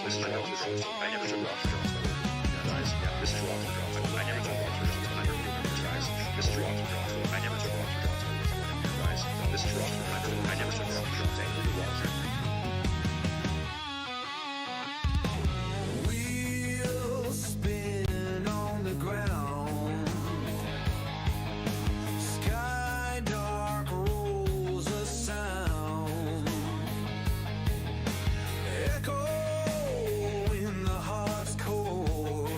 This is Tour of Luxembourg. I never took off the guys. Yeah, this is Tour of Luxembourg. I never took off the guys. I never remember guys. This is Tour of Luxembourg. I never took off the guys. This is Tour of Luxembourg. I never took off the guys. Wheels spin on the ground. Sky dark rolls a sound. Echo in the heart's core.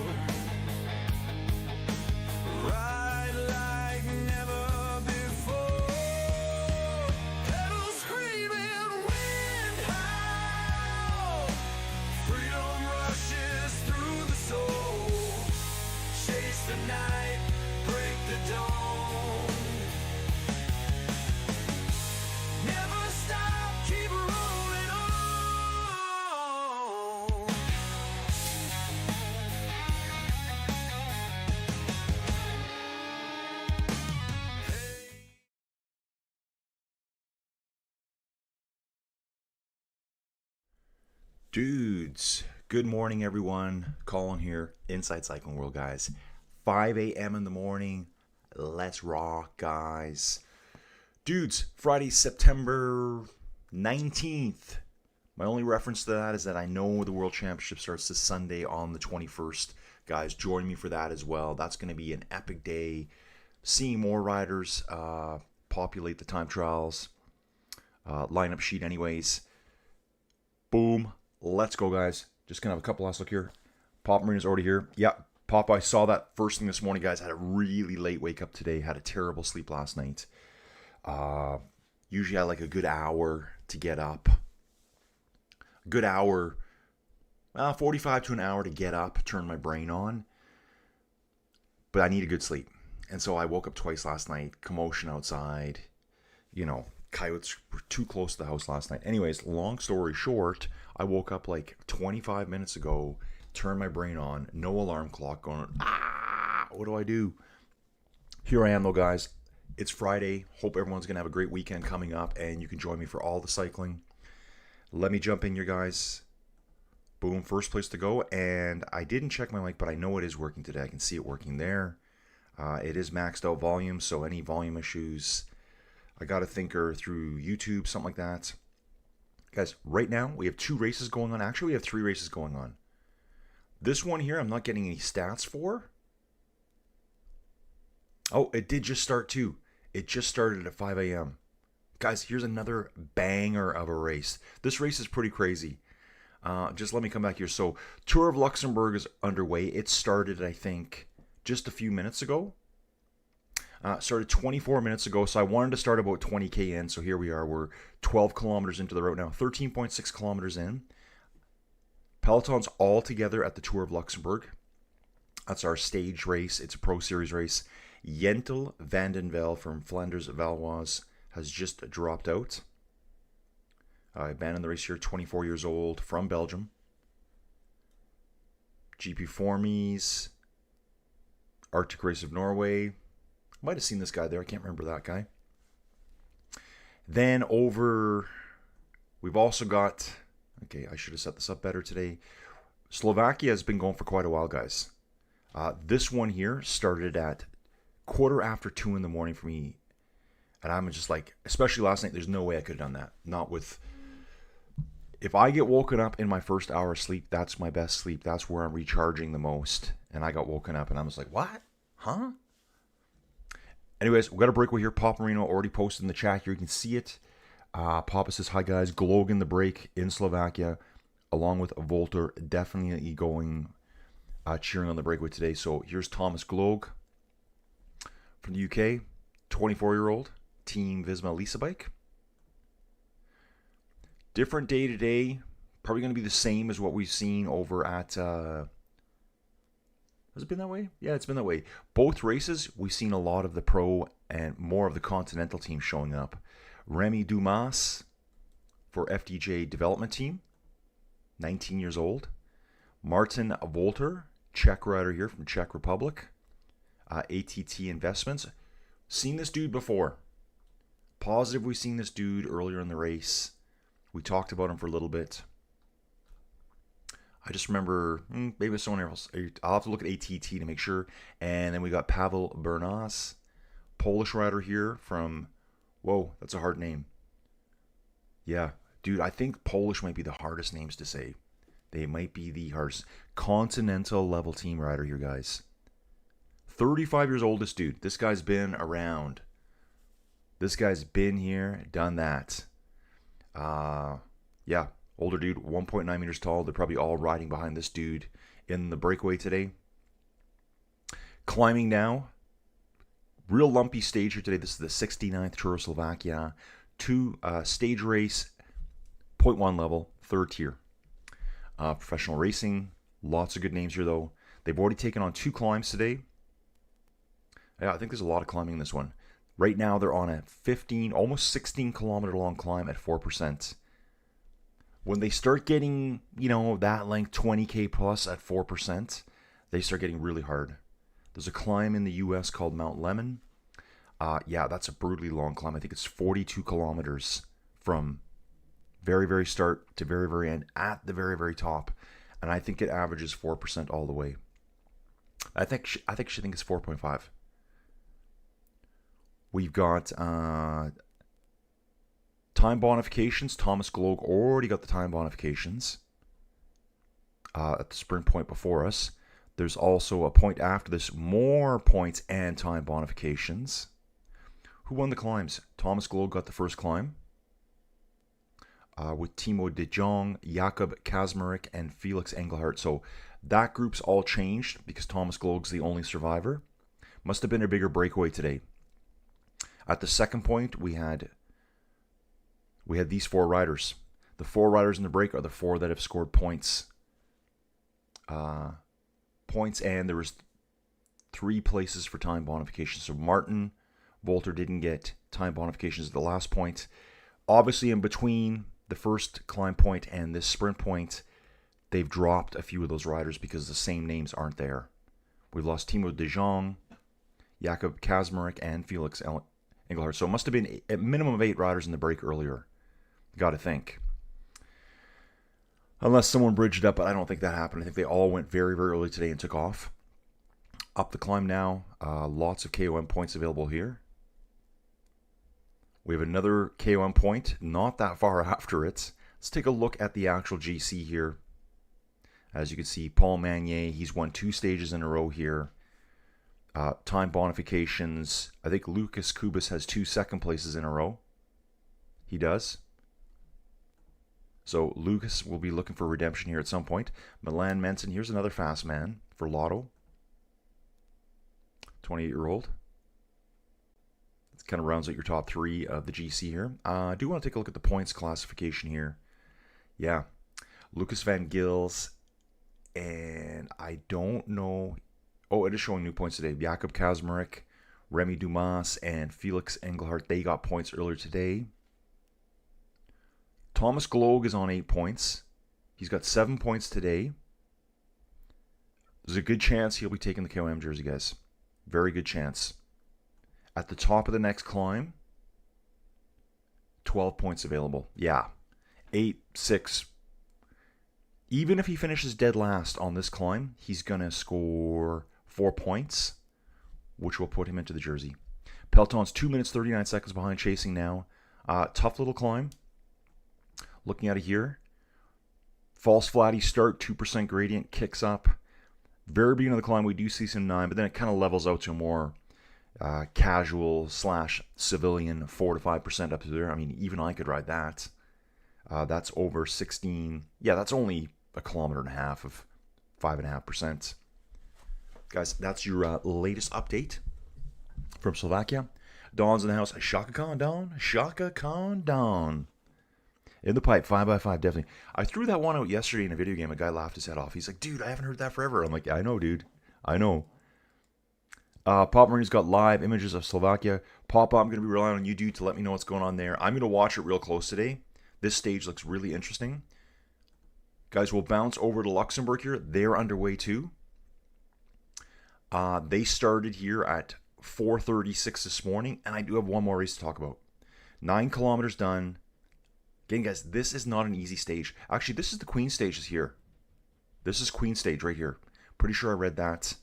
Ride like never before. Pedals screaming, wind howl. Freedom rushes through the soul. Chase the night, break the dawn. Never stop, keep rolling on. Dudes, good morning everyone. Colin here, Inside Cycling World, guys. 5 a.m. in the morning. Let's rock, guys. Dudes, Friday, September 19th. My only reference to that is that I know the World Championship starts this Sunday on the 21st. Guys, join me for that as well. That's going to be an epic day. Seeing more riders populate the time trials lineup sheet anyways. Boom. Let's go, guys. Just gonna have a couple last look here. Pop Marina's already here. Yeah, Pop, I saw that first thing this morning, guys. Had a really late wake up today. Had a terrible sleep last night. Usually I like a good hour to get up. A good hour, 45 to an hour to get up, turn my brain on. But I need a good sleep. And so I woke up twice last night. Commotion outside. You know, coyotes were too close to the house last night. Anyways, long story short, I woke up like 25 minutes ago, turned my brain on, no alarm clock going, what do I do? Here I am though, guys. It's Friday. Hope everyone's going to have a great weekend coming up and you can join me for all the cycling. Let me jump in here, guys. Boom, first place to go. And I didn't check my mic, but I know it is working today. I can see it working there. It is maxed out volume, so any volume issues, I got a thinker through YouTube, something like that. Guys, right now we have 2 races going on. Actually, we have 3 races going on. This one here, I'm not getting any stats for. Oh, it did just start too. It just started at 5 a.m. Guys, here's another banger of a race. This race is pretty crazy. Just let me come back here. So, Tour of Luxembourg is underway. It started, I think, just a few minutes ago. Started 24 minutes ago, so I wanted to start about 20k in, so here we are. We're 12 kilometers into the route now, 13.6 kilometers in. Peloton's all together at the Tour of Luxembourg. That's our stage race. It's a Pro Series race. Mertert Vianden from Flanders Valois has just dropped out. Abandoned the race here, 24 years old, from Belgium. GP Formies, Arctic Race of Norway. Might have seen this guy there. I can't remember that guy. Then we've also got, okay, I should have set this up better today. Slovakia has been going for quite a while, guys. This one here started at 2:15 in the morning for me. And I'm just like, especially last night, there's no way I could have done that. Not with, if I get woken up in my first hour of sleep, that's my best sleep. That's where I'm recharging the most. And I got woken up and I was like, what? Huh? Anyways, we got a breakaway here. Pop Marino already posted in the chat here. You can see it. Papa says, hi guys. Glog in the break in Slovakia, along with Volter, definitely going cheering on the breakaway today. So here's Thomas Glog from the UK, 24-year-old, Team Visma Lisa bike. Different day today. Probably going to be the same as what we've seen over at... Has it been that way? Yeah, it's been that way. Both races, we've seen a lot of the pro and more of the continental team showing up. Remy Dumas for FDJ development team, 19 years old. Martin Volter, Czech rider here from Czech Republic. ATT Investments. Seen this dude before. Positive we've seen this dude earlier in the race. We talked about him for a little bit. I just remember, maybe it's someone else. I'll have to look at ATT to make sure. And then we got Pavel Bernas, Polish rider here from, whoa, that's a hard name. Yeah, dude, I think Polish might be the hardest names to say. They might be the hardest. Continental level team rider here, guys. 35 years old, this dude. This guy's been around. This guy's been here, done that. Yeah, older dude, 1.9 meters tall. They're probably all riding behind this dude in the breakaway today. Climbing now. Real lumpy stage here today. This is the 69th Tour of Slovakia. Stage race, 0.1 level, 3rd tier. Professional racing. Lots of good names here, though. They've already taken on 2 climbs today. Yeah, I think there's a lot of climbing in this one. Right now, they're on a 15, almost 16 kilometer long climb at 4%. When they start getting, that length, 20K plus at 4%, they start getting really hard. There's a climb in the U.S. called Mount Lemmon. Yeah, that's a brutally long climb. I think it's 42 kilometers from very, very start to very, very end at the very, very top. And I think it averages 4% all the way. I think she thinks it's 4.5. We've got time bonifications. Thomas Gloag already got the time bonifications at the sprint point before us. There's also a point after this, more points and time bonifications. Who won the climbs? Thomas Gloag got the first climb with Timo de Jong, Jakob Kaczmarek, and Felix Engelhardt. So that group's all changed because Thomas Gloag's the only survivor. Must have been a bigger breakaway today. At the second point, we had these 4 riders. The 4 riders in the break are the 4 that have scored points. And there was 3 places for time bonification. So Martin Volter didn't get time bonifications at the last point. Obviously, in between the first climb point and this sprint point, they've dropped a few of those riders because the same names aren't there. We've lost Timo de Jong, Jakob Kaczmarek, and Felix Engelhardt. So it must have been a minimum of 8 riders in the break earlier. Got to think. Unless someone bridged up, but I don't think that happened. I think they all went very, very early today and took off. Up the climb now. Lots of KOM points available here. We have another KOM point, not that far after it. Let's take a look at the actual GC here. As you can see, Paul Magnier, he's won 2 stages in a row here. Time bonifications. I think Lucas Kubis has 2 second places in a row. He does. So Lucas will be looking for redemption here at some point. Milan Menson, here's another fast man for Lotto. 28-year-old. It kind of rounds out your top 3 of the GC here. I do want to take a look at the points classification here. Yeah. Lucas Van Gils. And I don't know. Oh, it is showing new points today. Jakob Kaczmarek, Remy Dumas, and Felix Engelhardt. They got points earlier today. Thomas Gloag is on 8 points. He's got 7 points today. There's a good chance he'll be taking the KOM jersey, guys. Very good chance. At the top of the next climb, 12 points available. Yeah. 8, 6. Even if he finishes dead last on this climb, he's going to score 4 points, which will put him into the jersey. Peloton's 2 minutes, 39 seconds behind chasing now. Tough little climb. Looking at it here. False flatty start, 2% gradient, kicks up. Very beginning of the climb, we do see some 9, but then it kind of levels out to a more casual / civilian 4 to 5% up to there. I mean, even I could ride that. That's over 16. Yeah, that's only a kilometer and a half of 5.5%. Guys, that's your latest update from Slovakia. Dawn's in the house. Shaka Khan Dawn. Shaka Khan Dawn. In the pipe, 5x5, definitely. I threw that one out yesterday in a video game. A guy laughed his head off. He's like, dude, I haven't heard that forever. I'm like, yeah, I know, dude. I know. Pop Marine's got live images of Slovakia. Pop, I'm going to be relying on you, dude, to let me know what's going on there. I'm going to watch it real close today. This stage looks really interesting. Guys, we'll bounce over to Luxembourg here. They're underway too. They started here at 4:36 this morning, and I do have one more race to talk about. 9 kilometers done. Again, guys, this is not an easy stage. Actually, this is the Queen stages here. This is Queen Stage right here. Pretty sure I read that.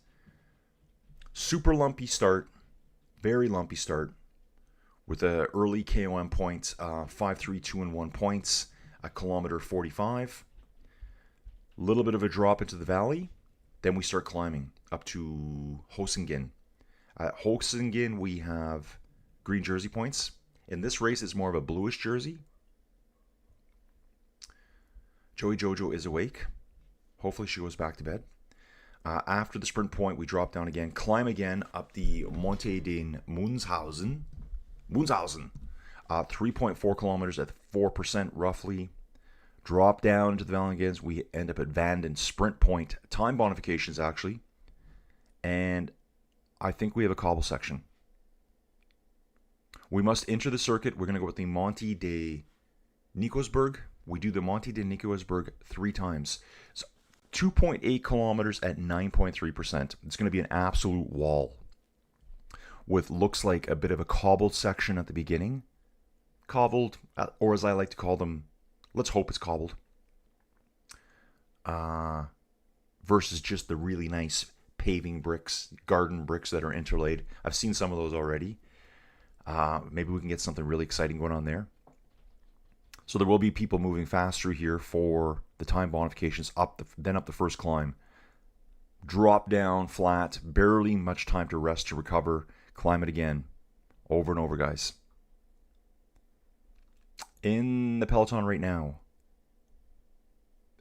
Super lumpy start. Very lumpy start. With a early KOM point, 5, 3, 2, and 1 points at kilometer 45. A little bit of a drop into the valley. Then we start climbing up to Hosingen. At Hosingen, we have green jersey points. In this race, it's more of a bluish jersey. Joey Jojo is awake. Hopefully she goes back to bed. After the sprint point, we drop down again, climb again up the Monte den Munshausen. 3.4 kilometers at 4% roughly. Drop down into the valley again. We end up at Vianden sprint point. Time bonifications, actually. And I think we have a cobble section. We must enter the circuit. We're going to go with the Monte de Nikosberg. We do the Monte de Nikosberg 3 times. So 2.8 kilometers at 9.3%. It's going to be an absolute wall. With looks like a bit of a cobbled section at the beginning. Cobbled, or as I like to call them, let's hope it's cobbled. Versus just the really nice paving bricks, garden bricks that are interlaid. I've seen some of those already. Maybe we can get something really exciting going on there. So there will be people moving fast through here for the time bonifications, then up the first climb. Drop down, flat, barely much time to rest, to recover. Climb it again. Over and over, guys. In the peloton right now,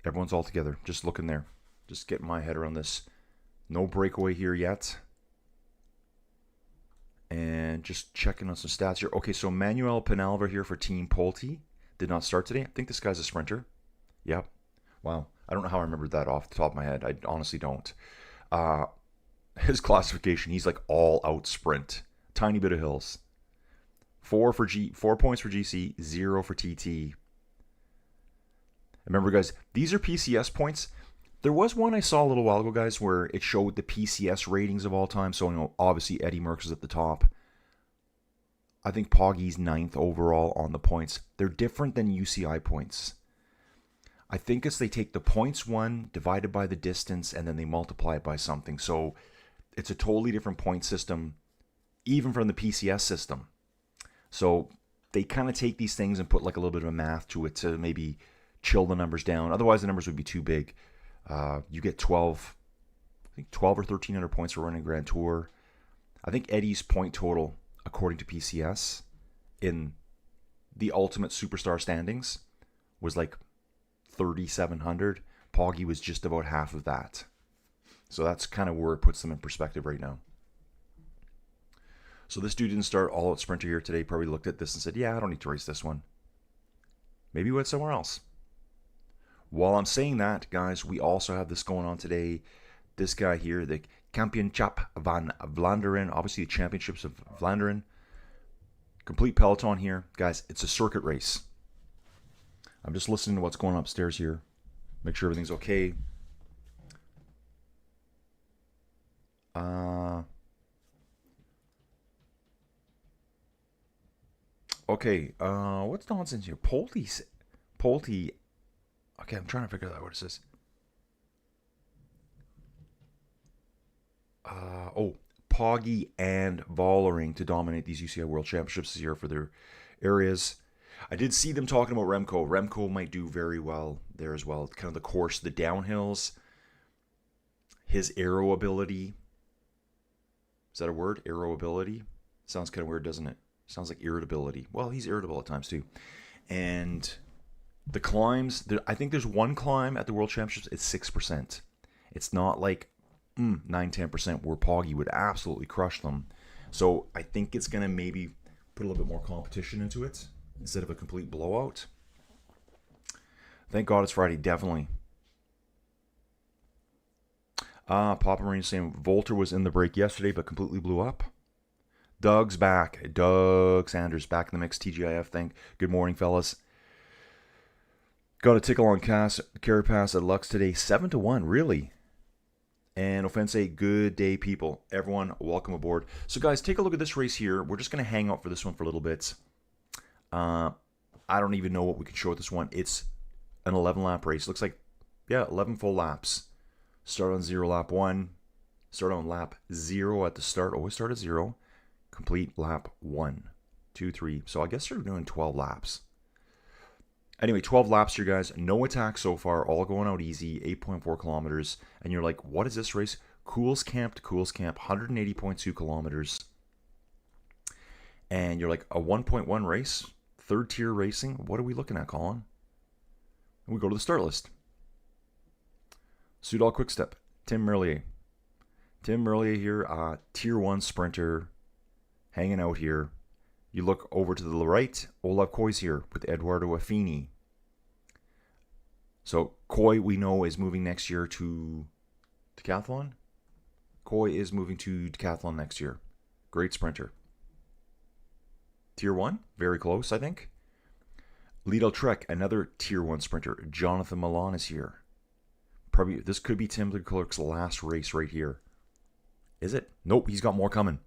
everyone's all together. Just looking there. Just getting my head around this. No breakaway here yet. And just checking on some stats here. Okay, so Manuel Penalver here for Team Pulte. Did not start today. I think this guy's a sprinter. Yep. Wow. I don't know how I remembered that off the top of my head. I honestly don't. His classification, he's like all out sprint. Tiny bit of hills. 4 points for GC, 0 for TT. Remember, guys, these are PCS points. There was one I saw a little while ago, guys, where it showed the PCS ratings of all time. So, you know, obviously Eddie Merckx is at the top. I think Poggy's 9th overall on the points. They're different than UCI points. I think it's they take the points won divided by the distance and then they multiply it by something. So it's a totally different point system, even from the PCS system. So they kind of take these things and put like a little bit of a math to it to maybe chill the numbers down. Otherwise, the numbers would be too big. You get 12 or 1,300 points for running Grand Tour. I think Eddie's point total, according to PCS, in the Ultimate Superstar standings, was like 3,700. Poggy was just about half of that. So that's kind of where it puts them in perspective right now. So this dude didn't start all out sprinter here today. Probably looked at this and said, yeah, I don't need to race this one. Maybe he went somewhere else. While I'm saying that, guys, we also have this going on today. This guy here, the Kampioenschap van Vlaanderen, obviously the Championships of Vlaanderen. Complete peloton here. Guys, it's a circuit race. I'm just listening to what's going on upstairs here. Make sure everything's okay. Okay, what's nonsense here? Pulte. Okay, I'm trying to figure out what it says. Poggy and Vollering to dominate these UCI World Championships this year for their areas. I did see them talking about Remco. Remco might do very well there as well. Kind of the course, the downhills, his aero ability. Is that a word? Aero ability? Sounds kind of weird, doesn't it? Sounds like irritability. Well, he's irritable at times too. And the climbs, I think there's one climb at the World Championships, it's 6%. It's not like 9-10% where Poggy would absolutely crush them. So I think it's going to maybe put a little bit more competition into it instead of a complete blowout. Thank God it's Friday, definitely. Papa Marine saying Volter was in the break yesterday but completely blew up. Doug's back. Doug Sanders back in the mix. TGIF thing. Good morning, fellas. Got a tickle on carry pass at Lux today. 7-1, really. And Offense, good day, people. Everyone, welcome aboard. So, guys, take a look at this race here. We're just going to hang out for this one for a little bit. I don't even know what we can show with this one. It's an 11-lap race. Looks like Yeah, 11 full laps. Start on 0, lap 1. Start on lap 0 at the start. Always start at 0. Complete lap 1, 2, 3. So I guess they're doing 12 laps. Anyway, 12 laps here, guys. No attack so far. All going out easy. 8.4 kilometers. And you're like, what is this race? Cools Camp to Cools Camp. 180.2 kilometers. And you're like, a 1.1 race? Third tier racing? What are we looking at, Colin? And we go to the start list. Soudal Quickstep. Tim Merlier. Tim Merlier here. Tier 1 sprinter. Hanging out here. You look over to the right, Olav Koi's here with Eduardo Affini. So Koi, we know, is moving next year to Decathlon. Koi is moving to Decathlon next year. Great sprinter. Tier 1, very close, I think. Lidl Trek, another Tier 1 sprinter. Jonathan Milan is here. Probably this could be Tim de Klerk's last race right here. Is it? Nope, he's got more coming.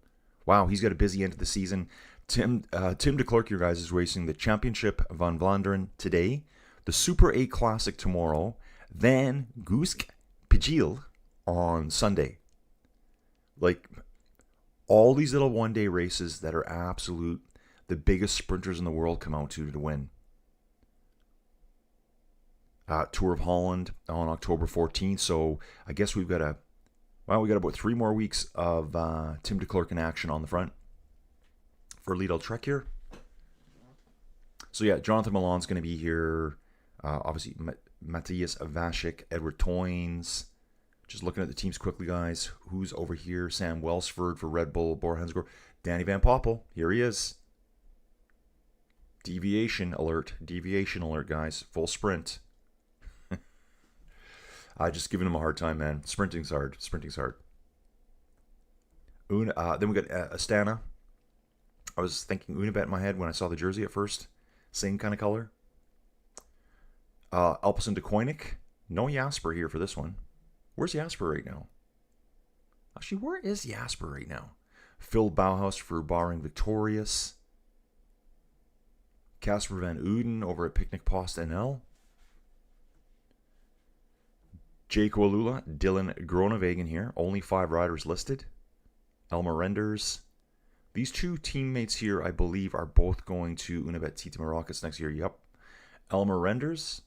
Wow, he's got a busy end of the season. Tim de Klerk, you guys, is racing the Kampioenschap van Vlaanderen today, the Super A Classic tomorrow, then Gusk Pijil on Sunday. Like, all these little one-day races that are absolute, the biggest sprinters in the world come out to win. Tour of Holland on October 14th, so I guess we got about 3 more weeks of Tim de Klerk in action on the front. For Lidl Trek here. So yeah, Jonathan Milan's going to be here. Obviously, Matthias Vashik, Edward Toynes. Just looking at the teams quickly, guys. Who's over here? Sam Welsford for Red Bull, Bora Hansgrohe. Danny Van Poppel. Here he is. Deviation alert. Deviation alert, guys. Full sprint. Just giving him a hard time, man. Sprinting's hard. Sprinting's hard. Then we got Astana. I was thinking Unibet in my head when I saw the jersey at first. Same kind of color. Alpecin de Koenig. No Jasper here for this one. Where's Jasper right now? Actually, where is Jasper right now? Phil Bauhaus for Barring Victorious. Casper van Uden over at Picnic Post NL. Jake Walula. Dylan Groenewegen here. Only 5 riders listed. Elmer Renders. These 2 teammates here, I believe, are both going to Unibet Titema Rockets next year. Yep. Elmer Renders.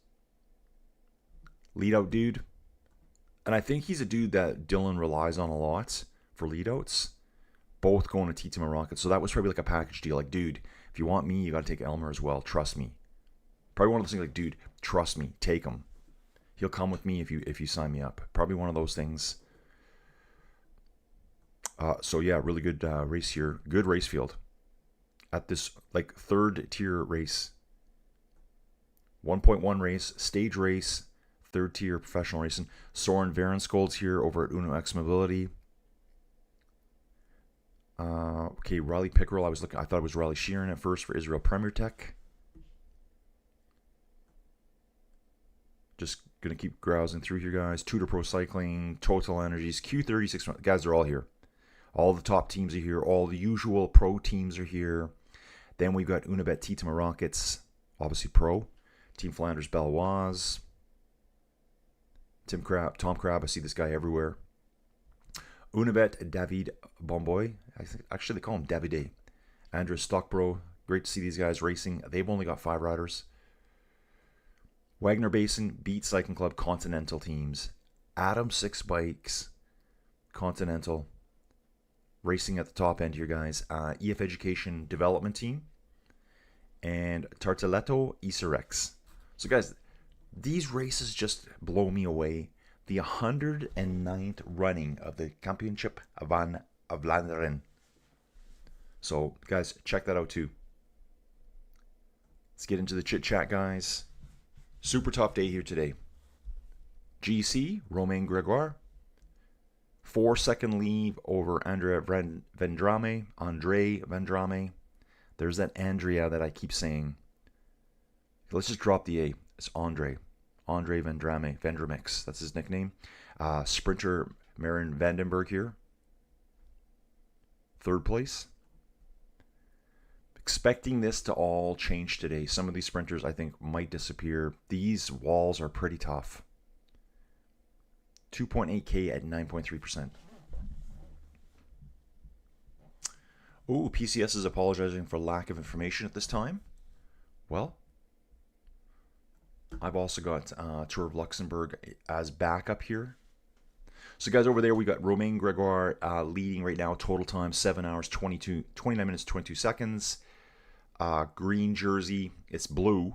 Lead out dude. And I think he's a dude that Dylan relies on a lot for lead outs. Both going to Titema Rockets. So that was probably like a package deal. Like, dude, if you want me, you got to take Elmer as well. Trust me. Probably one of those things like, dude, trust me. Take him. He'll come with me if you sign me up. Probably one of those things. So yeah, really good race here. Good race field at this like 3rd tier race. 1.1 race, stage race, 3rd tier professional racing. Soren Varenskold's here over at Uno X Mobility. Okay, Riley Pickerel. I thought it was Riley Sheeran at first for Israel Premier Tech. Just gonna keep browsing through here, guys. Tudor Pro Cycling, Total Energies, Q36. Guys, they're all here. All the top teams are here. All the usual pro teams are here. Then we've got Unibet Titema Rockets, obviously pro. Team Flanders Belloise. Tom Crab. I see this guy everywhere. Unibet David Bomboy. Actually, they call him Davide. Andres Stockbro. Great to see these guys racing. They've only got 5 riders. Wagner Basin, Beat Cycling Club, Continental teams. Adam 6 Bikes, Continental. Racing at the top end here, guys. EF Education Development Team. And Tartaletto Isarex. So, guys, these races just blow me away. The 109th running of the Kampioenschap van Vlaanderen. So, guys, check that out too. Let's get into the chit-chat, guys. Super tough day here today. GC, Romain Gregoire. 4-second lead over Andrea Vendrame. Andre Vendrame. There's that Andrea that I keep saying. Let's just drop the A. It's Andre. Andre Vendrame. Vendramix. That's his nickname. Sprinter Marin Vandenberg here. 3rd place. Expecting this to all change today. Some of these sprinters, I think, might disappear. These walls are pretty tough. 2.8K at 9.3%. Ooh, PCS is apologizing for lack of information at this time. Well, I've also got Tour of Luxembourg as backup here. So guys, over there we got Romain Gregoire leading right now. Total time 7 hours 29 minutes 22 seconds. Green jersey, it's blue.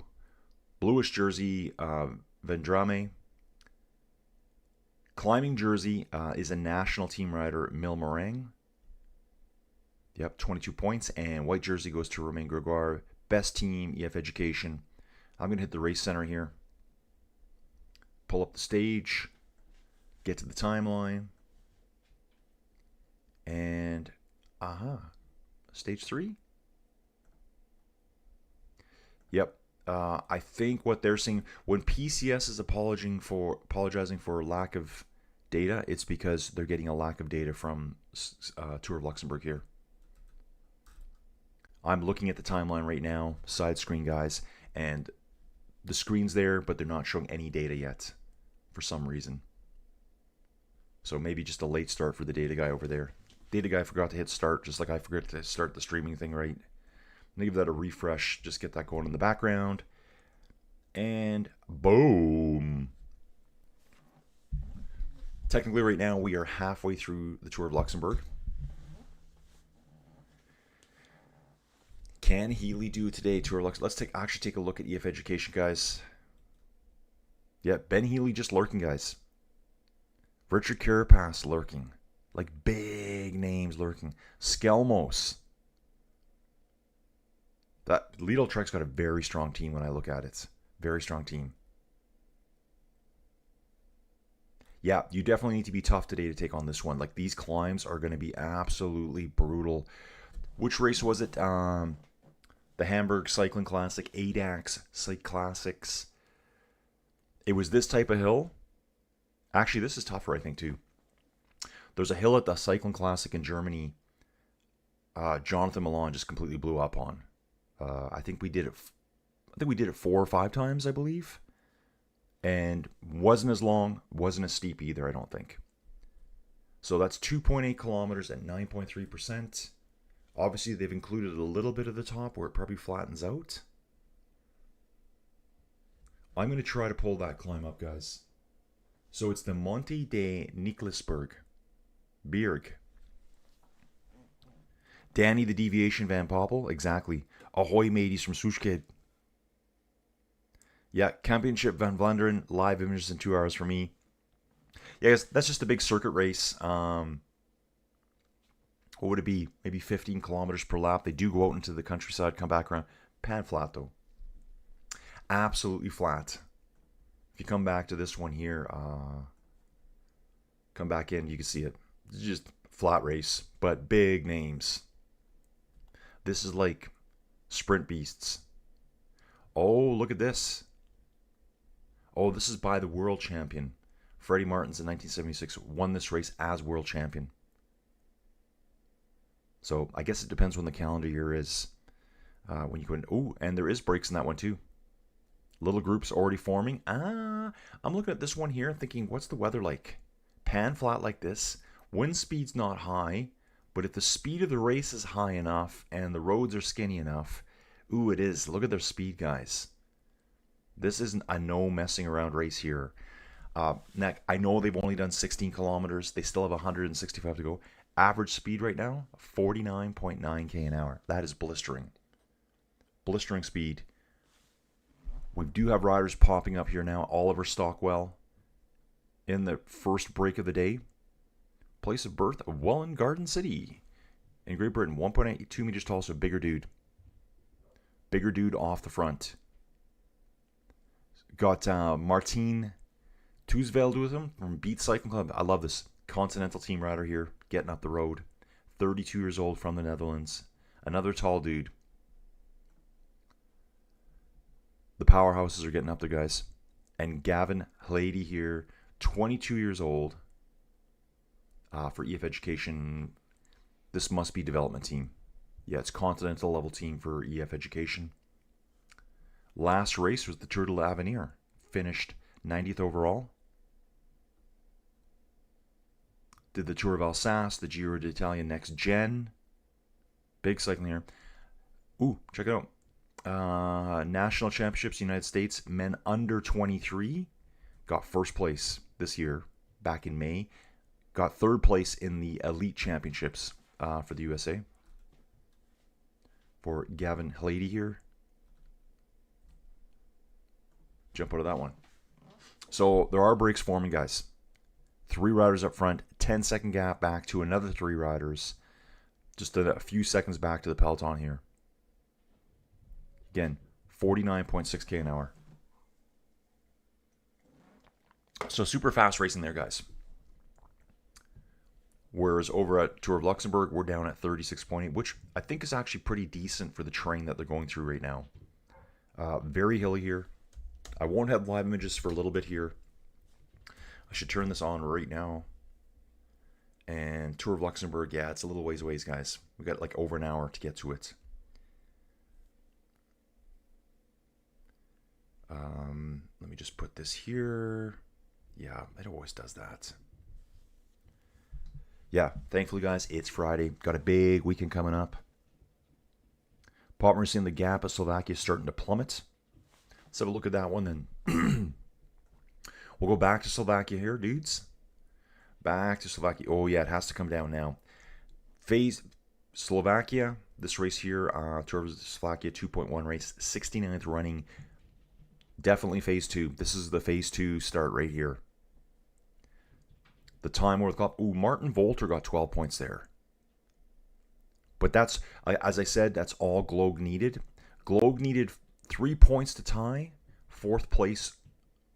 Bluish jersey, Vendrame. Climbing jersey is a national team rider, Milmorang. Yep, 22 points. And white jersey goes to Romain Gregoire. Best team, EF Education. I'm going to hit the race center here. Pull up the stage. Get to the timeline. And, stage 3? Yep. I think what they're saying, when PCS is apologizing for lack of data, it's because they're getting a lack of data from Tour of Luxembourg here. I'm looking at the timeline right now, side screen, guys, and the screen's there, but they're not showing any data yet for some reason. So maybe just a late start for the data guy over there. Data guy forgot to hit start, just like I forgot to start the streaming thing right. I'm gonna give that a refresh, just get that going in the background. And boom. Technically right now we are halfway through the Tour of Luxembourg. Can Healy do it today, Tour of Luxembourg? Let's actually take a look at EF Education, guys. Yeah, Ben Healy just lurking, guys. Richard Carapaz lurking. Like big names lurking. Skelmos. That Lidl Trek's got a very strong team when I look at it. Very strong team. Yeah, you definitely need to be tough today to take on this one. Like, these climbs are going to be absolutely brutal. Which race was it? The Hamburg Cycling Classic, ADAX Cycle Classics. It was this type of hill. Actually, this is tougher, I think, too. There's a hill at the Cycling Classic in Germany. Jonathan Milan just completely blew up on. I think we did it 4 or 5 times, I believe. And wasn't as long, wasn't as steep either, I don't think. So that's 2.8 kilometers at 9.3%. Obviously, they've included a little bit of the top where it probably flattens out. I'm going to try to pull that climb up, guys. So it's the Monte de Nicolasberg. Berg. Danny the Deviation Van Poppel. Exactly. Ahoy mateys from Soeskade. Yeah, Kampioenschap van Vlaanderen. Live images in 2 hours for me. Yeah, guys, that's just a big circuit race. What would it be? Maybe 15 kilometers per lap. They do go out into the countryside, come back around. Pan flat, though. Absolutely flat. If you come back to this one here, come back in, you can see it. It's just flat race, but big names. This is like sprint beasts. Oh, look at this. Oh, this is by the world champion. Freddie Martins in 1976 won this race as world champion. So I guess it depends when the calendar year is. When you go in. Oh, and there is breaks in that one too. Little groups already forming. I'm looking at this one here thinking, what's the weather like? Pan flat like this. Wind speed's not high, but if the speed of the race is high enough and the roads are skinny enough, ooh, it is. Look at their speed, guys. This isn't a no messing around race here. Now, I know they've only done 16 kilometers. They still have 165 to go. Average speed right now, 49.9k an hour. That is blistering. Blistering speed. We do have riders popping up here now. Oliver Stockwell in the first break of the day. Place of birth, Welland Garden City in Great Britain. 1.82 meters tall, so bigger dude. Bigger dude off the front. Got Martin Toesveld with him from Beat Cycling Club. I love this. Continental team rider here, getting up the road. 32 years old from the Netherlands. Another tall dude. The powerhouses are getting up there, guys. And Gavin Hlady here, 22 years old. For EF Education, this must be development team. Yeah, it's continental level team for EF Education. Last race was the Tour de l'Avenir. Finished 90th overall. Did the Tour of Alsace, the Giro d'Italia Next Gen. Big cycling here. Ooh, check it out. National Championships, United States, men under 23. Got first place this year, back in May. Got third place in the Elite Championships for the USA. For Gavin Halady here. Jump out of that one. So there are breaks forming, guys. 3 riders up front, 10-second gap back to another 3 riders. Just a few seconds back to the peloton here. Again, 49.6k an hour. So super fast racing there, guys. Whereas over at Tour of Luxembourg, we're down at 36.8, which I think is actually pretty decent for the terrain that they're going through right now. Very hilly here. I won't have live images for a little bit here. I should turn this on right now. And Tour of Luxembourg, yeah, it's a little ways away, guys. We got like over an hour to get to it. Let me just put this here. Yeah, it always does that. Yeah, thankfully, guys, it's Friday. Got a big weekend coming up. We're seeing the gap of Slovakia starting to plummet. Let's have a look at that one then. We'll go back to Slovakia here, dudes. Back to Slovakia. Oh, yeah, it has to come down now. Phase Slovakia, this race here, Tour of Slovakia 2.1 race, 69th running. Definitely phase 2. This is the phase 2 start right here. The time worth clock. Ooh, Martin Volter got 12 points there. But that's, as I said, that's all Gloag needed. Gloag needed 3 points to tie. 4th place.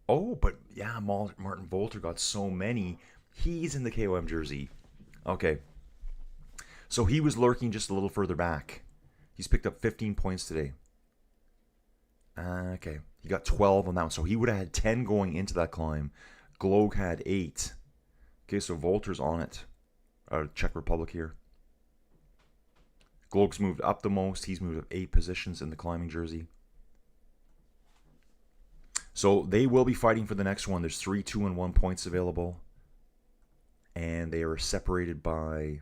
Oh, but yeah, Martin Volter got so many. He's in the KOM jersey. Okay. So he was lurking just a little further back. He's picked up 15 points today. Okay. He got 12 on that one. So he would have had 10 going into that climb. Gloag had 8. Okay, so Volter's on it. Czech Republic here. Gloag's moved up the most. He's moved up 8 positions in the climbing jersey. So they will be fighting for the next one. There's 3 2 and 1 points available. And they are separated by...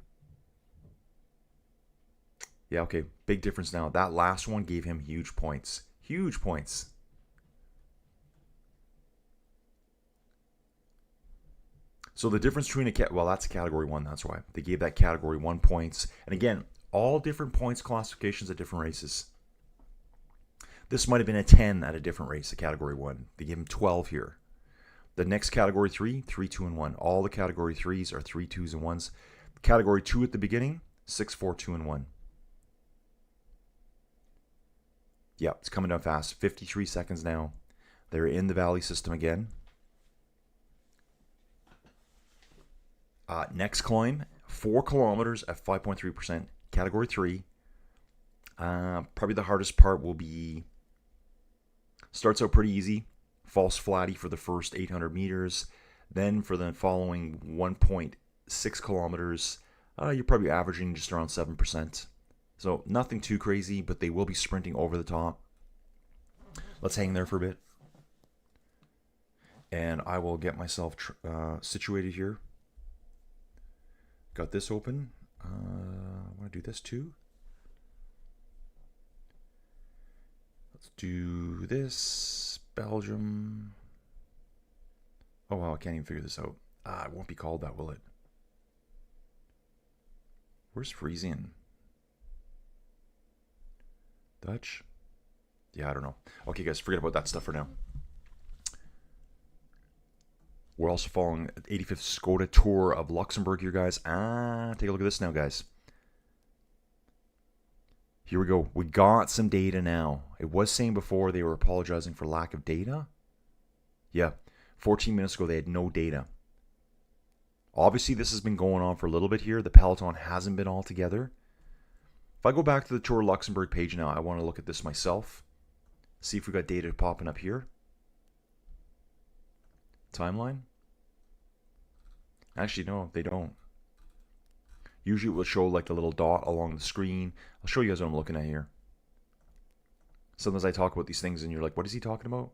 Yeah, okay. Big difference now. That last one gave him huge points. Huge points. So the difference between well, that's a category 1. That's why. They gave that category 1 points. And again, all different points classifications at different races. This might have been a 10 at a different race, a category 1. They give him 12 here. The next category 3, 3 2 and 1. All the category 3s are 3 2s and 1s. Category 2 at the beginning, 6 4 2 and 1. Yeah, it's coming down fast. 53 seconds now. They're in the valley system again. Next climb, 4 kilometers at 5.3%. Category 3. Probably the hardest part will be... Starts out pretty easy. False flatty for the first 800 meters. Then for the following 1.6 kilometers, you're probably averaging just around 7%. So nothing too crazy, but they will be sprinting over the top. Let's hang there for a bit. And I will get myself situated here. Got this open. I want to do this too. Let's do this. Belgium. Oh, wow, I can't even figure this out. It won't be called that, will it? Where's Frisian? Dutch? Yeah, I don't know. Okay, guys, forget about that stuff for now. We're also following 85th Skoda Tour of Luxembourg here, guys. Take a look at this now, guys. Here we go. We got some data now. It was saying before they were apologizing for lack of data. Yeah, 14 minutes ago they had no data. Obviously, this has been going on for a little bit here. The peloton hasn't been all together. If I go back to the Tour of Luxembourg page now, I want to look at this myself. See if we got data popping up here. Timeline. Actually, no, they don't. Usually it will show like the little dot along the screen. I'll show you guys what I'm looking at here. Sometimes I talk about these things and you're like, what is he talking about?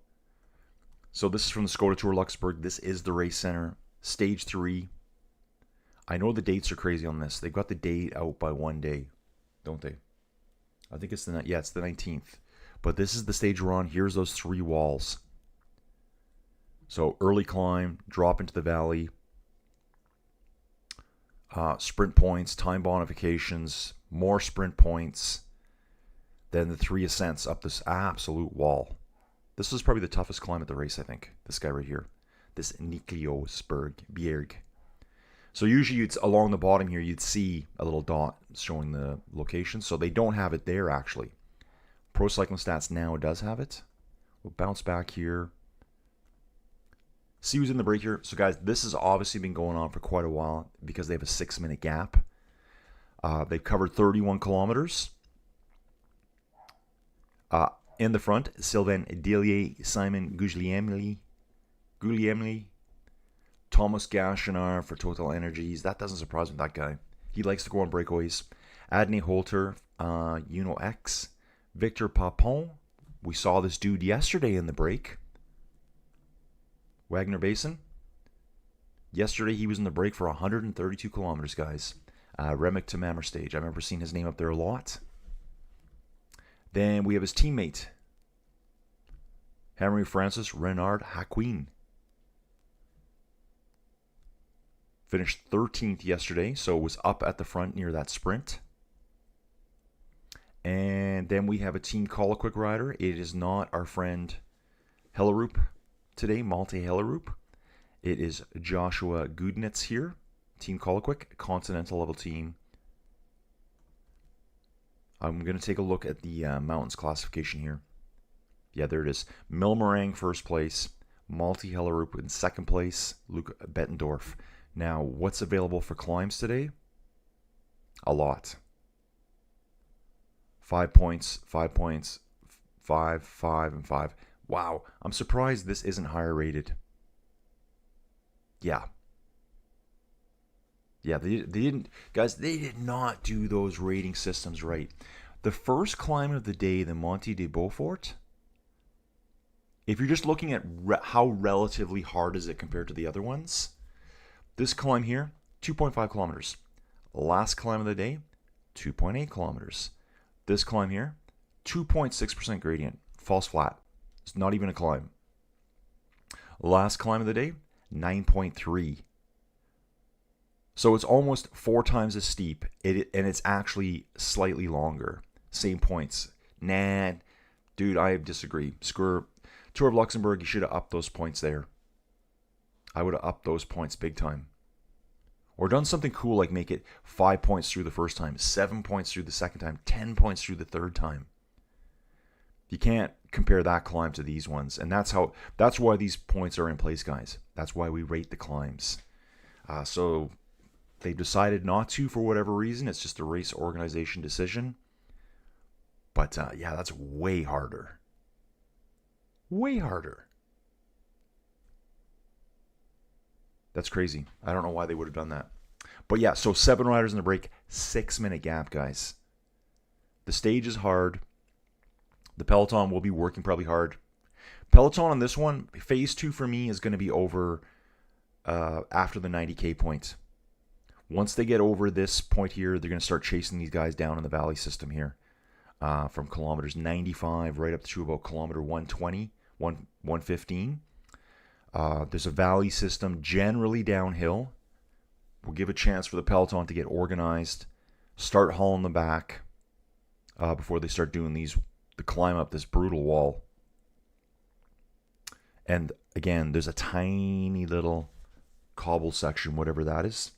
So this is from the Skoda Tour Luxembourg. This is the race center. Stage 3. I know the dates are crazy on this. They've got the date out by 1 day, don't they? I think it's it's the 19th. But this is the stage we're on. Here's those 3 walls. So early climb, drop into the valley, sprint points, time bonifications, more sprint points, then the 3 ascents up this absolute wall. This is probably the toughest climb at the race, I think. This guy right here. This Nikliosberg. So usually it's along the bottom here, you'd see a little dot showing the location. So they don't have it there, actually. Pro Cycling Stats now does have it. We'll bounce back here. See who's in the break here. So guys, this has obviously been going on for quite a while because they have a 6-minute gap. They've covered 31 kilometers. In the front, Sylvain Dillier, Simon Guglielmi, Thomas Gachenard for Total Energies. That doesn't surprise me, that guy. He likes to go on breakaways. Adney Holter, Uno X, Victor Papon. We saw this dude yesterday in the break. Wagner Basin. Yesterday he was in the break for 132 kilometers, guys. Remick to Mammer Stage. I remember seeing his name up there a lot. Then we have his teammate, Henry Francis Renard Haquin. Finished 13th yesterday, so was up at the front near that sprint. And then we have a Team Colaquick rider. It is not our friend Helleroop today, Malte Helleroop. It is Joshua Gudnitz here, Team Colaquick, continental level team. I'm going to take a look at the mountains classification here. Yeah, there it is. Milmerang first place, Malte Helleroop in second place, Luke Bettendorf. Now, what's available for climbs today? A lot. 5 points, 5 points, 5, 5, and 5. Wow, I'm surprised this isn't higher rated. Yeah. Yeah, they didn't, guys, they did not do those rating systems right. The first climb of the day, the Monte de Beaufort, if you're just looking at how relatively hard is it compared to the other ones, this climb here, 2.5 kilometers. Last climb of the day, 2.8 kilometers. This climb here, 2.6% gradient, falls flat. It's not even a climb. Last climb of the day, 9.3. So it's almost 4 times as steep, and it's actually slightly longer. Same points. Nah, dude, I disagree. Screw Tour of Luxembourg, you should have upped those points there. I would have upped those points big time. Or done something cool like make it 5 points through the first time, 7 points through the second time, 10 points through the third time. You can't compare that climb to these ones. And that's why these points are in place, guys. That's why we rate the climbs. So they've decided not to for whatever reason. It's just a race organization decision. But yeah, that's way harder. Way harder. That's crazy. I don't know why they would have done that. But yeah, so 7 riders in the break, 6-minute gap, guys. The stage is hard. The peloton will be working probably hard. Peloton on this one, phase 2 for me is going to be over after the 90K point. Once they get over this point here, they're going to start chasing these guys down in the valley system here. From kilometers 95 right up to about kilometer 120, 115. There's a valley system generally downhill. We'll give a chance for the peloton to get organized, start hauling them back before they start doing the climb up this brutal wall. And again, there's a tiny little cobble section, whatever that is.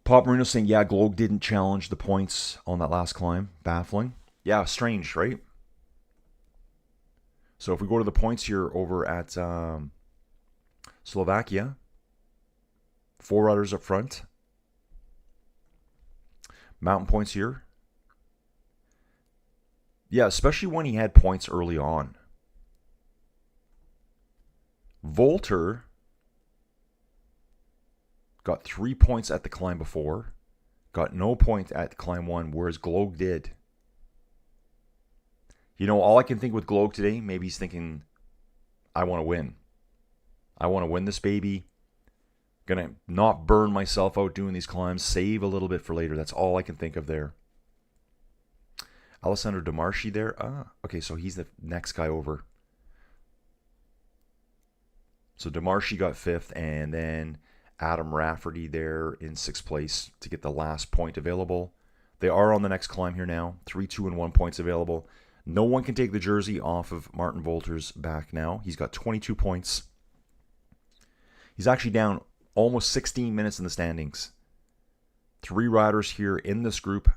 Pop Marino saying, yeah, Globe didn't challenge the points on that last climb. Baffling. Yeah, strange, right? So if we go to the points here over at Slovakia, 4 riders up front. Mountain points here. Yeah, especially when he had points early on. Volter got 3 points at the climb before. Got no point at climb 1, whereas Globe did. You know, all I can think with Globe today, maybe he's thinking, I want to win. I want to win this baby. Gonna not burn myself out doing these climbs. Save a little bit for later. That's all I can think of there. Alessandro Demarchi there. Okay, so he's the next guy over. So Demarchi got 5th, and then Adam Rafferty there in 6th place to get the last point available. They are on the next climb here now. 3, 2, and 1 points available. No one can take the jersey off of Martin Volter's back now. He's got 22 points. He's actually down almost 16 minutes in the standings. 3 riders here in this group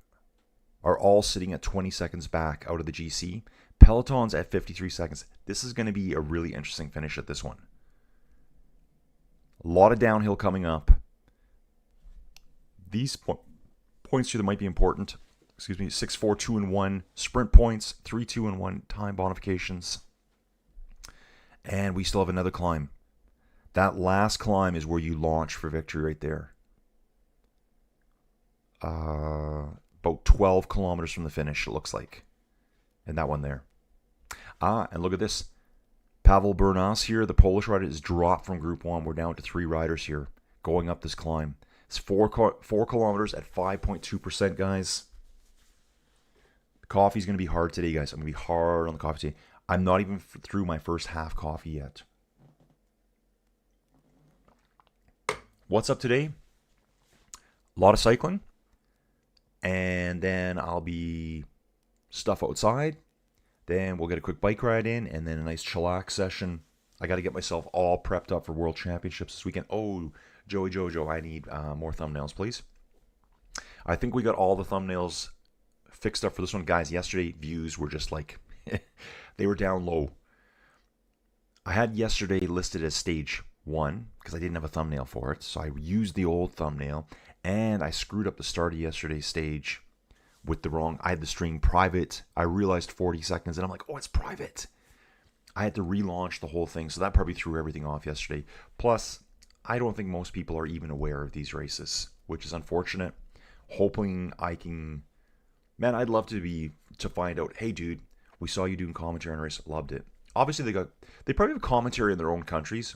are all sitting at 20 seconds back out of the GC. Peloton's at 53 seconds. This is going to be a really interesting finish at this one. A lot of downhill coming up. These points here that might be important. 6, 4, 2, and 1 sprint points. 3, 2, and 1 time bonifications. And we still have another climb. That last climb is where you launch for victory right there. About 12 kilometers from the finish, it looks like. And that one there. And look at this. Pavel Bernas here, the Polish rider, is dropped from Group 1. We're down to 3 riders here going up this climb. It's 4 kilometers at 5.2%, guys. The coffee's going to be hard today, guys. I'm going to be hard on the coffee today. I'm not even through my first half coffee yet. What's up today? A lot of cycling. And then I'll be stuff outside. Then we'll get a quick bike ride in, and then a nice chillax session. I got to get myself all prepped up for World Championships this weekend. Oh, Joey Jojo, I need more thumbnails, please. I think we got all the thumbnails fixed up for this one. Guys, yesterday views were just like, they were down low. I had yesterday listed as stage 1 because I didn't have a thumbnail for it. So I used the old thumbnail, and I screwed up the start of yesterday's stage with the wrong. I had the stream private. I realized 40 seconds, and I'm like, oh, it's private. I had to relaunch the whole thing, so that probably threw everything off yesterday. Plus, I don't think most people are even aware of these races, which is unfortunate. Hoping I can, man, I'd love to find out, hey, dude, we saw you doing commentary on a race, loved it. Obviously, they probably have commentary in their own countries,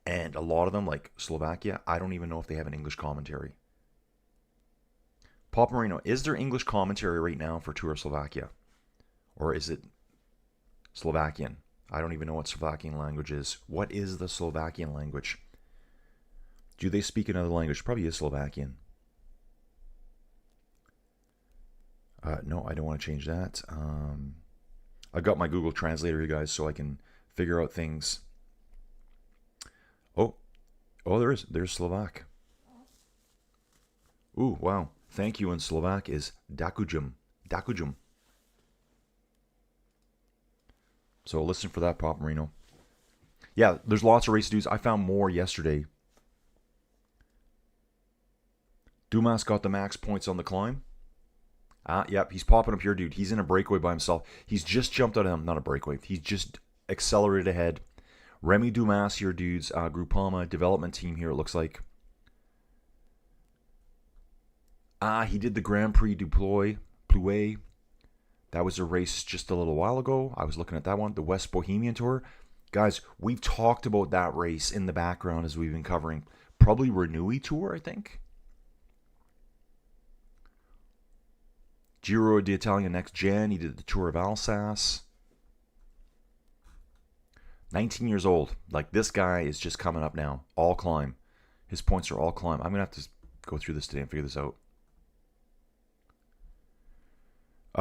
and a lot of them, like Slovakia, I don't even know if they have an English commentary. Pop Marino, is there English commentary right now for Tour of Slovakia? Or is it Slovakian? I don't even know what Slovakian language is. What is the Slovakian language? Do they speak another language? Probably is Slovakian. No, I don't want to change that. I got my Google Translator, you guys, so I can figure out things. Oh, there's Slovak. Ooh, wow. Thank you in Slovak is Dakujum. Dakujum. So listen for that, Pop Marino. Yeah, there's lots of race dudes. I found more yesterday. Dumas got the max points on the climb. Yep, he's popping up here, dude. He's in a breakaway by himself. He's just jumped out of him. Not a breakaway. He's just accelerated ahead. Remy Dumas here, dudes. Groupama development team here, it looks like. He did the Grand Prix du Plouay. That was a race just a little while ago. I was looking at that one. The West Bohemian Tour. Guys, we've talked about that race in the background as we've been covering. Probably Renui Tour, I think. Giro d'Italia Next Gen. He did the Tour of Alsace. 19 years old. Like, this guy is just coming up now. All climb. His points are all climb. I'm going to have to go through this today and figure this out.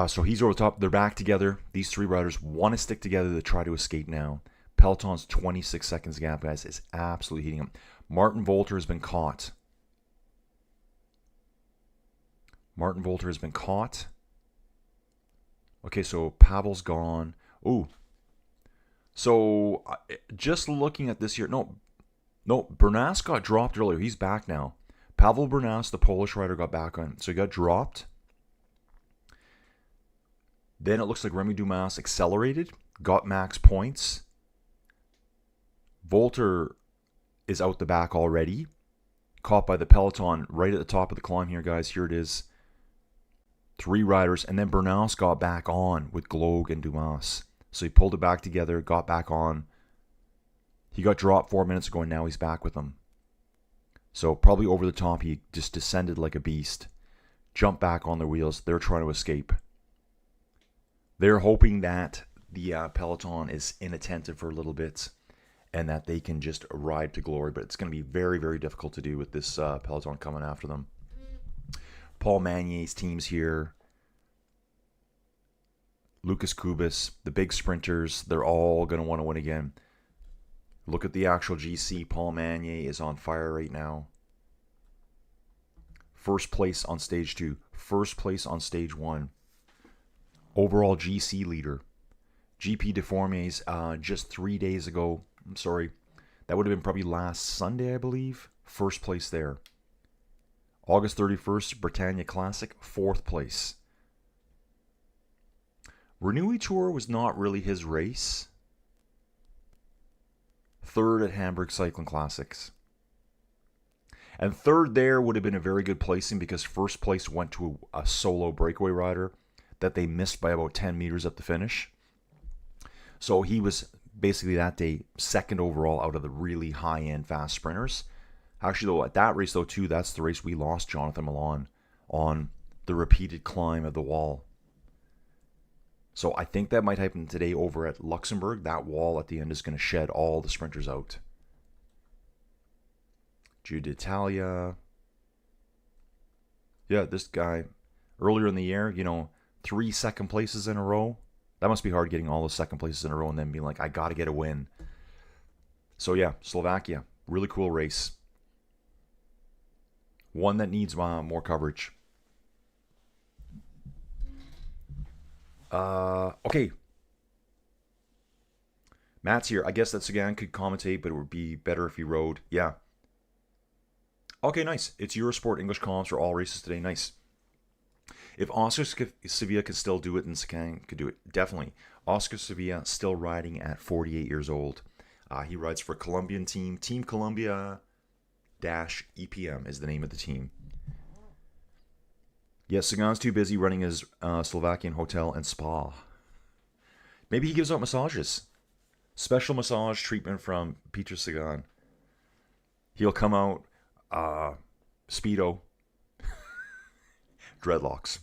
So he's over the top. They're back together. These 3 riders want to stick together to try to escape now. Peloton's 26 seconds gap, guys, is absolutely heating up. Martin Volter has been caught. Okay, so Pavel's gone. Ooh. So just looking at this here. No, Bernas got dropped earlier. He's back now. Pavel Bernas, the Polish rider, got back on. So he got dropped. Then it looks like Remy Dumas accelerated, got max points. Volter is out the back already. Caught by the Peloton right at the top of the climb here, guys. Here it is. 3 riders. And then Bernas got back on with Gloag and Dumas. So he pulled it back together, got back on. He got dropped 4 minutes ago, and now he's back with them. So probably over the top, he just descended like a beast. Jumped back on their wheels. They're trying to escape. They're hoping that the peloton is inattentive for a little bit and that they can just ride to glory. But it's going to be very, very difficult to do with this peloton coming after them. Paul Magnier's team's here. Lucas Kubis, the big sprinters, they're all going to want to win again. Look at the actual GC. Paul Magnier is on fire right now. First place on stage 2. First place on stage 1. Overall GC leader. GP Deformes just 3 days ago. I'm sorry. That would have been probably last Sunday, I believe. First place there. August 31st, Britannia Classic. 4th place. Renewey Tour was not really his race. 3rd at Hamburg Cycling Classics. And 3rd there would have been a very good placing because first place went to a solo breakaway rider that they missed by about 10 meters up the finish. So he was basically that day 2nd overall out of the really high-end fast sprinters. Actually, though, at that race, though, too, that's the race we lost Jonathan Milan on the repeated climb of the wall. So I think that might happen today over at Luxembourg. That wall at the end is going to shed all the sprinters out. Giro d'Italia. Yeah, this guy, earlier in the year, 3 second places in a row. That must be hard getting all those second places in a row and then being like, I got to get a win. So yeah, Slovakia. Really cool race. One that needs more coverage. Okay. Matt's here. I guess that Sagan could commentate, but it would be better if he rode. Yeah. Okay, nice. It's Eurosport English comms for all races today. Nice. If Oscar Sevilla could still do it, then Sagan could do it. Definitely. Oscar Sevilla still riding at 48 years old. He rides for Colombian team. Team Colombia-EPM is the name of the team. Yes, Sagan's too busy running his Slovakian hotel and spa. Maybe he gives out massages. Special massage treatment from Peter Sagan. He'll come out, Speedo, dreadlocks,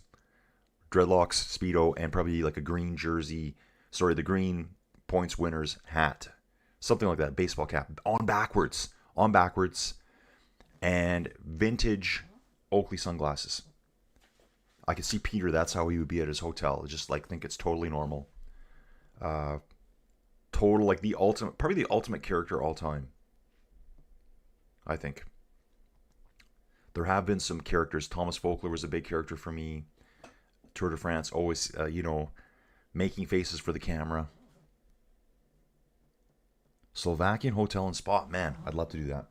Speedo, and probably like a green jersey. Sorry, the green points winners hat. Something like that, baseball cap. On backwards, and vintage Oakley sunglasses. I can see Peter, that's how he would be at his hotel. Just like think it's totally normal. Total, like the ultimate, probably the ultimate character all time. I think. There have been some characters. Thomas Folkler was a big character for me. Tour de France, always, making faces for the camera. Slovakian hotel and spa. Man, I'd love to do that.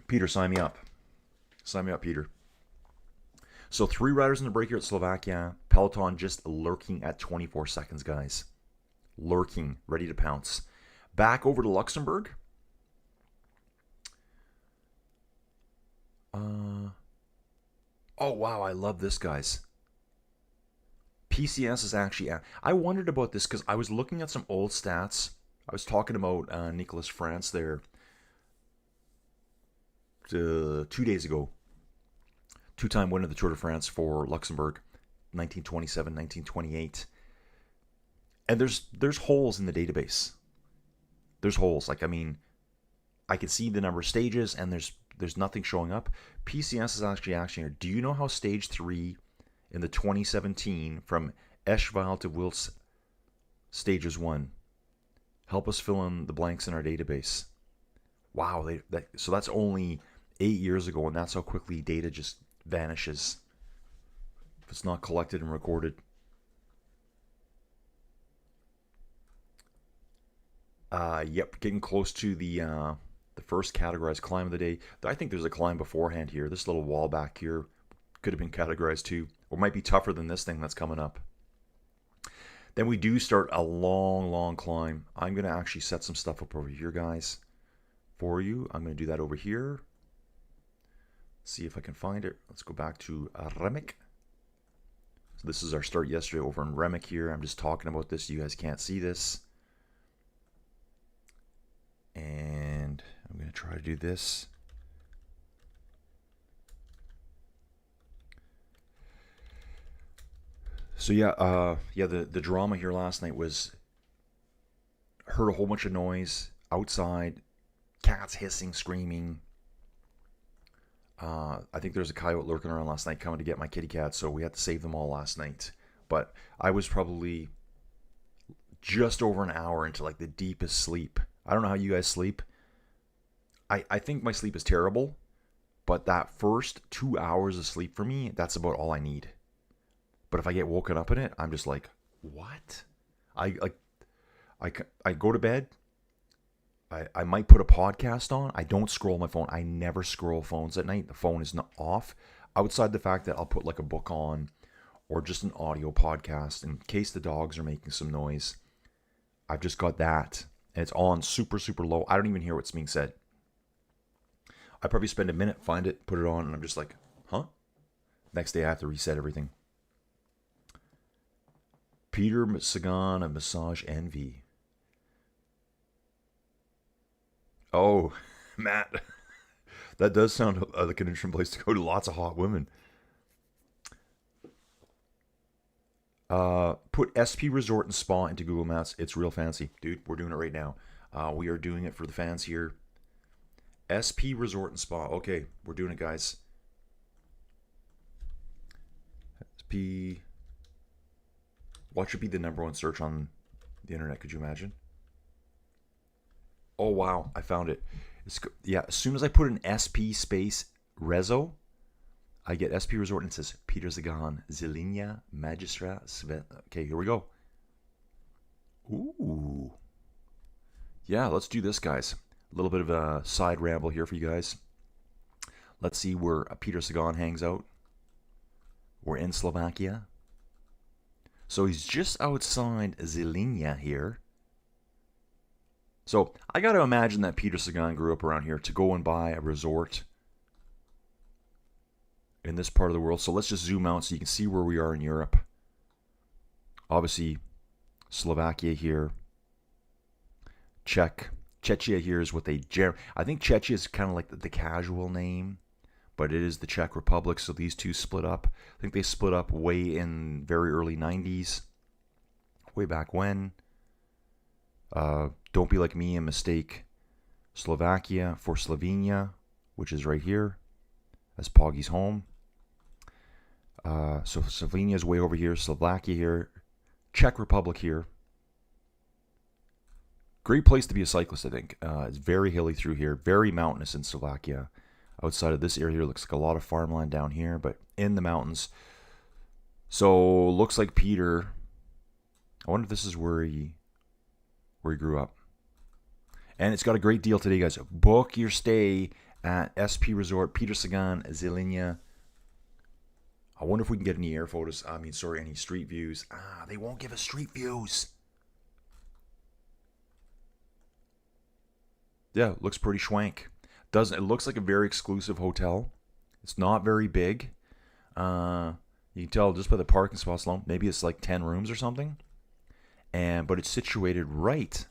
Peter, sign me up. Sign me up, Peter. So 3 riders in the break here at Slovakia. Peloton just lurking at 24 seconds, guys. Lurking, ready to pounce. Back over to Luxembourg. Oh, wow, I love this, guys. PCS is actually... I wondered about this because I was looking at some old stats. I was talking about Nicolas France there 2 days ago. 2-time winner of the Tour de France for Luxembourg, 1927, 1928. And there's holes in the database. There's holes. Like, I mean, I can see the number of stages, and there's nothing showing up. PCS is actually here. Do you know how stage 3 in the 2017 from Eschweiler to Wilts stages 1? Help us fill in the blanks in our database. Wow, so that's only 8 years ago, and that's how quickly data just vanishes if it's not collected and recorded. Yep, getting close to the first categorized climb of the day. I think there's a climb beforehand here. This little wall back here could have been categorized too, or might be tougher than this thing that's coming up. Then we do start a long climb. I'm going to actually set some stuff up over here, guys, for you. I'm going to do that over here. See if I can find it. Let's go back to Remick. So this is our start yesterday over in Remick here. I'm just talking about this. You guys can't see this. And I'm going going to try to do this. So the drama here last night was, heard a whole bunch of noise outside, cats hissing, screaming. I think there's a coyote lurking around last night coming to get my kitty cat, so we had to save them all last night. But I was probably just over an hour into like the deepest sleep. I don't know how you guys sleep. I think my sleep is terrible, but that first 2 hours of sleep for me, that's about all I need. But if I get woken up in it, I'm just like, what? I go to bed. I might put a podcast on. I don't scroll my phone. I never scroll phones at night. The phone is not off. Outside the fact that I'll put like a book on or just an audio podcast in case the dogs are making some noise. I've just got that. And it's on super, super low. I don't even hear what's being said. I probably spend a minute, find it, put it on, and I'm just like, huh? Next day I have to reset everything. Peter Sagan of Massage Envy. Oh, Matt. That does sound like an interesting place to go to. Lots of hot women. Put SP Resort and Spa into Google Maps. It's real fancy. Dude, we're doing it right now. We are doing it for the fans here. SP Resort and Spa. Okay, we're doing it, guys. SP. What should be the #1 search on the internet? Could you imagine? Oh, wow. I found it. As soon as I put an SP space Rezo, I get SP Resort and it says Peter Sagan, Zilinia, Magistra, Svet. Okay, here we go. Ooh. Yeah, let's do this, guys. A little bit of a side ramble here for you guys. Let's see where Peter Sagan hangs out. We're in Slovakia. So he's just outside Zilinia here. So I got to imagine that Peter Sagan grew up around here to go and buy a resort in this part of the world. So let's just zoom out so you can see where we are in Europe. Obviously, Slovakia here. Czechia here is what they... I think Czechia is kind of like the casual name, but it is the Czech Republic, so these two split up. I think they split up way in very early 90s, way back when. Don't be like me and mistake Slovakia for Slovenia, which is right here. That's Poggy's home. So Slovenia is way over here, Slovakia here, Czech Republic here. Great place to be a cyclist, I think. It's very hilly through here, very mountainous in Slovakia. Outside of this area, looks like a lot of farmland down here, but in the mountains. So looks like Peter. I wonder if this is where he grew up. And it's got a great deal today, guys. Book your stay at SP Resort, Peter Sagan, Zilinia. I wonder if we can get any air photos. Any street views. They won't give us street views. Yeah, looks pretty schwank. It looks like a very exclusive hotel. It's not very big. You can tell just by the parking spots alone. Maybe it's like 10 rooms or something. But it's situated right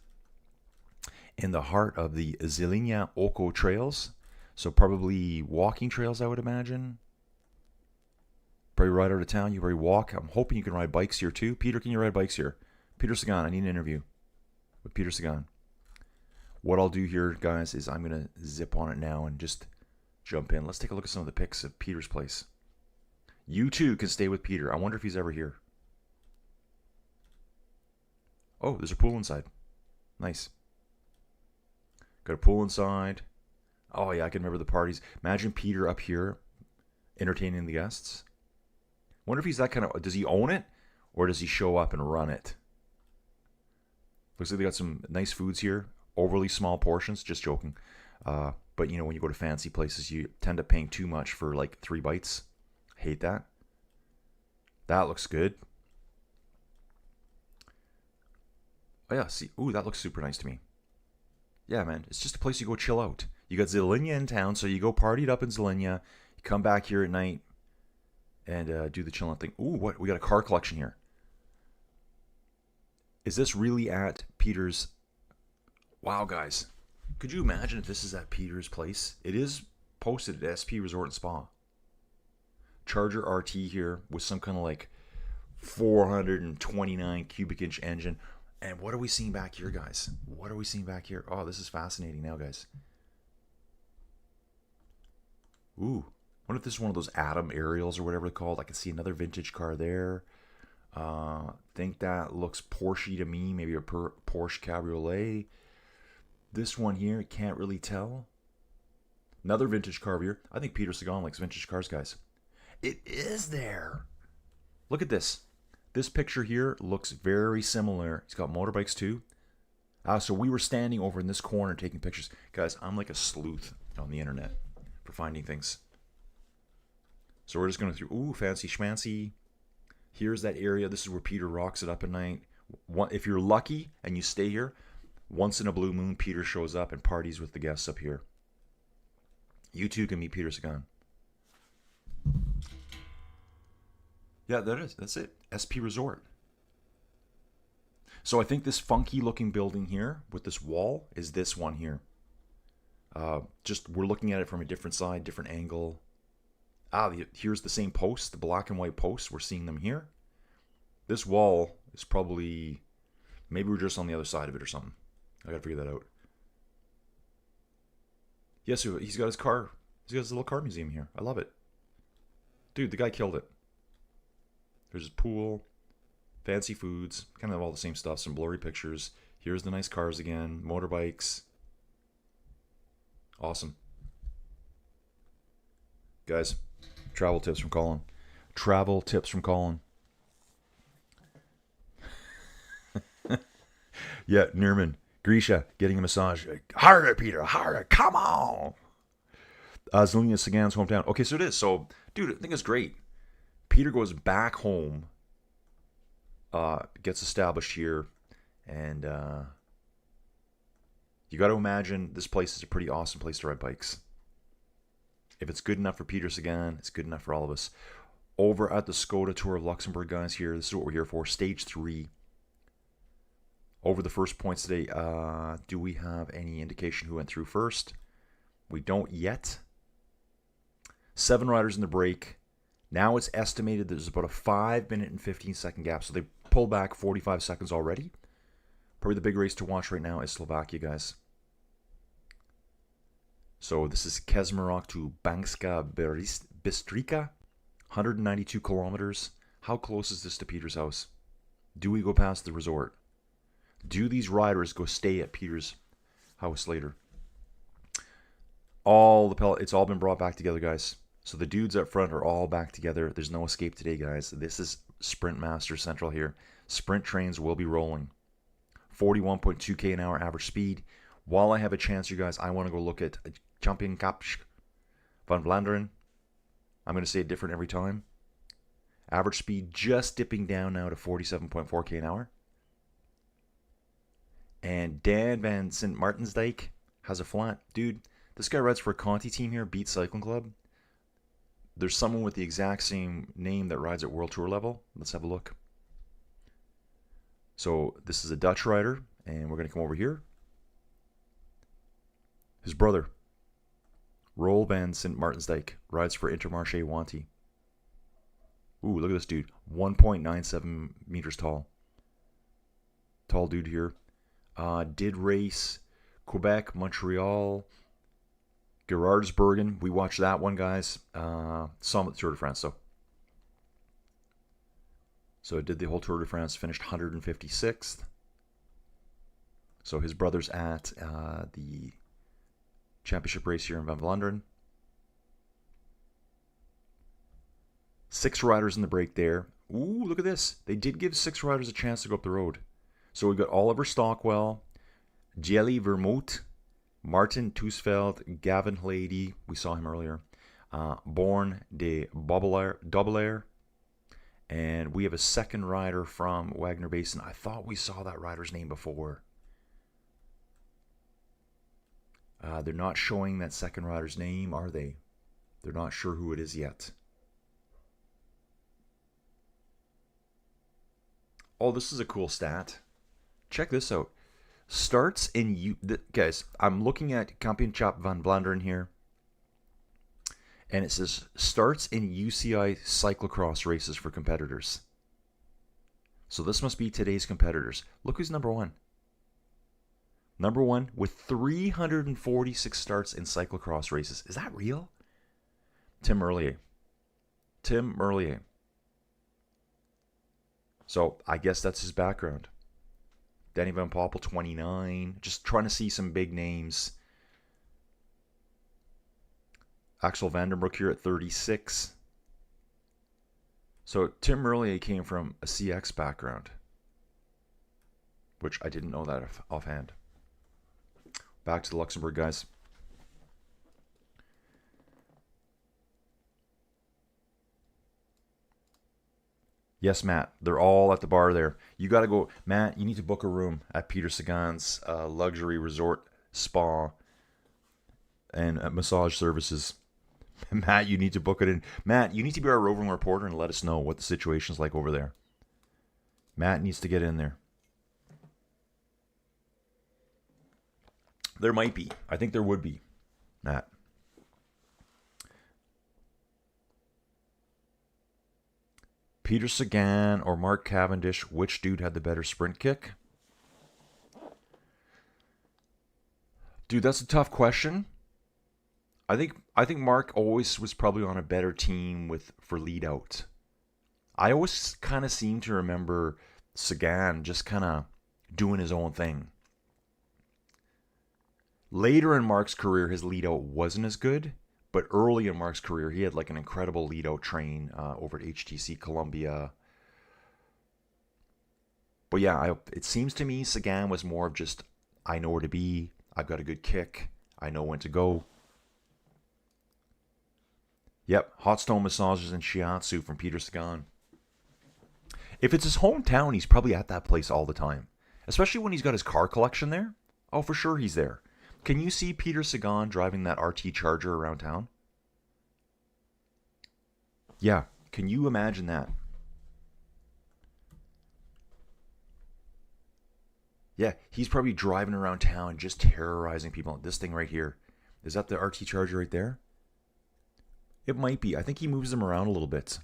in the heart of the Zilinia Oko trails. So probably walking trails, I would imagine. Probably right out of town. You probably walk. I'm hoping you can ride bikes here too. Peter, can you ride bikes here? Peter Sagan, I need an interview with Peter Sagan. What I'll do here, guys, is I'm going to zip on it now and just jump in. Let's take a look at some of the pics of Peter's place. You too can stay with Peter. I wonder if he's ever here. Oh, there's a pool inside. Nice. Got a pool inside. Oh, yeah, I can remember the parties. Imagine Peter up here entertaining the guests. Wonder if he's that kind of... Does he own it? Or does he show up and run it? Looks like they got some nice foods here. Overly small portions. Just joking. But, when you go to fancy places, you tend up paying too much for, like, 3 bites. Hate that. That looks good. Oh, yeah, see. Ooh, that looks super nice to me. Yeah, man. It's just a place you go chill out. You got Zilinia in town, so you go party it up in Zilinia. You come back here at night and do the chilling thing. Ooh, what? We got a car collection here. Is this really at Peter's... Wow, guys. Could you imagine if this is at Peter's place? It is posted at SP Resort and Spa. Charger RT here with some kind of like 429 cubic inch engine. And what are we seeing back here, guys? What are we seeing back here? Oh, this is fascinating now, guys. Ooh. I wonder if this is one of those Atom aerials or whatever they're called. I can see another vintage car there. Think that looks Porsche to me. Maybe a Porsche Cabriolet. This one here, can't really tell. Another vintage car here. I think Peter Sagan likes vintage cars, guys. It is there. Look at this. This picture here looks very similar. He's got motorbikes too. So we were standing over in this corner taking pictures. Guys, I'm like a sleuth on the internet for finding things. So we're just going through, ooh, fancy schmancy. Here's that area. This is where Peter rocks it up at night. If you're lucky and you stay here, once in a blue moon, Peter shows up and parties with the guests up here. You too can meet Peter Sagan. Yeah, that is. That's it. SP Resort. So I think this funky looking building here with this wall is this one here. Just we're looking at it from a different side, different angle. Here's the same post, the black and white posts. We're seeing them here. This wall is probably, maybe we're just on the other side of it or something. I gotta figure that out. Yes, he's got his car. He's got his little car museum here. I love it. Dude, the guy killed it. There's his pool, fancy foods, kind of all the same stuff, some blurry pictures. Here's the nice cars again, motorbikes. Awesome. Guys, travel tips from Colin. Travel tips from Colin. Yeah, Nirman. Grisha getting a massage. Harder, Peter, harder. Come on. Zelina Sagan's hometown. Okay, so it is. So, dude, I think it's great. Peter goes back home, gets established here, and you got to imagine this place is a pretty awesome place to ride bikes. If it's good enough for Peter Sagan, it's good enough for all of us. Over at the Skoda Tour of Luxembourg, guys, here, this is what we're here for. Stage 3. Over the first points today, do we have any indication who went through first? We don't yet. 7 riders in the break. Now it's estimated there's about a 5-minute and 15-second gap. So they pulled back 45 seconds already. Probably the big race to watch right now is Slovakia, guys. So this is Kežmarok to Banska Bystrica. 192 kilometers. How close is this to Peter's house? Do we go past the resort? Do these riders go stay at Peter's house later? It's all been brought back together, guys. So the dudes up front are all back together. There's no escape today, guys. This is Sprint Master Central here. Sprint trains will be rolling. 41.2k an hour average speed. While I have a chance, you guys, I want to go look at Kampioenschap van Vlaanderen. I'm going to say it different every time. Average speed just dipping down now to 47.4k an hour. And Dan van Sint Maartensdijk has a flat. Dude, this guy rides for a Conti team here, Beat Cycling Club. There's someone with the exact same name that rides at World Tour level. Let's have a look. So this is a Dutch rider, and we're going to come over here. His brother, Roel van Sint Maartensdijk, rides for Intermarché Wanty. Ooh, look at this dude. 1.97 meters tall. Tall dude here. Did race Quebec, Montreal, Gerardsbergen. We watched that one, guys. Saw him at the Tour de France, though. So did the whole Tour de France, finished 156th. So his brother's at the championship race here in Van Vlaanderen. 6 riders in the break there. Ooh, look at this. They did give 6 riders a chance to go up the road. So we've got Oliver Stockwell, Jelly Vermouth, Martin Toesveld, Gavin Hlady, we saw him earlier, Born de Dobbelair, and we have a second rider from Wagner Basin. I thought we saw that rider's name before. They're not showing that second rider's name, are they? They're not sure who it is yet. Oh, this is a cool stat. Check this out. Starts in guys, I'm looking at Kampioenschap van Vlaanderen here. And it says starts in UCI cyclocross races for competitors. So this must be today's competitors. Look who's number one. Number one with 346 starts in cyclocross races. Is that real? Tim Merlier. Tim Merlier. So I guess that's his background. Danny Van Poppel, 29. Just trying to see some big names. Axel Vandenbroek here at 36. So Tim Merlier came from a CX background, which I didn't know that offhand. Back to the Luxembourg guys. Yes, Matt. They're all at the bar there. You got to go. Matt, you need to book a room at Peter Sagan's luxury resort spa and massage services. Matt, you need to book it in. Matt, you need to be our roving reporter and let us know what the situation's like over there. Matt needs to get in there. There might be. I think there would be, Matt. Peter Sagan or Mark Cavendish, which dude had the better sprint kick? Dude, that's a tough question. I think Mark always was probably on a better team for lead out. I always kind of seem to remember Sagan just kind of doing his own thing. Later in Mark's career, his lead out wasn't as good, but early in Mark's career, he had like an incredible lead out train over at HTC Columbia. But yeah, it seems to me Sagan was more of just, I know where to be, I've got a good kick, I know when to go. Yep, hot stone massages and shiatsu from Peter Sagan. If it's his hometown, he's probably at that place all the time. Especially when he's got his car collection there. Oh, for sure he's there. Can you see Peter Sagan driving that RT Charger around town? Yeah, can you imagine that? Yeah, he's probably driving around town just terrorizing people. This thing right here. Is that the RT Charger right there? It might be. I think he moves them around a little bit.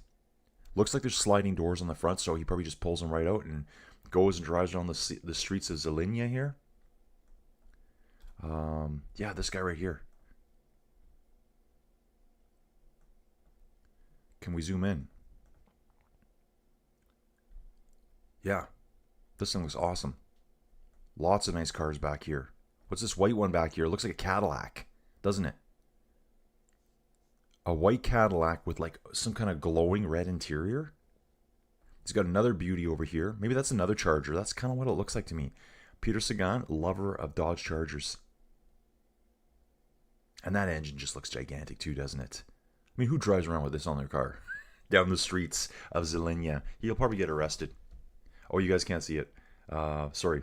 Looks like there's sliding doors on the front, so he probably just pulls them right out and goes and drives around the streets of Zelinya here. Yeah, this guy right here. Can we zoom in? Yeah, this thing looks awesome. Lots of nice cars back here. What's this white one back here? It looks like a Cadillac, doesn't it? A white Cadillac with like some kind of glowing red interior. He's got another beauty over here. Maybe that's another Charger. That's kind of what it looks like to me. Peter Sagan, lover of Dodge Chargers. And that engine just looks gigantic too, doesn't it? I mean, who drives around with this on their car? Down the streets of Zelinya. He'll probably get arrested. Oh, you guys can't see it. Sorry.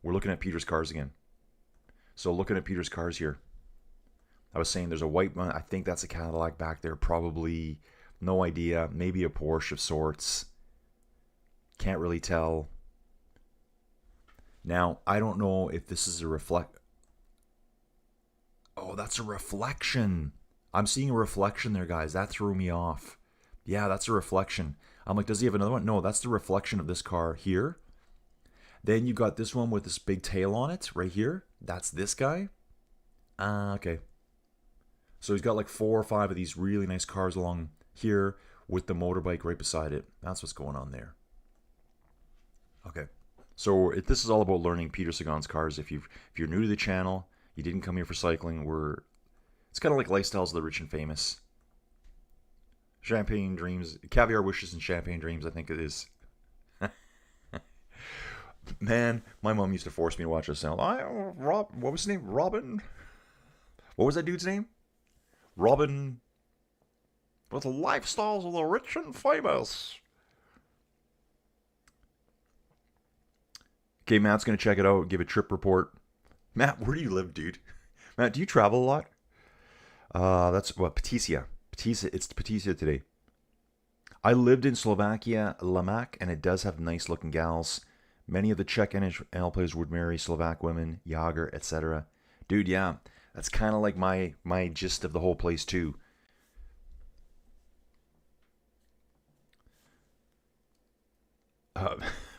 We're looking at Peter's cars again. So looking at Peter's cars here. I was saying there's a white one. I think that's a Cadillac back there. Probably. No idea. Maybe a Porsche of sorts. Can't really tell. Now, I don't know if this is a Oh, that's a reflection. I'm seeing a reflection there, guys. That threw me off. Yeah, that's a reflection. I'm like, does he have another one? No, that's the reflection of this car here. Then you got this one with this big tail on it right here. That's this guy. Okay. So he's got like 4 or 5 of these really nice cars along here with the motorbike right beside it. That's what's going on there. Okay. So this is all about learning Peter Sagan's cars. If you're new to the channel, you didn't come here for cycling, it's kind of like Lifestyles of the Rich and Famous. Champagne Dreams, Caviar Wishes and Champagne Dreams, I think it is. Man, my mom used to force me to watch this now. What was his name? Robin? What was that dude's name? Robin. With the Lifestyles of the Rich and Famous. Okay, Matt's going to check it out, give a trip report. Matt, where do you live, dude? Matt, do you travel a lot? That's what, Patricia. It's Patricia today. I lived in Slovakia, Lamac, and it does have nice looking gals. Many of the Czech NHL players would marry Slovak women, Jager, etc. Dude, yeah, that's kind of like my gist of the whole place too.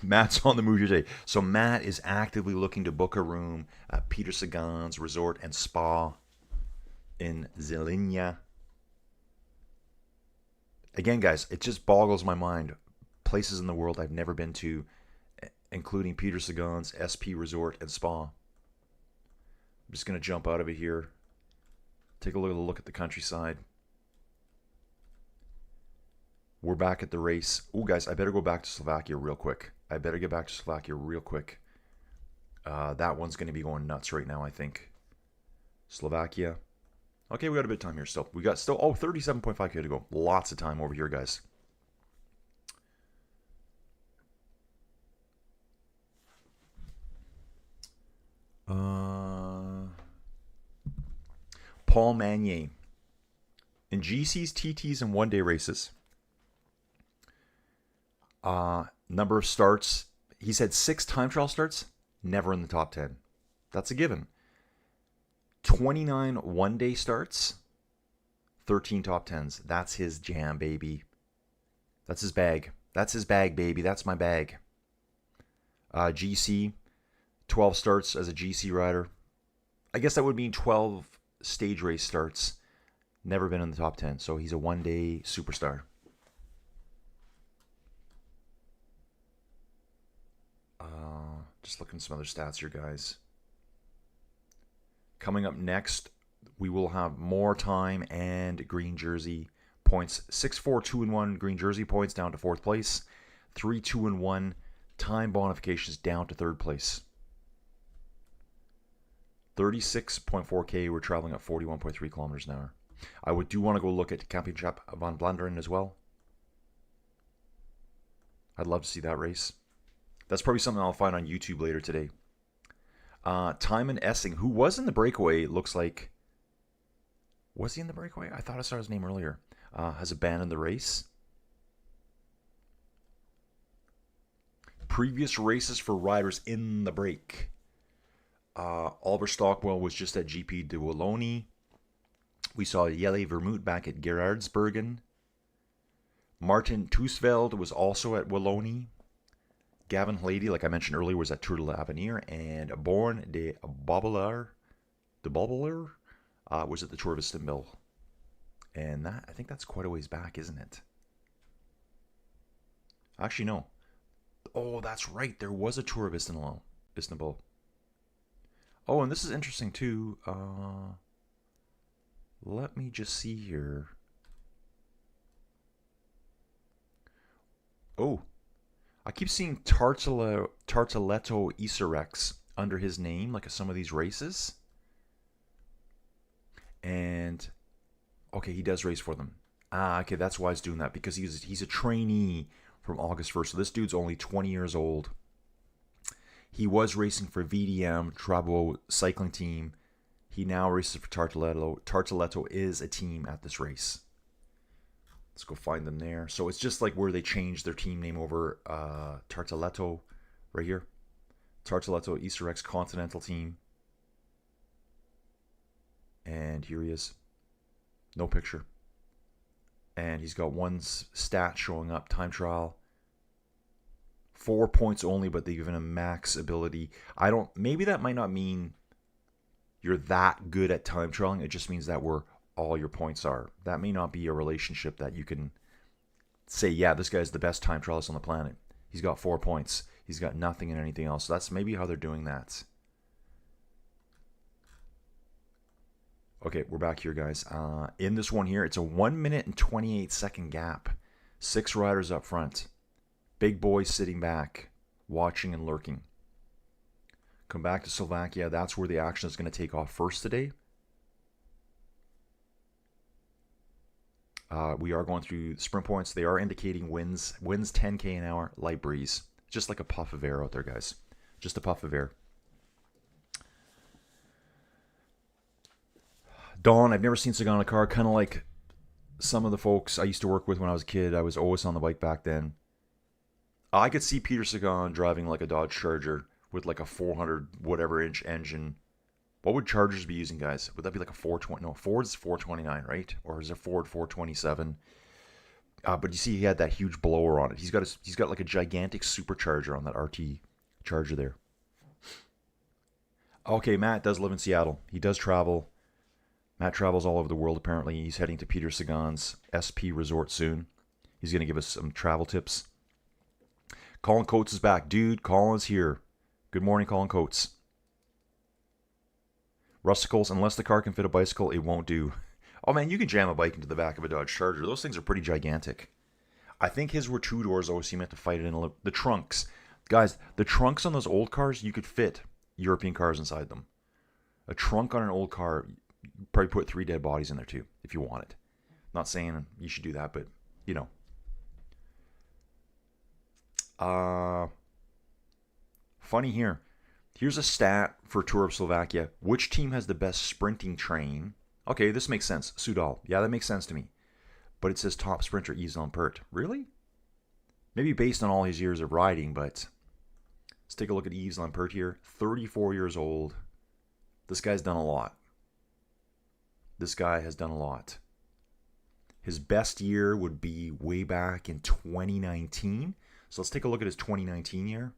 Matt's on the move today. So Matt is actively looking to book a room at Peter Sagan's Resort and Spa in Zelinya. Again, guys, it just boggles my mind. Places in the world I've never been to, including Peter Sagan's SP Resort and Spa. I'm just going to jump out of it here. Take a look at the countryside. We're back at the race. Oh, guys, I better go back to Slovakia real quick. I better get back to Slovakia real quick. That one's going to be going nuts right now, I think. Slovakia. Okay, we got a bit of time here still. We got still, 37.5K to go. Lots of time over here, guys. Paul Magnier. In GCs, TTs, and one-day races. Number of starts. He's had 6 time trial starts. Never in the top 10. That's a given. 29 one-day starts. 13 top 10s. That's his jam, baby. That's his bag. That's his bag, baby. That's my bag. GC. 12 starts as a GC rider. I guess that would mean 12 stage race starts. Never been in the top 10. So he's a one-day superstar. Just looking at some other stats here, guys. Coming up next, we will have more time and green jersey points. 6-4, 2-1 green jersey points down to 4th place. 3-2-1 time bonifications down to 3rd place. 36.4K, we're traveling at 41.3 kilometers an hour. I do want to go look at Kampioenschap van Vlaanderen as well. I'd love to see that race. That's probably something I'll find on YouTube later today. Timon Essing, who was in the breakaway, looks like... Was he in the breakaway? I thought I saw his name earlier. Has abandoned the race. Previous races for riders in the break. Oliver Stockwell was just at GP de Wallonie. We saw Jelle Vermouth back at Gerardsbergen. Martin Toesveld was also at Wallonie. Gavin Hlady, like I mentioned earlier, was at Tour de l'Avenir. And Born de Bobbelaar was at the Tour of Istanbul. And that, I think that's quite a ways back, isn't it? Actually, no. Oh, that's right. There was a Tour of Istanbul. Oh, and this is interesting too. Let me just see here. Oh, I keep seeing Tartaletto Isarex under his name, like some of these races. And okay, he does race for them. Okay, that's why he's doing that, because he's a trainee from August 1st. So this dude's only 20 years old. He was racing for VDM Trabo cycling team. He now races for Tartaletto. Tartaletto is a team at this race. Let's go find them there. So it's just like where they changed their team name over. Tartaletto, right here. Tartaletto Easter X Continental team. And here he is. No picture. And he's got one stat showing up. Time trial. 4 points only, but they've given him max ability. Maybe that might not mean you're that good at time trialing. It just means that all your points are. That may not be a relationship that you can say, yeah, this guy's the best time trialist on the planet. He's got 4 points. He's got nothing in anything else. So that's maybe how they're doing that. Okay, we're back here, guys. In this one here, it's a 1 minute and 28 second gap. 6 riders up front. Big boys sitting back, watching and lurking. Come back to Slovakia. That's where the action is going to take off first today. We are going through sprint points. They are indicating winds 10K an hour, light breeze. Just like a puff of air out there, guys. Just a puff of air. Dawn, I've never seen Sagan in a car. Kind of like some of the folks I used to work with when I was a kid. I was always on the bike back then. I could see Peter Sagan driving like a Dodge Charger with like a 400 whatever inch engine. What would Chargers be using, guys? Would that be like a 420? No, Ford's 429, right? Or is it Ford 427? But you see, he had that huge blower on it. He's got like a gigantic supercharger on that RT Charger there. Okay, Matt does live in Seattle. He does travel. Matt travels all over the world, apparently. He's heading to Peter Sagan's SP resort soon. He's going to give us some travel tips. Colin Coates is back. Dude, Colin's here. Good morning, Colin Coates. Rusticles, unless the car can fit a bicycle, it won't do. Oh, man, you can jam a bike into the back of a Dodge Charger. Those things are pretty gigantic. I think his were 2 doors, though, so you meant to fight it in. The trunks. Guys, the trunks on those old cars, you could fit European cars inside them. A trunk on an old car, you probably put 3 dead bodies in there, too, if you want it. Not saying you should do that, but, you know. Funny here. Here's a stat for Tour of Slovakia. Which team has the best sprinting train? Okay, this makes sense. Sudal. Yeah, that makes sense to me. But it says top sprinter Yves Lampert. Really? Maybe based on all his years of riding, but let's take a look at Yves Lampert here. 34 years old. This guy's done a lot. This guy has done a lot. His best year would be way back in 2019. So let's take a look at his 2019 year.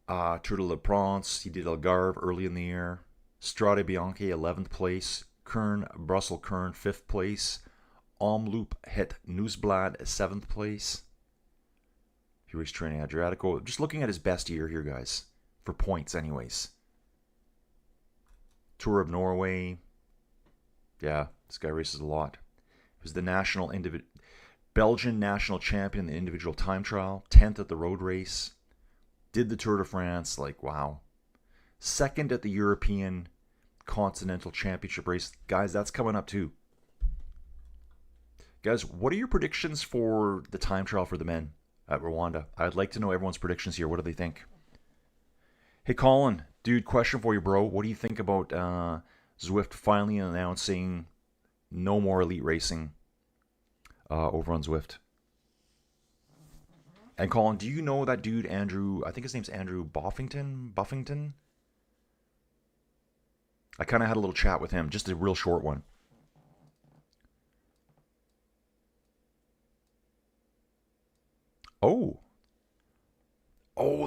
Tour de la France, he did Algarve early in the year. Strade Bianche, 11th place. Kern, Brussels Kern, 5th place. Omloop Het Nieuwsblad, 7th place. He was training Adriatico. Just looking at his best year here, guys. For points, anyways. Tour of Norway. Yeah, this guy races a lot. He was the Belgian national champion in the individual time trial. 10th at the road race. Did the Tour de France. Like, wow. 2nd at the European Continental Championship race. Guys, that's coming up too. Guys, what are your predictions for the time trial for the men at Rwanda? I'd like to know everyone's predictions here. What do they think? Hey, Colin. Dude, question for you, bro. What do you think about Zwift finally announcing no more elite racing over on Zwift? And Colin, do you know that dude, Andrew? I think his name's Andrew Buffington? I kind of had a little chat with him, just a real short one. Oh,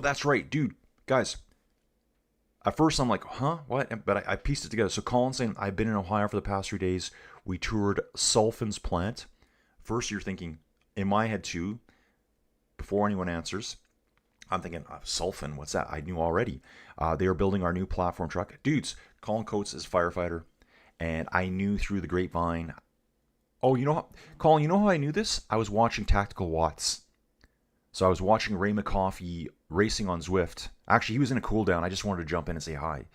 that's right, dude. Guys, at first I'm like, huh, what? But I pieced it together. So Colin's saying, I've been in Ohio for the past 3 days. We toured Sulfan's plant. First, you're thinking, in my head too, before anyone answers, I'm thinking, Sulfan, what's that? I knew already. They are building our new platform truck. Dudes, Colin Coates is a firefighter, and I knew through the grapevine. Oh, Colin, you know how I knew this? I was watching Tactical Watts. So I was watching Ray McCoffey racing on Zwift. Actually, he was in a cool down. I just wanted to jump in and say hi.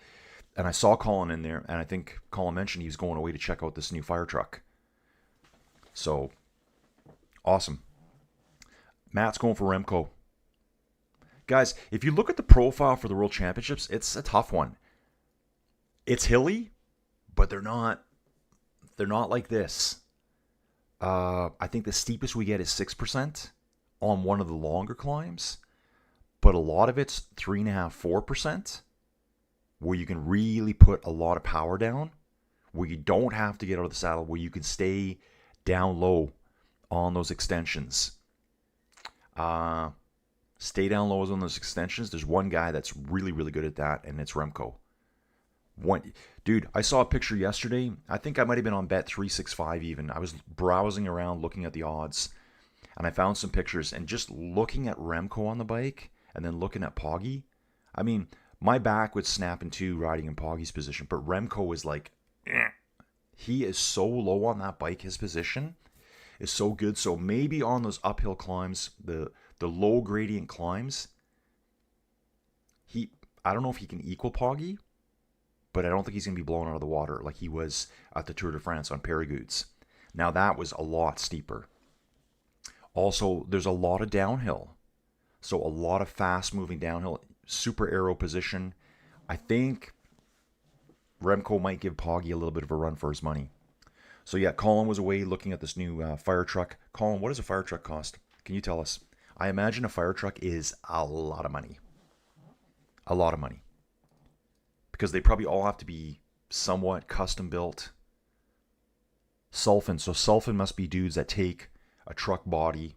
And I saw Colin in there, and I think Colin mentioned he was going away to check out this new fire truck. So, awesome. Matt's going for Remco. Guys, if you look at the profile for the World Championships, it's a tough one. It's hilly, but they're not like this. I think the steepest we get is 6% on one of the longer climbs, but a lot of it's 3.5%, 4%, where you can really put a lot of power down, where you don't have to get out of the saddle, where you can stay down low on those extensions. Stay down low on those extensions. There's one guy that's really, really good at that, and it's Remco. Dude, I saw a picture yesterday. I think I might have been on Bet365 even. I was browsing around looking at the odds, and I found some pictures. And just looking at Remco on the bike and then looking at Poggy, I mean, my back would snap in two riding in Poggy's position, but Remco is like, he is so low on that bike. His position is so good. So maybe on those uphill climbs, the low gradient climbs, I don't know if he can equal Poggy, but I don't think he's going to be blown out of the water like he was at the Tour de France on Périgoudes. Now that was a lot steeper. Also, there's a lot of downhill. So a lot of fast moving downhill, super aero position. I think Remco might give Poggy a little bit of a run for his money. So yeah, Colin was away looking at this new fire truck. Colin, what does a fire truck cost? Can you tell us? I imagine a fire truck is a lot of money. A lot of money. Because they probably all have to be somewhat custom built. Sulfin. So Sulfin must be dudes that take a truck body.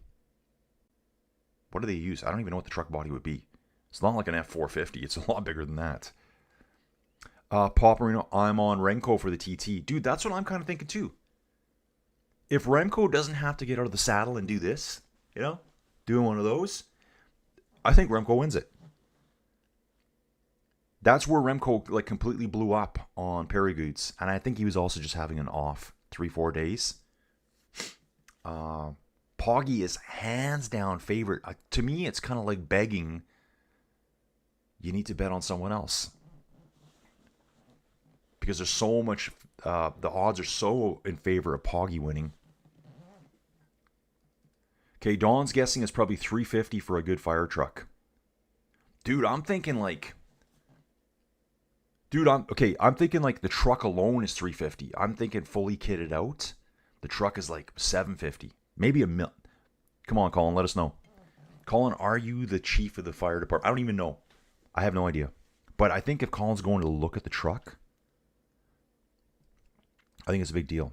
What do they use? I don't even know what the truck body would be. It's not like an F450. It's a lot bigger than that. Paparino, I'm on Remco for the TT. Dude, that's what I'm kind of thinking too. If Remco doesn't have to get out of the saddle and do this, you know, doing one of those, I think Remco wins it. That's where Remco like completely blew up on Perigoods. And I think he was also just having an off 3-4 days. Poggy is hands down favorite. To me, it's kind of like begging. You need to bet on someone else. Because there's so much, the odds are so in favor of Poggy winning. Okay, Don's guessing it's probably $350 for a good fire truck. Dude, I'm thinking like... I'm thinking like the truck alone is $350. I'm thinking fully kitted out. The truck is like $750. Maybe $1 million. Come on, Colin, let us know. Colin, are you the chief of the fire department? I don't even know. I have no idea. But I think if Colin's going to look at the truck, I think it's a big deal.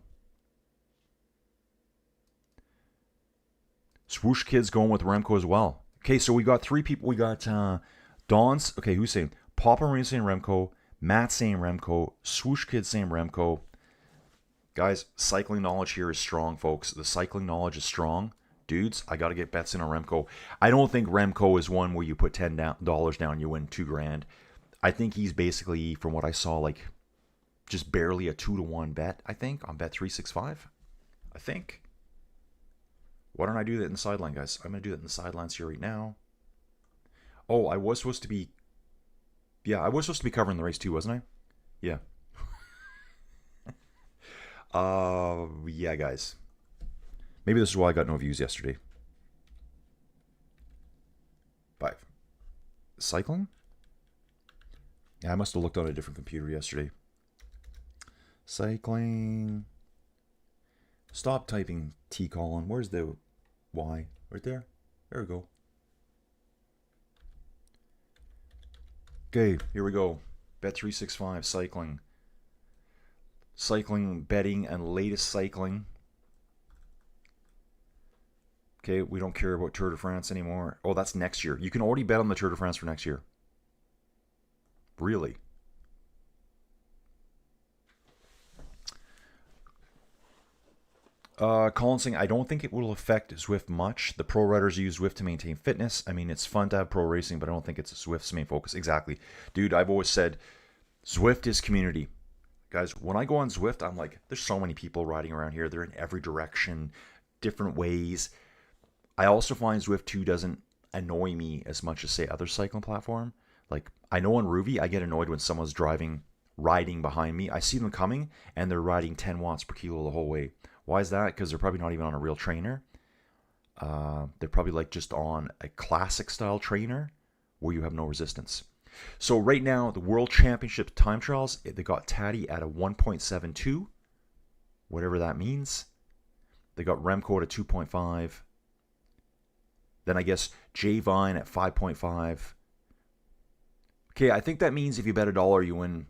Swoosh Kid's going with Remco as well. Okay, so we got 3 people. We got Don's. Okay, who's saying? Papa Marine saying Remco. Matt saying Remco. Swoosh Kid saying Remco. Guys, cycling knowledge here is strong, folks. The cycling knowledge is strong. Dudes, I got to get bets in on Remco. I don't think Remco is one where you put $10 down, you win $2,000. I think he's basically, from what I saw, like just barely a 2-to-1 bet, I think, on Bet365. I think. Why don't I do that in the sideline, guys? I'm going to do that in the sidelines here right now. Oh, I was supposed to be... Yeah, I was supposed to be covering the race too, wasn't I? Yeah. Yeah, guys. Maybe this is why I got no views yesterday. 5. Cycling? Yeah, I must have looked on a different computer yesterday. Cycling. Stop typing T, Colin. Where's the Y? Right there. There we go. Okay, here we go. Bet365 cycling. Cycling betting and latest cycling. Okay, we don't care about Tour de France anymore. Oh, that's next year. You can already bet on the Tour de France for next year. Really? Colin saying, I don't think it will affect Zwift much. The pro riders use Zwift to maintain fitness. I mean, it's fun to have pro racing, but I don't think it's Zwift's main focus. Exactly. Dude, I've always said Zwift is community. Guys, when I go on Zwift, I'm like, there's so many people riding around here. They're in every direction, different ways. I also find Zwift 2 doesn't annoy me as much as, say, other cycling platform. Like, I know on Ruby, I get annoyed when someone's riding behind me. I see them coming, and they're riding 10 watts per kilo the whole way. Why is that? Because they're probably not even on a real trainer. They're probably like just on a classic style trainer where you have no resistance. So right now, the World Championship time trials, they got Taddy at a 1.72, whatever that means. They got Remco at a 2.5. Then I guess Jay Vine at 5.5. Okay, I think that means if you bet $1, you win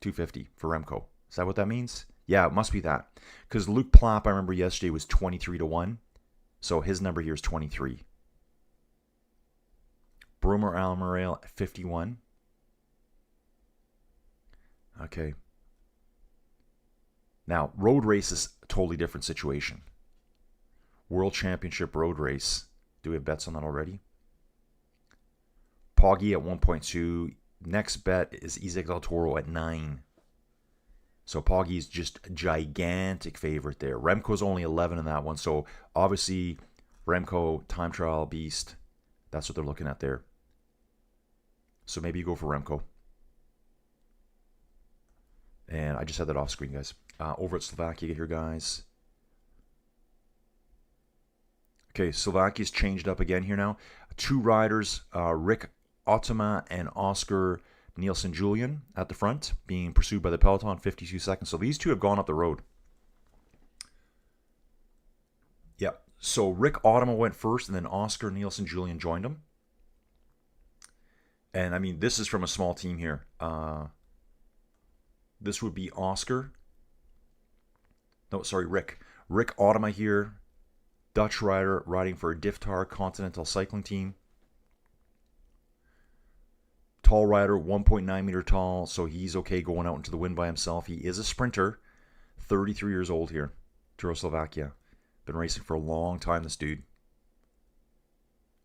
$2.50 for Remco. Is that what that means? Yeah, it must be that. Because Luke Plapp, I remember yesterday, was 23-1. So his number here is 23. Broomer Almerale at 51. Okay. Now, road race is a totally different situation. World Championship road race. Do we have bets on that already? Poggy at 1.2. Next bet is Isaac Del Toro at 9. So Poggy's just a gigantic favorite there. Remco's only 11 in that one. So obviously, Remco, time trial beast. That's what they're looking at there. So maybe you go for Remco. And I just had that off screen, guys. Over at Slovakia here, guys. Okay, Slovakia's changed up again here now. 2 riders, Rick Otema and Oscar Nielsen-Julian at the front, being pursued by the peloton, 52 seconds. So these 2 have gone up the road. So Rick Ottema went first, and then Oscar Nielsen Julian joined him. And I mean, this is from a small team here. This would be Oscar. No, sorry, Rick. Rick Ottema here. Dutch rider riding for a Diftar Continental Cycling Team. Tall rider, 1.9 meter tall, so he's okay going out into the wind by himself. He is a sprinter. 33 years old here. Tour of Slovakia. Been racing for a long time, this dude.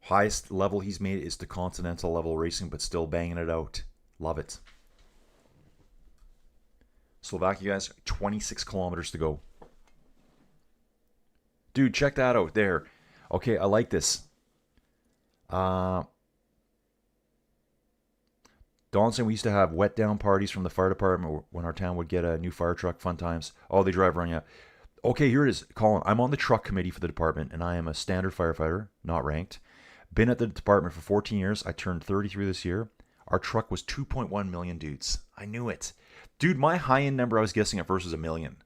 Highest level he's made is the continental level racing, but still banging it out. Love it. Slovakia, guys, 26 kilometers to go. Dude, check that out there. Okay, I like this. Don saying we used to have wet down parties from the fire department when our town would get a new fire truck. Fun times. Oh, they drive around, yeah. Okay, here it is. Colin, I'm on the truck committee for the department, and I am a standard firefighter, not ranked. Been at the department for 14 years. I turned 33 this year. Our truck was 2.1 million, dudes. I knew it. Dude, my high-end number I was guessing at first was $1 million.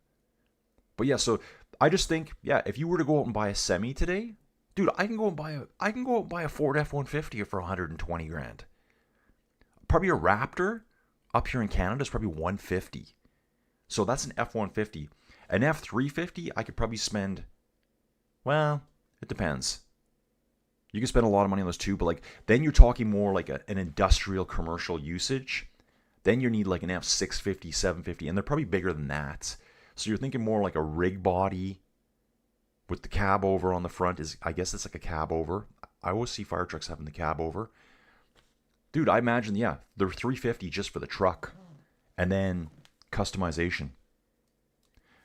But yeah, so I just think, yeah, if you were to go out and buy a semi today, dude, I can go and buy a Ford F-150 for 120 grand. Probably a Raptor up here in Canada is probably 150. So that's an F-150. An F-350, I could probably spend, well, it depends. You can spend a lot of money on those too, but like then you're talking more like an industrial commercial usage. Then you need like an F650, 750, and they're probably bigger than that. So you're thinking more like a rig body with the cab over on the front. I guess it's like a cab over. I always see fire trucks having the cab over. Dude, I imagine, yeah, they're $350 just for the truck. And then customization.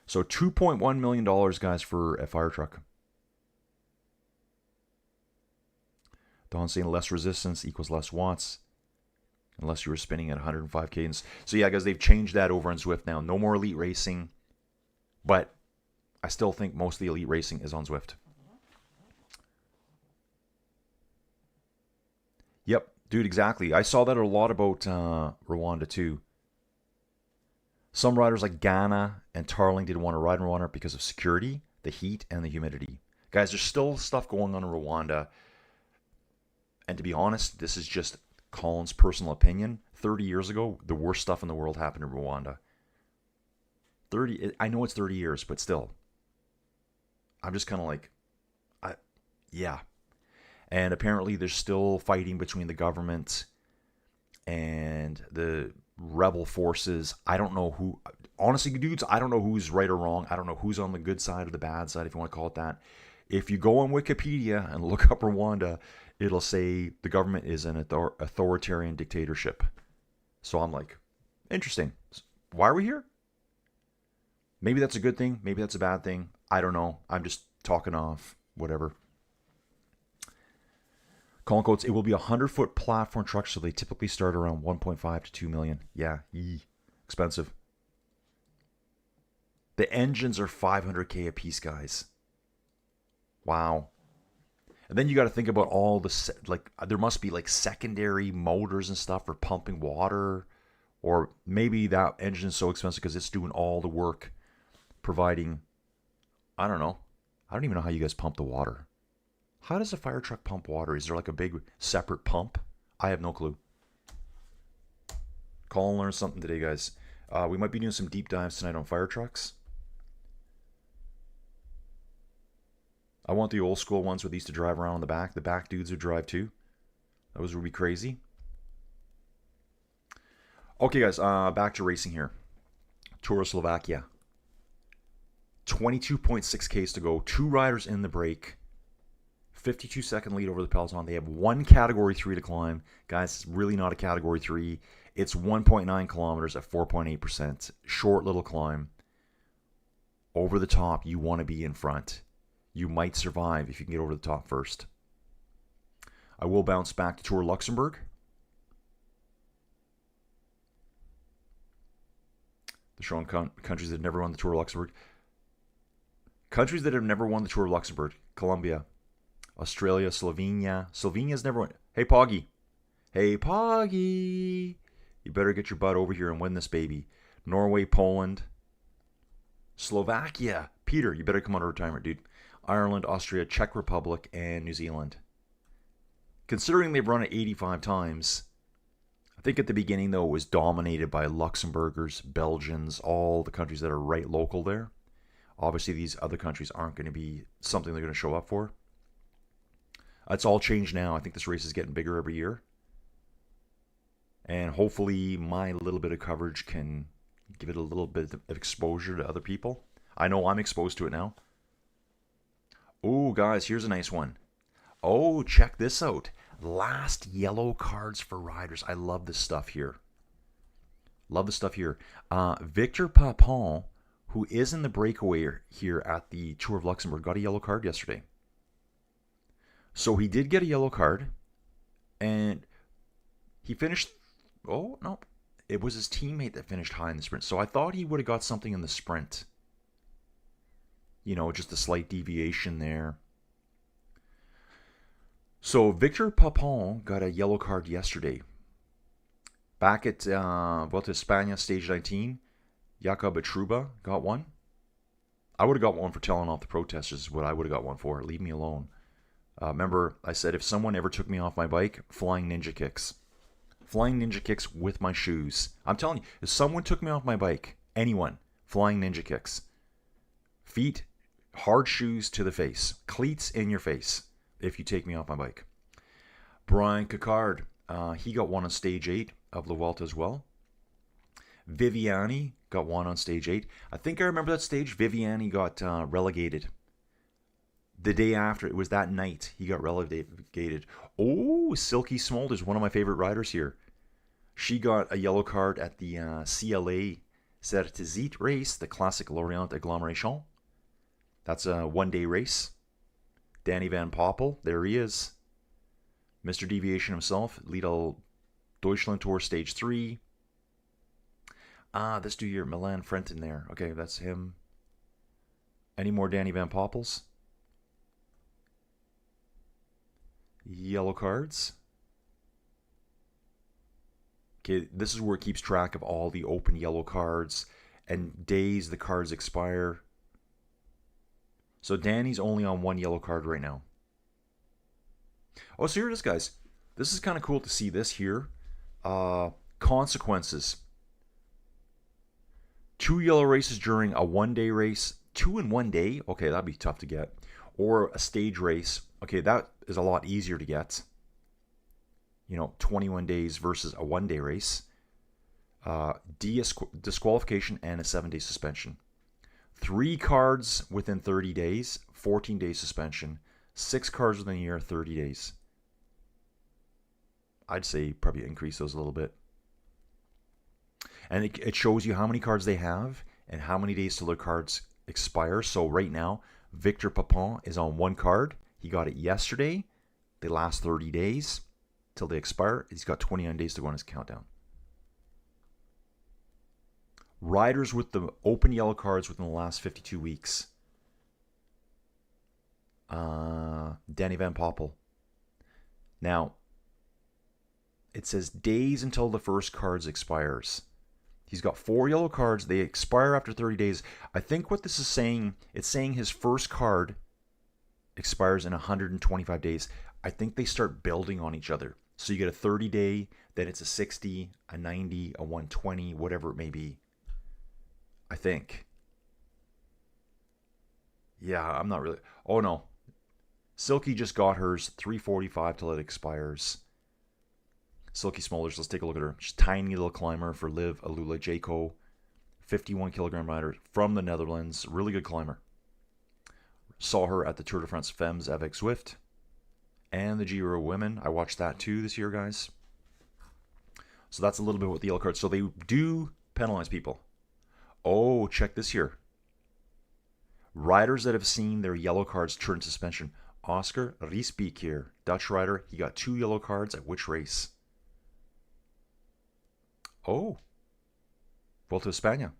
So $2.1 million, guys, for a fire truck. Don saying less resistance equals less watts. Unless you were spinning at 105 cadence. So yeah, guys, they've changed that over on Zwift now. No more elite racing. But I still think most of the elite racing is on Zwift. Yep, dude, exactly. I saw that a lot about Rwanda too. Some riders like Ghana and Tarling didn't want to ride in Rwanda because of security, the heat, and the humidity. Guys, there's still stuff going on in Rwanda. And to be honest, this is just Colin's personal opinion. 30 years ago, the worst stuff in the world happened in Rwanda. I know it's 30 years, but still. I'm just kind of like, yeah. And apparently there's still fighting between the government and the rebel forces. I don't know who, honestly, dudes, I don't know who's right or wrong. I don't know who's on the good side or the bad side, if you want to call it that. If you go on Wikipedia and look up Rwanda, it'll say the government is an authoritarian dictatorship. So I'm like, interesting. Why are we here? Maybe that's a good thing. Maybe that's a bad thing. I don't know. I'm just talking off whatever. Colin quotes, it will be a 100-foot platform truck, so they typically start around 1.5 to 2 million. Yeah, expensive. The engines are 500K a piece, guys. Wow. And then you got to think about all the, like, there must be like secondary motors and stuff for pumping water. Or maybe that engine is so expensive because it's doing all the work, providing, I don't know. I don't even know how you guys pump the water. How does a fire truck pump water? Is there like a big separate pump? I have no clue. Colin learned something today, guys. We might be doing some deep dives tonight on fire trucks. I want the old school ones where they used to drive around on the back. The back dudes would drive too. Those would be crazy. Okay, guys, back to racing here. Tour of Slovakia. 22.6 Ks to go. 2 riders in the break. 52-second lead over the peloton. They have 1 Category 3 to climb. Guys, it's really not a Category 3. It's 1.9 kilometers at 4.8%. Short little climb. Over the top, you want to be in front. You might survive if you can get over the top first. I will bounce back to Tour of Luxembourg. They're showing countries that have never won the Tour of Luxembourg. Countries that have never won the Tour of Luxembourg. Colombia, Australia, Slovenia. Slovenia's never won. Hey, Poggy. Hey, Poggy. You better get your butt over here and win this baby. Norway, Poland. Slovakia. Peter, you better come out of retirement, dude. Ireland, Austria, Czech Republic, and New Zealand. Considering they've run it 85 times, I think at the beginning, though, it was dominated by Luxembourgers, Belgians, all the countries that are right local there. Obviously, these other countries aren't going to be something they're going to show up for. It's all changed now. I think this race is getting bigger every year. And hopefully my little bit of coverage can give it a little bit of exposure to other people. I know I'm exposed to it now. Oh, guys, here's a nice one. Oh, check this out. Last yellow cards for riders. I love this stuff here. Love the stuff here. Victor Papon, who is in the breakaway here at the Tour of Luxembourg, got a yellow card yesterday. So he did get a yellow card, and he finished... Oh, no. It was his teammate that finished high in the sprint. So I thought he would have got something in the sprint. You know, just a slight deviation there. So Victor Papon got a yellow card yesterday. Back at Vuelta a España, stage 19, Jakob Etruba got one. I would have got one for telling off the protesters, is what I would have got one for. Leave me alone. Remember, I said if someone ever took me off my bike, flying ninja kicks. Flying ninja kicks with my shoes. I'm telling you, if someone took me off my bike, anyone, flying ninja kicks. Feet, hard shoes to the face. Cleats in your face if you take me off my bike. Brian Cocard, he got one on stage 8 of La Vuelta as well. Viviani got one on stage 8. I think I remember that stage. Viviani got relegated. The day after, it was that night, he got relegated. Oh, Silky Smolders, one of my favorite riders here. She got a yellow card at the CLA Certizit race, the Classic Lorient Agglomeration. That's a one-day race. Danny Van Poppel, there he is. Mr. Deviation himself, Lidl Deutschland Tour Stage 3. Let's do your Milan Frenton there. Okay, that's him. Any more Danny Van Poppels? Yellow cards. Okay, this is where it keeps track of all the open yellow cards and days the cards expire. So Danny's only on one yellow card right now. Oh, so here it is, guys. This is kind of cool to see this here. Consequences. 2 yellow races during a one-day race. 2 in one day? Okay, that'd be tough to get. Or a stage race. Okay, that is a lot easier to get. You know, 21 days versus a one-day race. Disqualification and a 7-day suspension. 3 cards within 30 days, 14-day suspension. 6 cards within a year, 30 days. I'd say probably increase those a little bit. And it shows you how many cards they have and how many days till their cards expire. So right now, Victor Papon is on 1 card. He got it yesterday. They last 30 days till they expire. He's got 29 days to go on his countdown. Riders with the open yellow cards within the last 52 weeks. Danny Van Poppel. Now, it says days until the first cards expires. He's got 4 yellow cards. They expire after 30 days. I think what this is saying, it's saying his first card expires in 125 days. I think they start building on each other. So you get a 30-day, then it's a 60, a 90, a 120, whatever it may be. I think. Yeah, I'm not really... Oh, no. Silky just got hers, 345 till it expires. Silky Smolders, let's take a look at her. She's a tiny little climber for Liv Alula Jaco. 51 kilogram rider from the Netherlands. Really good climber. Saw her at the Tour de France Femmes avec Zwift. And the Giro Women. I watched that too this year, guys. So that's a little bit with the yellow cards. So they do penalize people. Oh, check this here. Riders that have seen their yellow cards turn suspension. Oscar Riesbeek here. Dutch rider. He got 2 yellow cards at which race? Oh. Vuelta a España.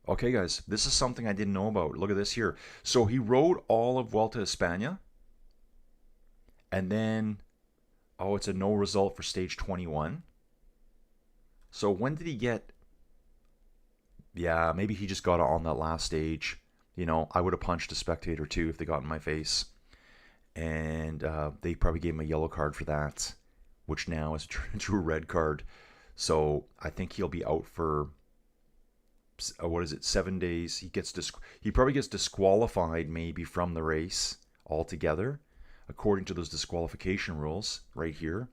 Okay, guys. This is something I didn't know about. Look at this here. So he rode all of Vuelta a España. And then, oh, it's a no result for stage 21. So when did he get Yeah, maybe he just got it on that last stage. You know, I would have punched a spectator too if they got in my face. And they probably gave him a yellow card for that, which now is turned into a red card. So I think he'll be out for, 7 days. He probably gets disqualified maybe from the race altogether, according to those disqualification rules right here.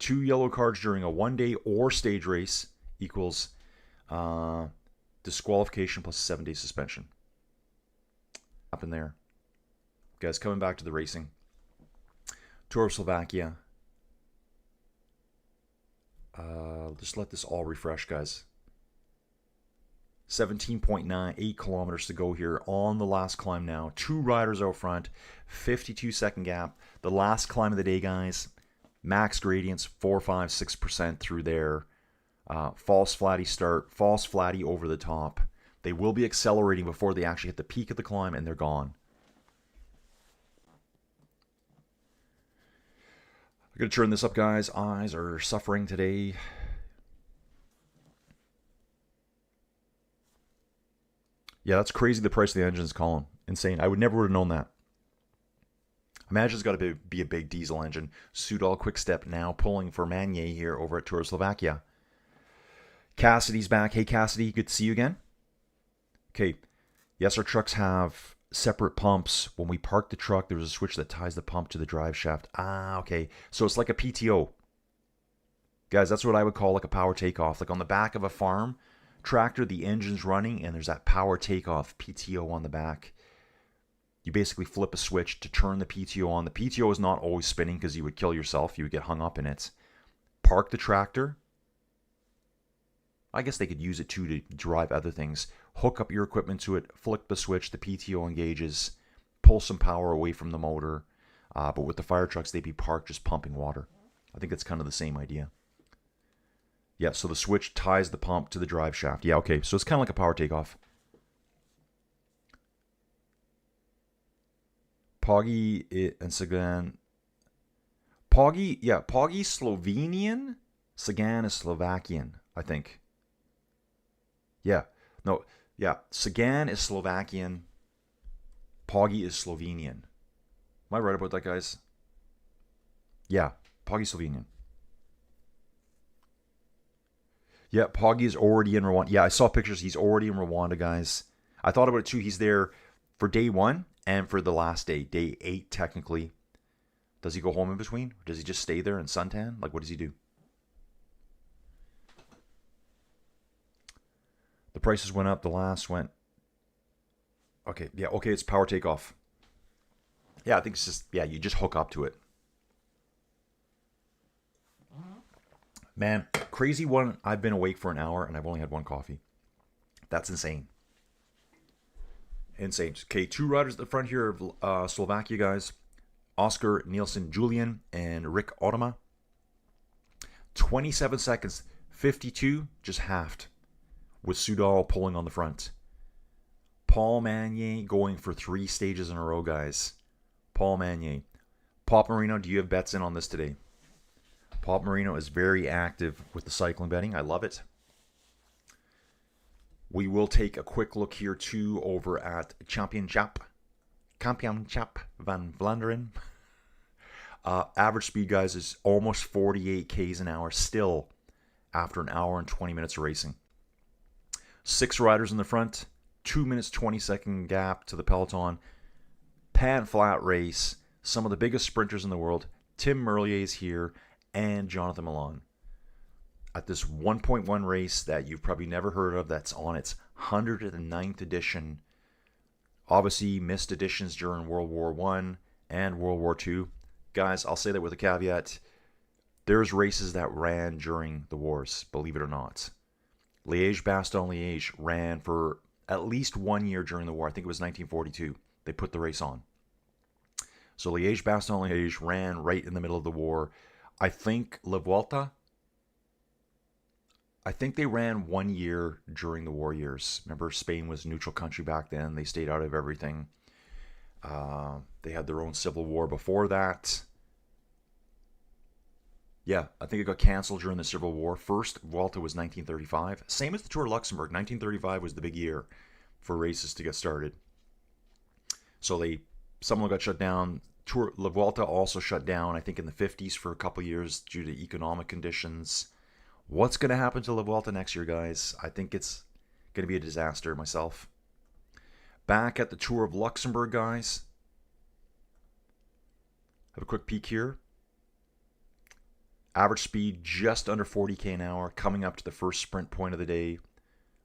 2 yellow cards during a 1-day or stage race equals disqualification plus 7-day suspension. Happened there. Guys, coming back to the racing. Tour of Slovakia. Just let this all refresh, guys. 17.98 kilometers to go here on the last climb now. 2 riders out front, 52-second gap. The last climb of the day, guys. Max gradients, 4, 5, 6% through there. False flatty start, false flatty over the top. They will be accelerating before they actually hit the peak of the climb, and they're gone. I'm going to turn this up, guys. Eyes are suffering today. Yeah, that's crazy the price of the engine's calling. Insane. I would never would have known that. Imagine it's got to be a big diesel engine. Soudal Quick-Step now pulling for Magnier here over at Tour of Slovakia. Cassidy's back. Hey, Cassidy, good to see you again. Okay, yes, our trucks have separate pumps. When we park the truck, there's a switch that ties the pump to the drive shaft. Ah, okay. So it's like a PTO. Guys, that's what I would call like a power takeoff. Like on the back of a farm tractor, the engine's running, and there's that power takeoff, PTO on the back. You basically flip a switch to turn the PTO on. The PTO is not always spinning because you would kill yourself. You would get hung up in it. Park the tractor. I guess they could use it too to drive other things. Hook up your equipment to it, flick the switch, the PTO engages, pull some power away from the motor. But with the fire trucks, they'd be parked just pumping water. I think that's kind of the same idea. Yeah, so the switch ties the pump to the drive shaft. Yeah, okay, so it's kind of like a power takeoff. Poggy and Sagan. Poggy Slovenian. Sagan is Slovakian, I think. Yeah, no, yeah, Sagan is Slovakian. Poggy is Slovenian. Am I right about that, guys? Yeah, Poggy Slovenian. Yeah, Poggy is already in Rwanda. Yeah, I saw pictures. He's already in Rwanda, guys. I thought about it too. He's there for day 1 and for the last day, day 8 technically. Does he go home in between? Or does he just stay there and suntan? Like, what does he do? The prices went up. The last went. Okay, yeah, okay, it's power takeoff. Yeah, I think it's just, yeah, you just hook up to it. Man, crazy one. I've been awake for an hour and I've only had 1 coffee. That's insane. Insane. Okay, 2 riders at the front here of Slovakia, guys. Oscar Nielsen Julian and Rick Otema. 27 seconds. 52, just halved. With Soudal pulling on the front. Paul Magnier going for 3 stages in a row, guys. Paul Magnier. Pop Marino, do you have bets in on this today? Pop Marino is very active with the cycling betting. I love it. We will take a quick look here too over at Kampioenschap van Vlaanderen. Average speed, guys, is almost 48 k's an hour still after an hour and 20 minutes of racing. 6 riders in the front, 2 minutes 20-second gap to the peloton. Pan flat race. Some of the biggest sprinters in the world. Tim Merlier's here and Jonathan Milan. At this 1.1 race that you've probably never heard of, that's on its 109th edition. Obviously, missed editions during World War I and World War II. Guys, I'll say that with a caveat. There's races that ran during the wars, believe it or not. Liège-Bastogne-Liège ran for at least 1 year during the war. I think it was 1942. They put the race on. So Liège-Bastogne-Liège ran right in the middle of the war. I think La Vuelta, I think they ran 1 year during the war years. Remember, Spain was a neutral country back then. They stayed out of everything. They had their own civil war before that. Yeah, I think it got canceled during the Civil War. First Vuelta was 1935. Same as the Tour of Luxembourg. 1935 was the big year for races to get started. So some of them got shut down. Tour La Vuelta also shut down, I think, in the 50s for a couple years due to economic conditions. What's going to happen to La Vuelta next year, guys? I think it's going to be a disaster myself. Back at the Tour of Luxembourg, guys. Have a quick peek here. Average speed just under 40k an hour, coming up to the first sprint point of the day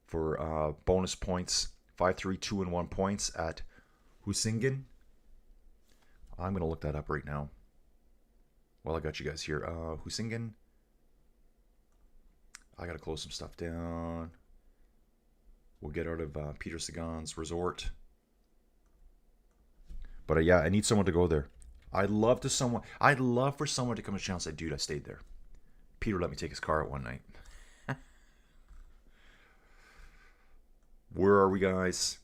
for bonus points. 5, 3, 2, and 1 points at Husingen. I'm going to look that up right now. Well, I got you guys here. Husingen. I got to close some stuff down. We'll get out of Peter Sagan's resort. But yeah, I need someone to go there. I'd love for someone to come to town and say, dude, I stayed there. Peter let me take his car at one night. Where are we, guys?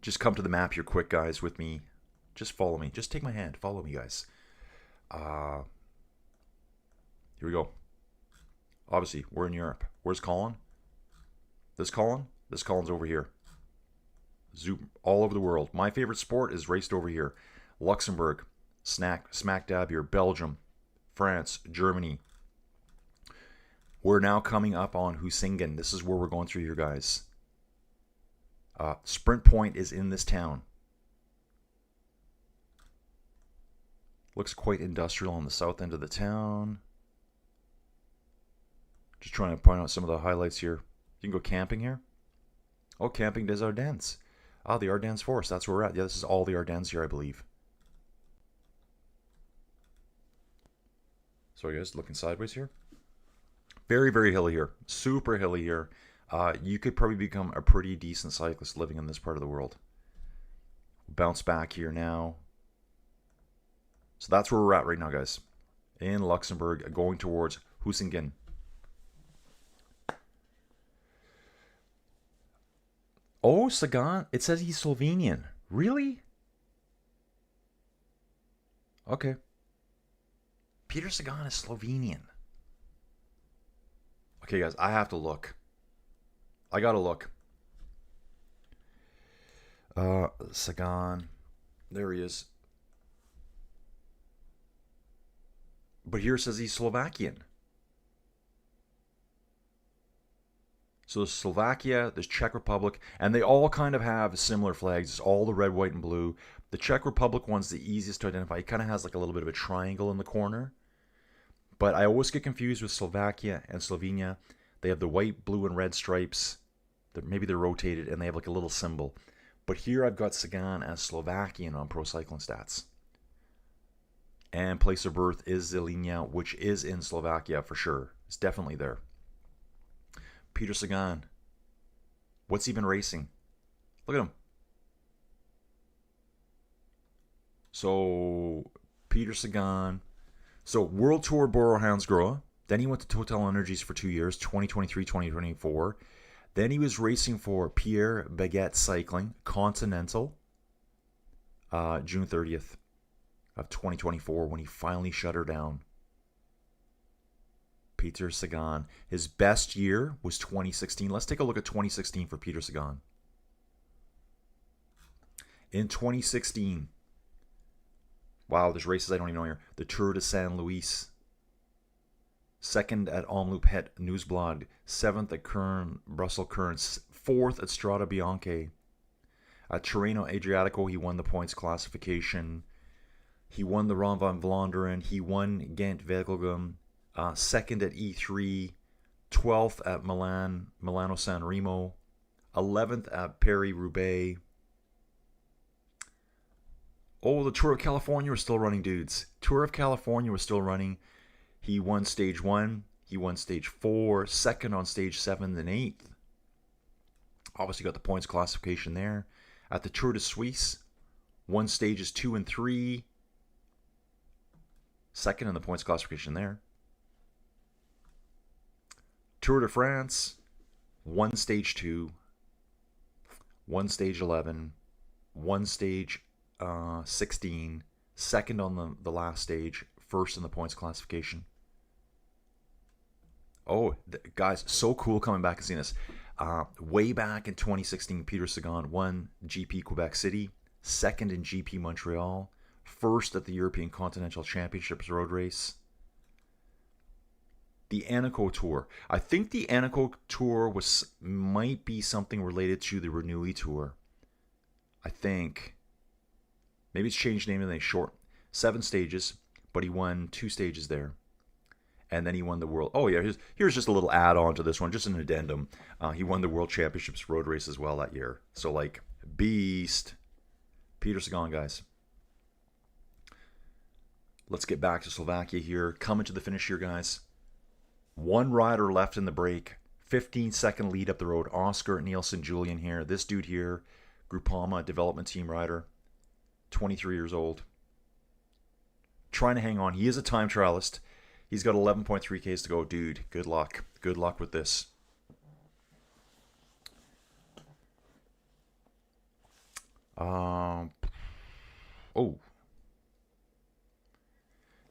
Just come to the map here quick, guys, with me. Just follow me. Just take my hand. Follow me, guys. Here we go. Obviously, we're in Europe. Where's Colin? This Colin? This Colin's over here. Zoom all over the world. My favorite sport is raced over here. Luxembourg, smack dab here. Belgium, France, Germany. We're now coming up on Husingen. This is where we're going through here, guys. Sprint point is in this town. Looks quite industrial on the south end of the town. Just trying to point out some of the highlights here. You can go camping here. Oh, camping des Ardennes. Ah, the Ardennes Forest. That's where we're at. Yeah, this is all the Ardennes here, I believe. Sorry, guys, looking sideways here. Very, very hilly here. Super hilly here. You could probably become a pretty decent cyclist living in this part of the world. Bounce back here now. So that's where we're at right now, guys. In Luxembourg, going towards Husingen. Oh, Sagan. It says he's Slovenian. Really? Okay. Peter Sagan is Slovenian. Okay, guys, I have to look. I gotta look. Sagan. There he is. But here it says he's Slovakian. So there's Slovakia, there's Czech Republic, and they all kind of have similar flags. It's all the red, white, and blue. The Czech Republic one's the easiest to identify. It kind of has like a little bit of a triangle in the corner. But I always get confused with Slovakia and Slovenia. They have the white, blue, and red stripes. Maybe they're rotated, and they have like a little symbol. But here I've got Sagan as Slovakian on Pro Cycling Stats. And place of birth is Zilinia, which is in Slovakia for sure. It's definitely there. Peter Sagan. What's he been racing? Look at him. So, Peter Sagan. So, World Tour Borough-Hansgrohe. Then he went to Total Energies for 2 years, 2023, 2024. Then he was racing for Pierre Baguette Cycling, Continental, June 30th of 2024 when he finally shut her down. Peter Sagan. His best year was 2016. Let's take a look at 2016 for Peter Sagan. In 2016, wow, there's races I don't even know here. The Tour de Saint Louis. Second at Omloop Het Nieuwsblad. 7th at Kern, Brussels Currents. 4th at Strade Bianche. At Tirreno Adriatico, he won the points classification. He won the Ronde van Vlaanderen. He won Ghent-Wevelgem. Second at E3, 12th at Milano San Remo, 11th at Paris-Roubaix. Oh, the Tour of California was still running, dudes. Tour of California was still running. He won stage 1, he won stage 4, second on stage 7 and 8th. Obviously got the points classification there. At the Tour de Suisse, won stages 2 and 3. Second in the points classification there. Tour de France, 1 stage 2, 1 stage 11, 1 stage 16, second on the last stage, first in the points classification. Oh, guys, so cool coming back and seeing this. Way back in 2016, Peter Sagan won GP Quebec City, second in GP Montreal, first at the European Continental Championships road race. The Anaco Tour. I think the Anaco Tour might be something related to the Renewey Tour. I think. Maybe it's changed name and they short. 7 stages, but he won 2 stages there. And then he won the world. Oh yeah, here's just a little add-on to this one, just an addendum. He won the World Championships road race as well that year. So like, beast. Peter Sagan, guys. Let's get back to Slovakia here. Coming to the finish here, guys. 1 rider left in the break. 15-second lead up the road. Oscar Nielsen Julian here. This dude here, Groupama development team rider. 23 years old. Trying to hang on. He is a time trialist. He's got 11.3 Ks to go. Dude, good luck. Good luck with this.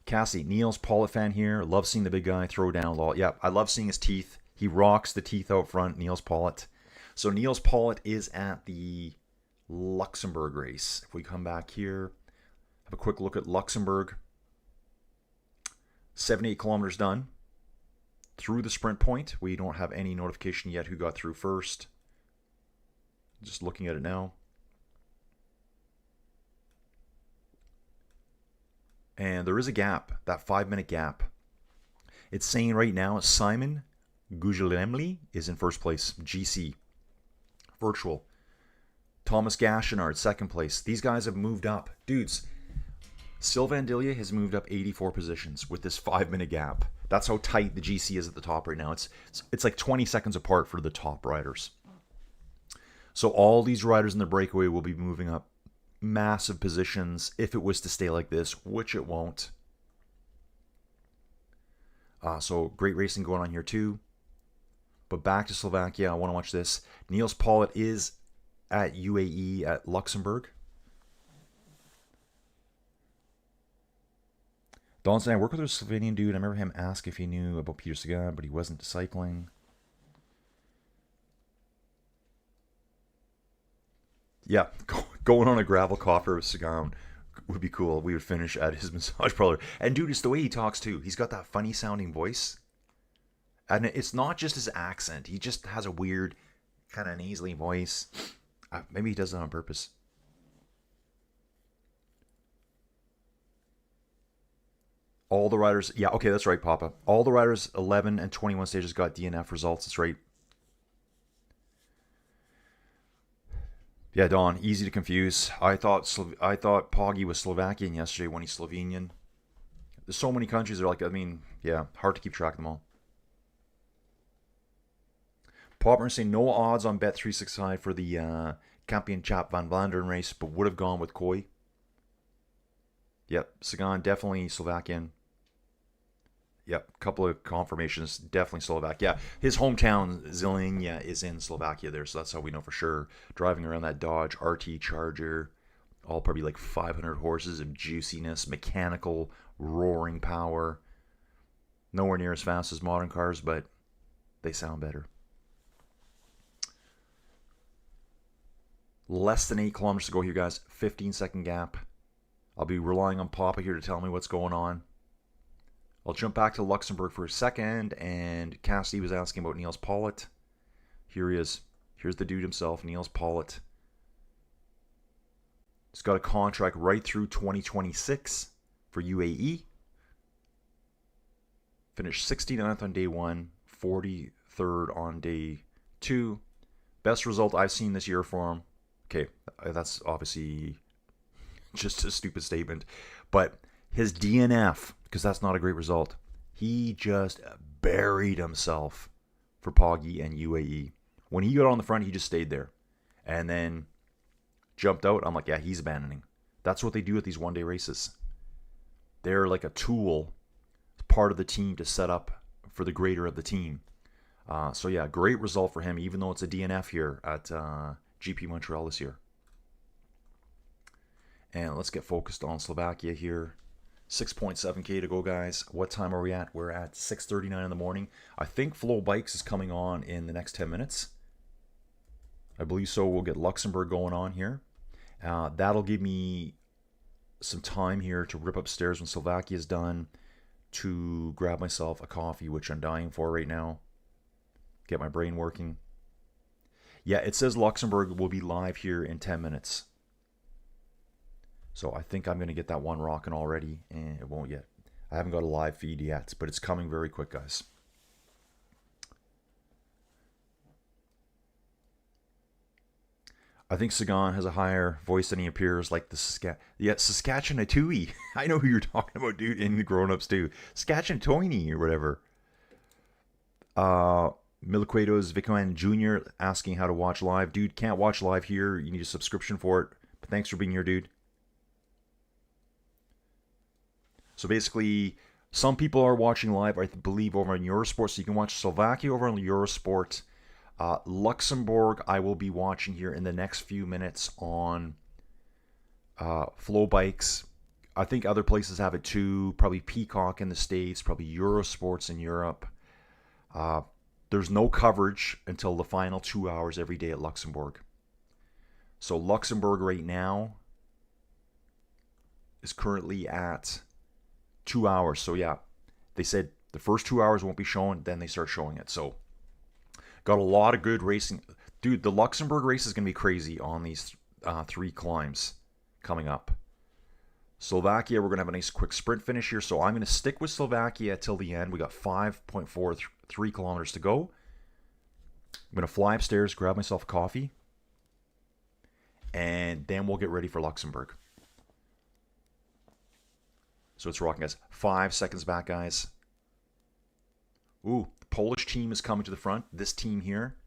Cassie, Niels Pollitt fan here. Love seeing the big guy throw down. Yeah, I love seeing his teeth. He rocks the teeth out front, Niels Pollitt. So Niels Pollitt is at the Luxembourg race. If we come back here, have a quick look at Luxembourg. 78 kilometers done. Through the sprint point. We don't have any notification yet who got through first. Just looking at it now. And there is a gap, that 5-minute gap. It's saying right now Simon Gugelemli is in first place, GC. Virtual. Thomas Gachenard, second place. These guys have moved up. Dudes, Sylvain Dillier has moved up 84 positions with this 5-minute gap. That's how tight the GC is at the top right now. It's like 20 seconds apart for the top riders. So all these riders in the breakaway will be moving up massive positions if it was to stay like this, which it won't. So great racing going on here too. But back to Slovakia, I want to watch this. Niels Pollitt is at UAE at Luxembourg. Don said, I work with a Slovenian dude. I remember him ask if he knew about Peter Sagan, but he wasn't discipling. Yeah, going on a gravel copper with Sagan would be cool. We would finish at his massage parlor. And dude, it's the way he talks too. He's got that funny sounding voice. And it's not just his accent. He just has a weird kind of nasally voice. Maybe he does that on purpose. All the riders, yeah, okay, that's right, Papa. All the riders 11 and 21 stages got DNF results. That's right. Yeah, Don, easy to confuse. I thought Poggi was Slovakian yesterday when he's Slovenian. There's so many countries that are like, I mean, yeah, hard to keep track of them all. Popper saying no odds on Bet365 for the Kampioenschap van Vlaanderen race, but would have gone with Koi. Yep, Sagan definitely Slovakian. Yep, couple of confirmations, definitely Slovak. Yeah, his hometown, Zillinia, is in Slovakia there, so that's how we know for sure. Driving around that Dodge RT Charger, all probably like 500 horses of juiciness, mechanical, roaring power. Nowhere near as fast as modern cars, but they sound better. Less than 8 kilometers to go here, guys. 15-second gap. I'll be relying on Papa here to tell me what's going on. I'll jump back to Luxembourg for a second, and Cassidy was asking about Niels Pollitt. Here he is. Here's the dude himself, Niels Pollitt. He's got a contract right through 2026 for UAE. Finished 69th on day 1, 43rd on day 2. Best result I've seen this year for him. Okay, that's obviously just a stupid statement. But his DNF, because that's not a great result, he just buried himself for Poggi and UAE. When he got on the front, he just stayed there. And then jumped out. I'm like, yeah, he's abandoning. That's what they do at these one-day races. They're like a tool, part of the team to set up for the greater of the team. So yeah, great result for him, even though it's a DNF here at GP Montreal this year. And let's get focused on Slovakia here. 6.7K to go, guys. What time are we at? We're at 6:39 in the morning. I think Flow Bikes is coming on in the next 10 minutes. I believe so. We'll get Luxembourg going on here. That'll give me some time here to rip upstairs when Slovakia is done, to grab myself a coffee, which I'm dying for right now. Get my brain working. Yeah, it says Luxembourg will be live here in 10 minutes. So I think I'm going to get that one rocking already, and it won't yet. I haven't got a live feed yet, but it's coming very quick, guys. I think Sagan has a higher voice than he appears, like the Saskatchewan Atui. I know who you're talking about, dude, in the grown-ups too. Saskatchewan Toini or whatever. Miliquados Vicoan Jr. asking how to watch live. Dude, can't watch live here. You need a subscription for it. But thanks for being here, dude. So basically, some people are watching live, I believe, over on Eurosport. So you can watch Slovakia over on Eurosport. Luxembourg, I will be watching here in the next few minutes on Flow Bikes. I think other places have it too. Probably Peacock in the States. Probably Eurosports in Europe. There's no coverage until the final 2 hours every day at Luxembourg. So Luxembourg right now is currently at 2 hours. So yeah, they said the first 2 hours won't be shown, then they start showing it. So got a lot of good racing. Dude, the Luxembourg race is going to be crazy on these 3 climbs coming up. Slovakia, we're going to have a nice quick sprint finish here. So I'm going to stick with Slovakia till the end. We got 5.43 kilometers to go. I'm going to fly upstairs, grab myself a coffee, and then we'll get ready for Luxembourg. So it's rocking, guys. 5 seconds back, guys. Ooh, the Polish team is coming to the front. This team here,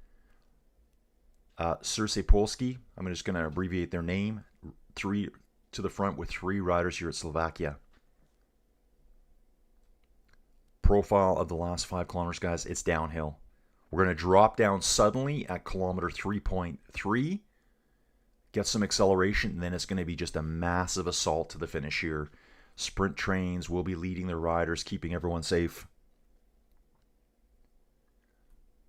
Serce Polski. I'm just going to abbreviate their name. 3 to the front with 3 riders here at Slovakia. Profile of the last 5 kilometers, guys. It's downhill. We're going to drop down suddenly at kilometer 3.3. Get some acceleration, and then it's going to be just a massive assault to the finish here. Sprint trains will be leading their riders, keeping everyone safe.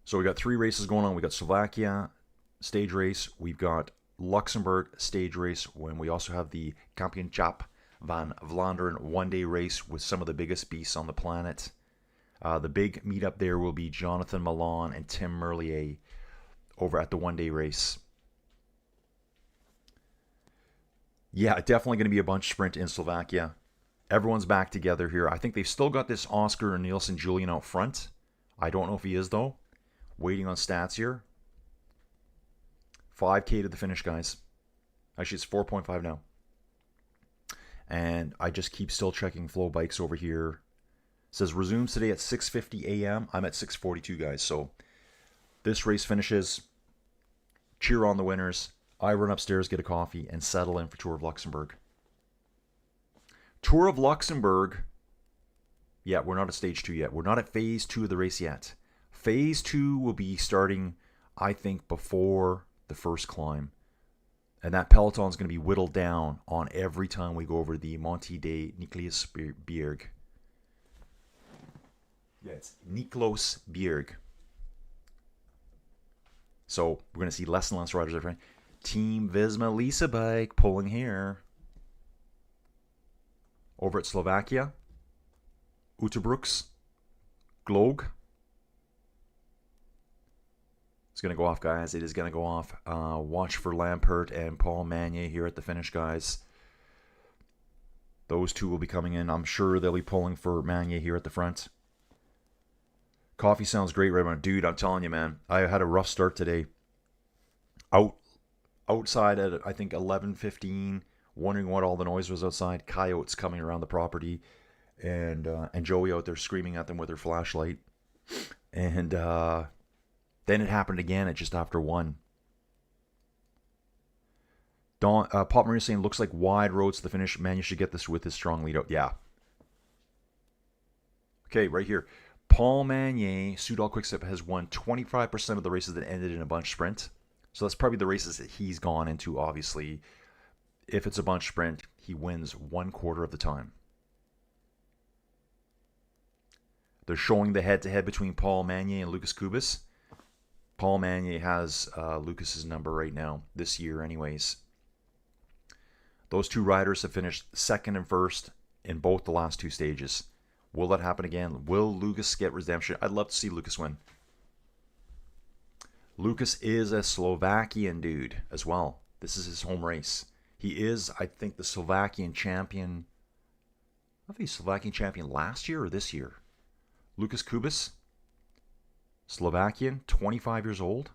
So we got 3 races going on. We got Slovakia stage race. We've got Luxembourg stage race. When we also have the Kampioenschap van Vlaanderen one-day race with some of the biggest beasts on the planet. The big meetup there will be Jonathan Milan and Tim Merlier over at the one-day race. Yeah, definitely going to be a bunch sprint in Slovakia. Everyone's back together here. I think they've still got this Oscar and Nielsen Julian out front. I don't know if he is, though. Waiting on stats here. 5K to the finish, guys. Actually, it's 4.5 now. And I just keep still checking Flow Bikes over here. It says resumes today at 6:50 a.m. I'm at 6:42, guys. So this race finishes. Cheer on the winners. I run upstairs, get a coffee, and settle in for Tour of Luxembourg. Tour of Luxembourg. Yeah, we're not at stage 2 yet. We're not at phase 2 of the race yet. Phase 2 will be starting, I think, before the first climb. And that peloton is going to be whittled down on every time we go over the Monte de Nikolausberg. Yeah, it's Nikolausberg. So we're going to see less and less riders every time. Team Visma Lisa Bike pulling here. Over at Slovakia. Utebrooks. Glog. It's going to go off, guys. It is going to go off. Watch for Lampert and Paul Magnier here at the finish, guys. Those two will be coming in. I'm sure they'll be pulling for Magnier here at the front. Coffee sounds great right now. Dude, I'm telling you, man. I had a rough start today. Outside at, I think, 11:15, wondering what all the noise was outside. Coyotes coming around the property. And Joey out there screaming at them with her flashlight. And then it happened again at just after 1. Pop Maria saying, looks like wide roads to the finish. Man, you should get this with his strong lead out. Yeah. Okay, right here. Paul Magnier, Soudal Quickstep, has won 25% of the races that ended in a bunch sprint. So that's probably the races that he's gone into, obviously. If it's a bunch sprint, he wins 1/4 of the time. They're showing the head-to-head between Paul Magnier and Lucas Kubis. Paul Magnier has Lucas's number right now, this year anyways. Those two riders have finished second and first in both the last two stages. Will that happen again? Will Lucas get redemption? I'd love to see Lucas win. Lucas is a Slovakian dude as well. This is his home race. He is, I think, the Slovakian champion. I think he's Slovakian champion last year or this year. Lucas Kubis, Slovakian, 25 years old.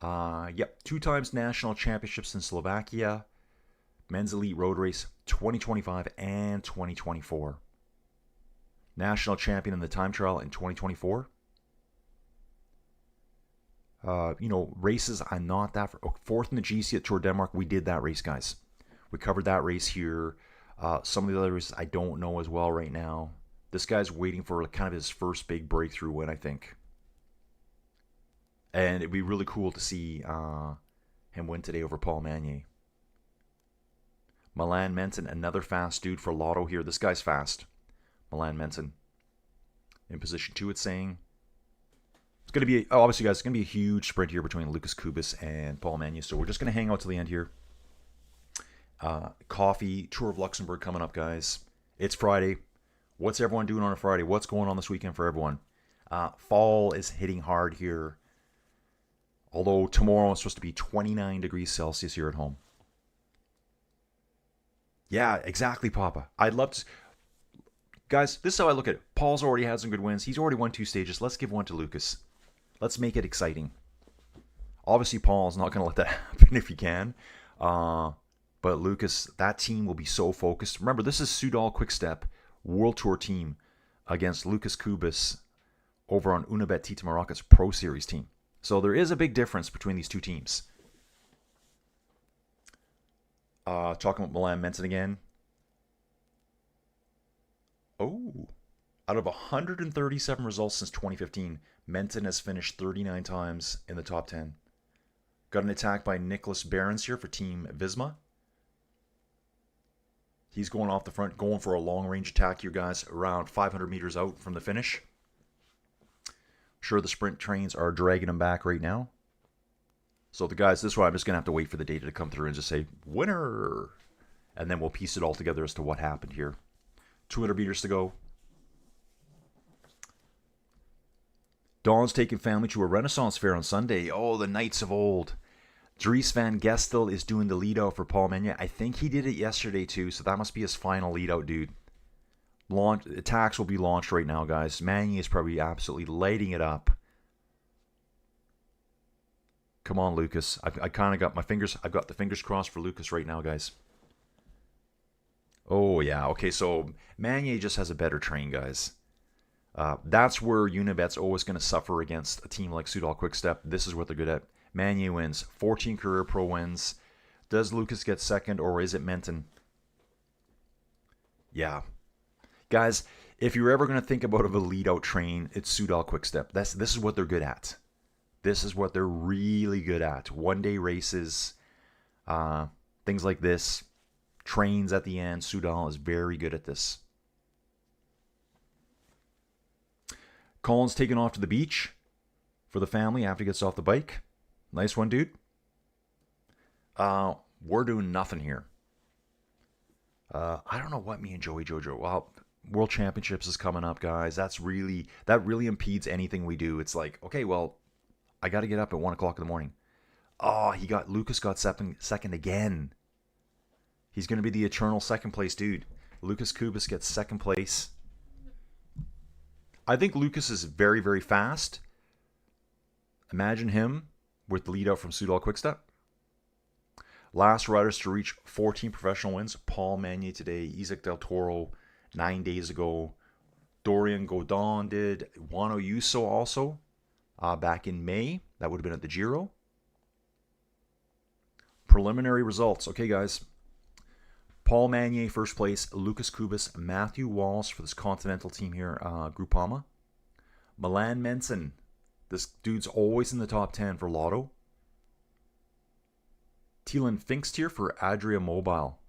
Yep, 2 times national championships in Slovakia. Men's Elite Road Race 2025 and 2024. National champion in the time trial in 2024. Races I'm not that... Fourth in the GC at Tour of Denmark. We did that race, guys. We covered that race here. Some of the other races I don't know as well right now. This guy's waiting for kind of his first big breakthrough win, I think. And it'd be really cool to see him win today over Paul Magnier. Milan Menton, another fast dude for Lotto here. This guy's fast. Milan Menton. In position 2, it's saying. It's going to be, obviously, guys, it's going to be a huge sprint here between Lucas Kubis and Paul Magnier. So we're just going to hang out till the end here. Coffee, Tour of Luxembourg coming up, guys. It's Friday. What's everyone doing on a Friday? What's going on this weekend for everyone? Fall is hitting hard here. Although tomorrow it's supposed to be 29 degrees Celsius here at home. Yeah, exactly, Papa. I'd love to... Guys, this is how I look at it. Paul's already had some good wins. He's already won 2 stages. Let's give one to Lucas. Let's make it exciting. Obviously, Paul's not going to let that happen if he can. But Lucas, that team will be so focused. Remember, this is Soudal Quickstep World Tour team against Lucas Kubis over on Unibet Tita Maracas Pro Series team. So there is a big difference between these two teams. Talking about Milan Menton again. Oh, out of 137 results since 2015, Menton has finished 39 times in the top 10. Got an attack by Nicholas Behrens here for Team Visma. He's going off the front, going for a long-range attack here, guys, around 500 meters out from the finish. Sure, the sprint trains are dragging him back right now. So the guys, this is why I'm just going to have to wait for the data to come through and just say, winner! And then we'll piece it all together as to what happened here. 200 meters to go. Dawn's taking family to a Renaissance fair on Sunday. Oh, the Knights of Old. Dries van Gestel is doing the lead-out for Paul Magnier. I think he did it yesterday too, so that must be his final lead-out, dude. Attacks will be launched right now, guys. Magnier is probably absolutely lighting it up. Come on, Lucas. I kind of got my fingers... I've got the fingers crossed for Lucas right now, guys. Oh, yeah. Okay, so Magnier just has a better train, guys. That's where Unibet's always going to suffer against a team like Soudal Quickstep. This is what they're good at. Magnier wins. 14 career pro wins. Does Lucas get second, or is it Menton? Yeah. Guys, if you're ever going to think about a lead-out train, it's Soudal Quickstep. This is what they're good at. This is what they're really good at. One-day races, things like this. Trains at the end. Soudal is very good at this. Colin's taking off to the beach for the family after he gets off the bike. Nice one, dude. We're doing nothing here. I don't know what me and Joey Jojo... Well, World Championships is coming up, guys. That really impedes anything we do. It's like, okay, well, I got to get up at 1 o'clock in the morning. Oh, Lucas got second again. He's going to be the eternal second place dude. Lucas Kubis gets second place. I think Lucas is very, very fast. Imagine him with the lead out from Soudal Quickstep. Last riders to reach 14 professional wins. Paul Magnier today. Isaac Del Toro 9 days ago. Dorian Godin did. Juan Ayuso also back in May. That would have been at the Giro. Preliminary results. Okay, guys. Paul Magnier, first place. Lucas Kubis, Matthew Walsh for this continental team here, Groupama. Milan Menton. This dude's always in the top 10 for Lotto. Thielen Finkstier for Adria Mobile.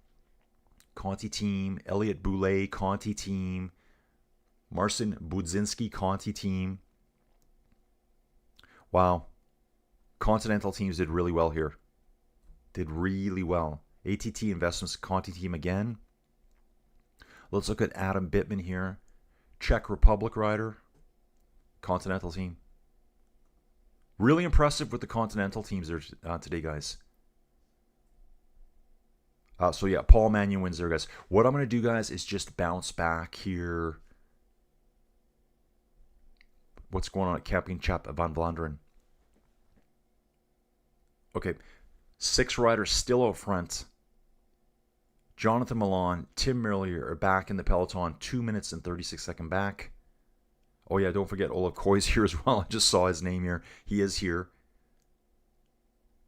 Conti team. Elliot Boulet, Conti team. Marcin Budzinski Conti team. Wow. Continental teams did really well here. Did really well. ATT Investments Conti team again. Let's look at Adam Bittman here. Czech Republic rider. Continental team. Really impressive with the Continental teams there today, guys. So yeah, Paul Mannion wins there, guys. What I'm going to do, guys, is just bounce back here. What's going on at Kampioenschap van Vlaanderen? Okay, 6 riders still out front. Jonathan Milan, Tim Merlier are back in the peloton. 2 minutes and 36-second back. Oh yeah, don't forget Olav Koy's here as well. I just saw his name here. He is here.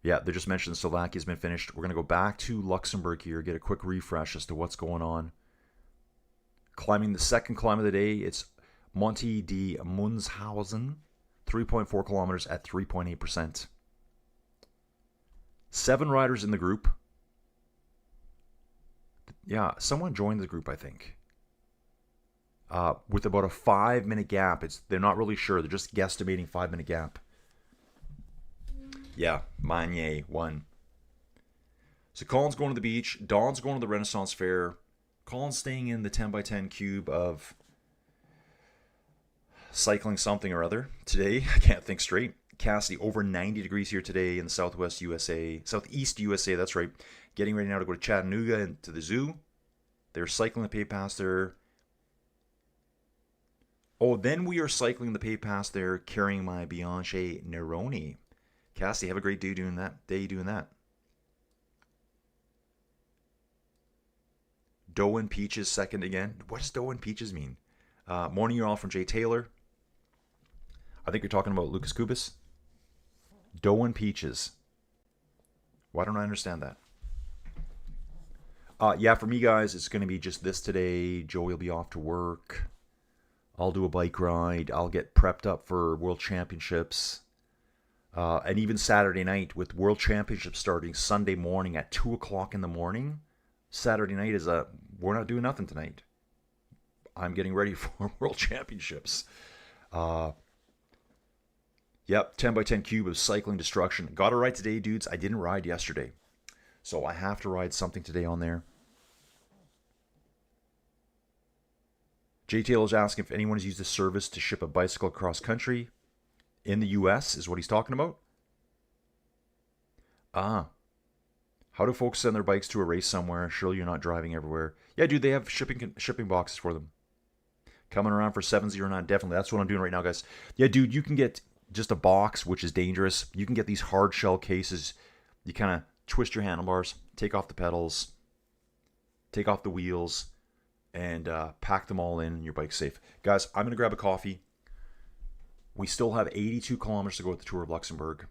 Yeah, they just mentioned Slovakia's been finished. We're going to go back to Luxembourg here, get a quick refresh as to what's going on. Climbing the second climb of the day, it's Monte de Munshausen, 3.4 kilometers at 3.8%. 7 riders in the group. Yeah, someone joined the group, I think. With about a 5-minute gap. They're not really sure. They're just guesstimating 5-minute gap. Yeah, Magnier won. So Colin's going to the beach. Don's going to the Renaissance Fair. Colin's staying in the 10x10 cube of cycling something or other today. I can't think straight. Cassidy, over 90 degrees here today in the southeast USA. That's right. Getting ready now to go to Chattanooga and to the zoo. They're cycling the pay pass there. Oh, then we are cycling the pay pass there, carrying my Bianche Neroni. Cassidy, have a great day doing that. Dough and Peaches second again. What does Dough and Peaches mean? Morning, you're all from Jay Taylor. I think you're talking about Lucas Kubis. Dough and Peaches. Why don't I understand that? Yeah, for me, guys, it's going to be just this today. Joey will be off to work. I'll do a bike ride. I'll get prepped up for World Championships. And even Saturday night with World Championships starting Sunday morning at 2 o'clock in the morning. Saturday night is we're not doing nothing tonight. I'm getting ready for World Championships. Yep, 10x10 cube of cycling destruction. Got to ride today, dudes. I didn't ride yesterday. So I have to ride something today on there. Jay Taylor's asking if anyone has used this service to ship a bicycle across country. In the U.S. is what he's talking about. How do folks send their bikes to a race somewhere? Surely you're not driving everywhere. Yeah, dude, they have shipping boxes for them. Coming around for 709, definitely. That's what I'm doing right now, guys. Yeah, dude, you can get just a box, which is dangerous. You can get these hard shell cases. You kind of twist your handlebars, take off the pedals, take off the wheels, and pack them all in, and your bike's safe. Guys, I'm going to grab a coffee. We still have 82 kilometers to go at the Tour of Luxembourg.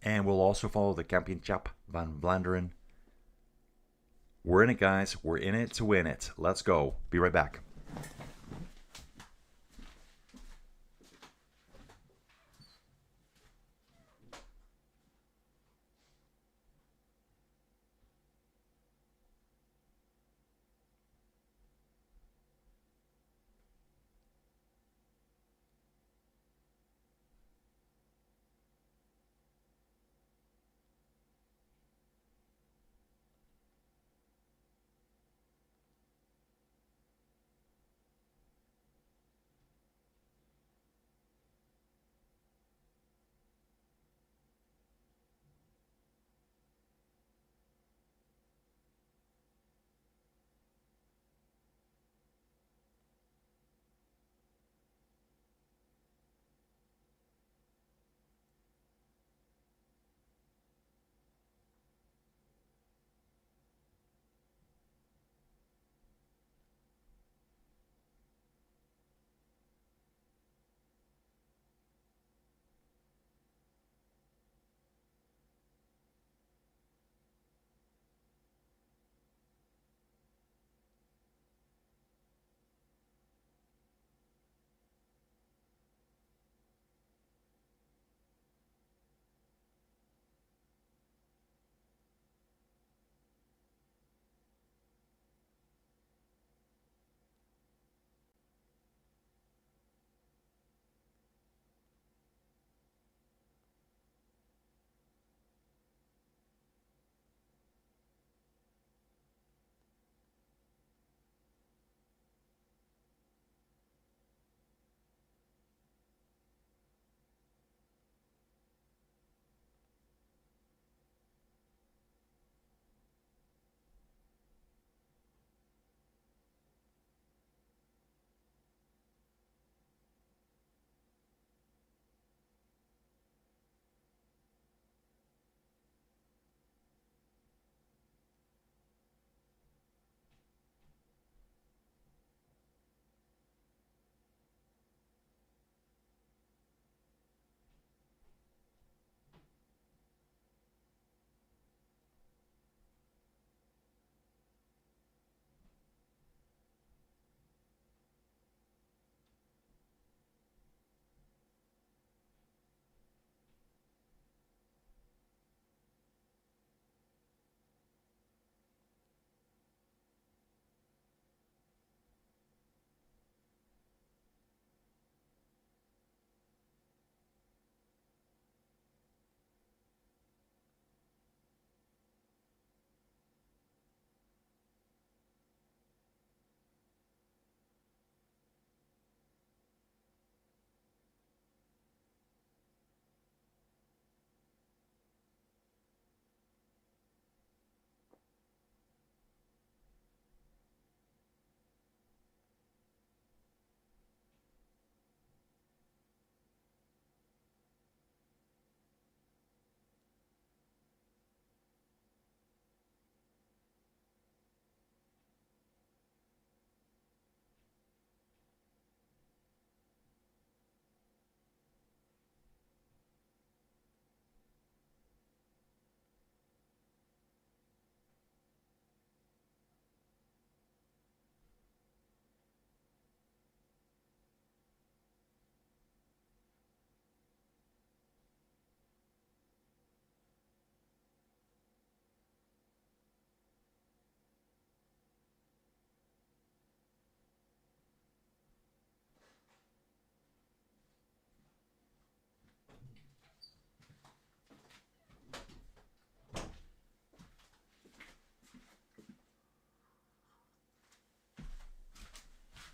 And we'll also follow the Kampioenschap van Vlaanderen. We're in it, guys. We're in it to win it. Let's go. Be right back.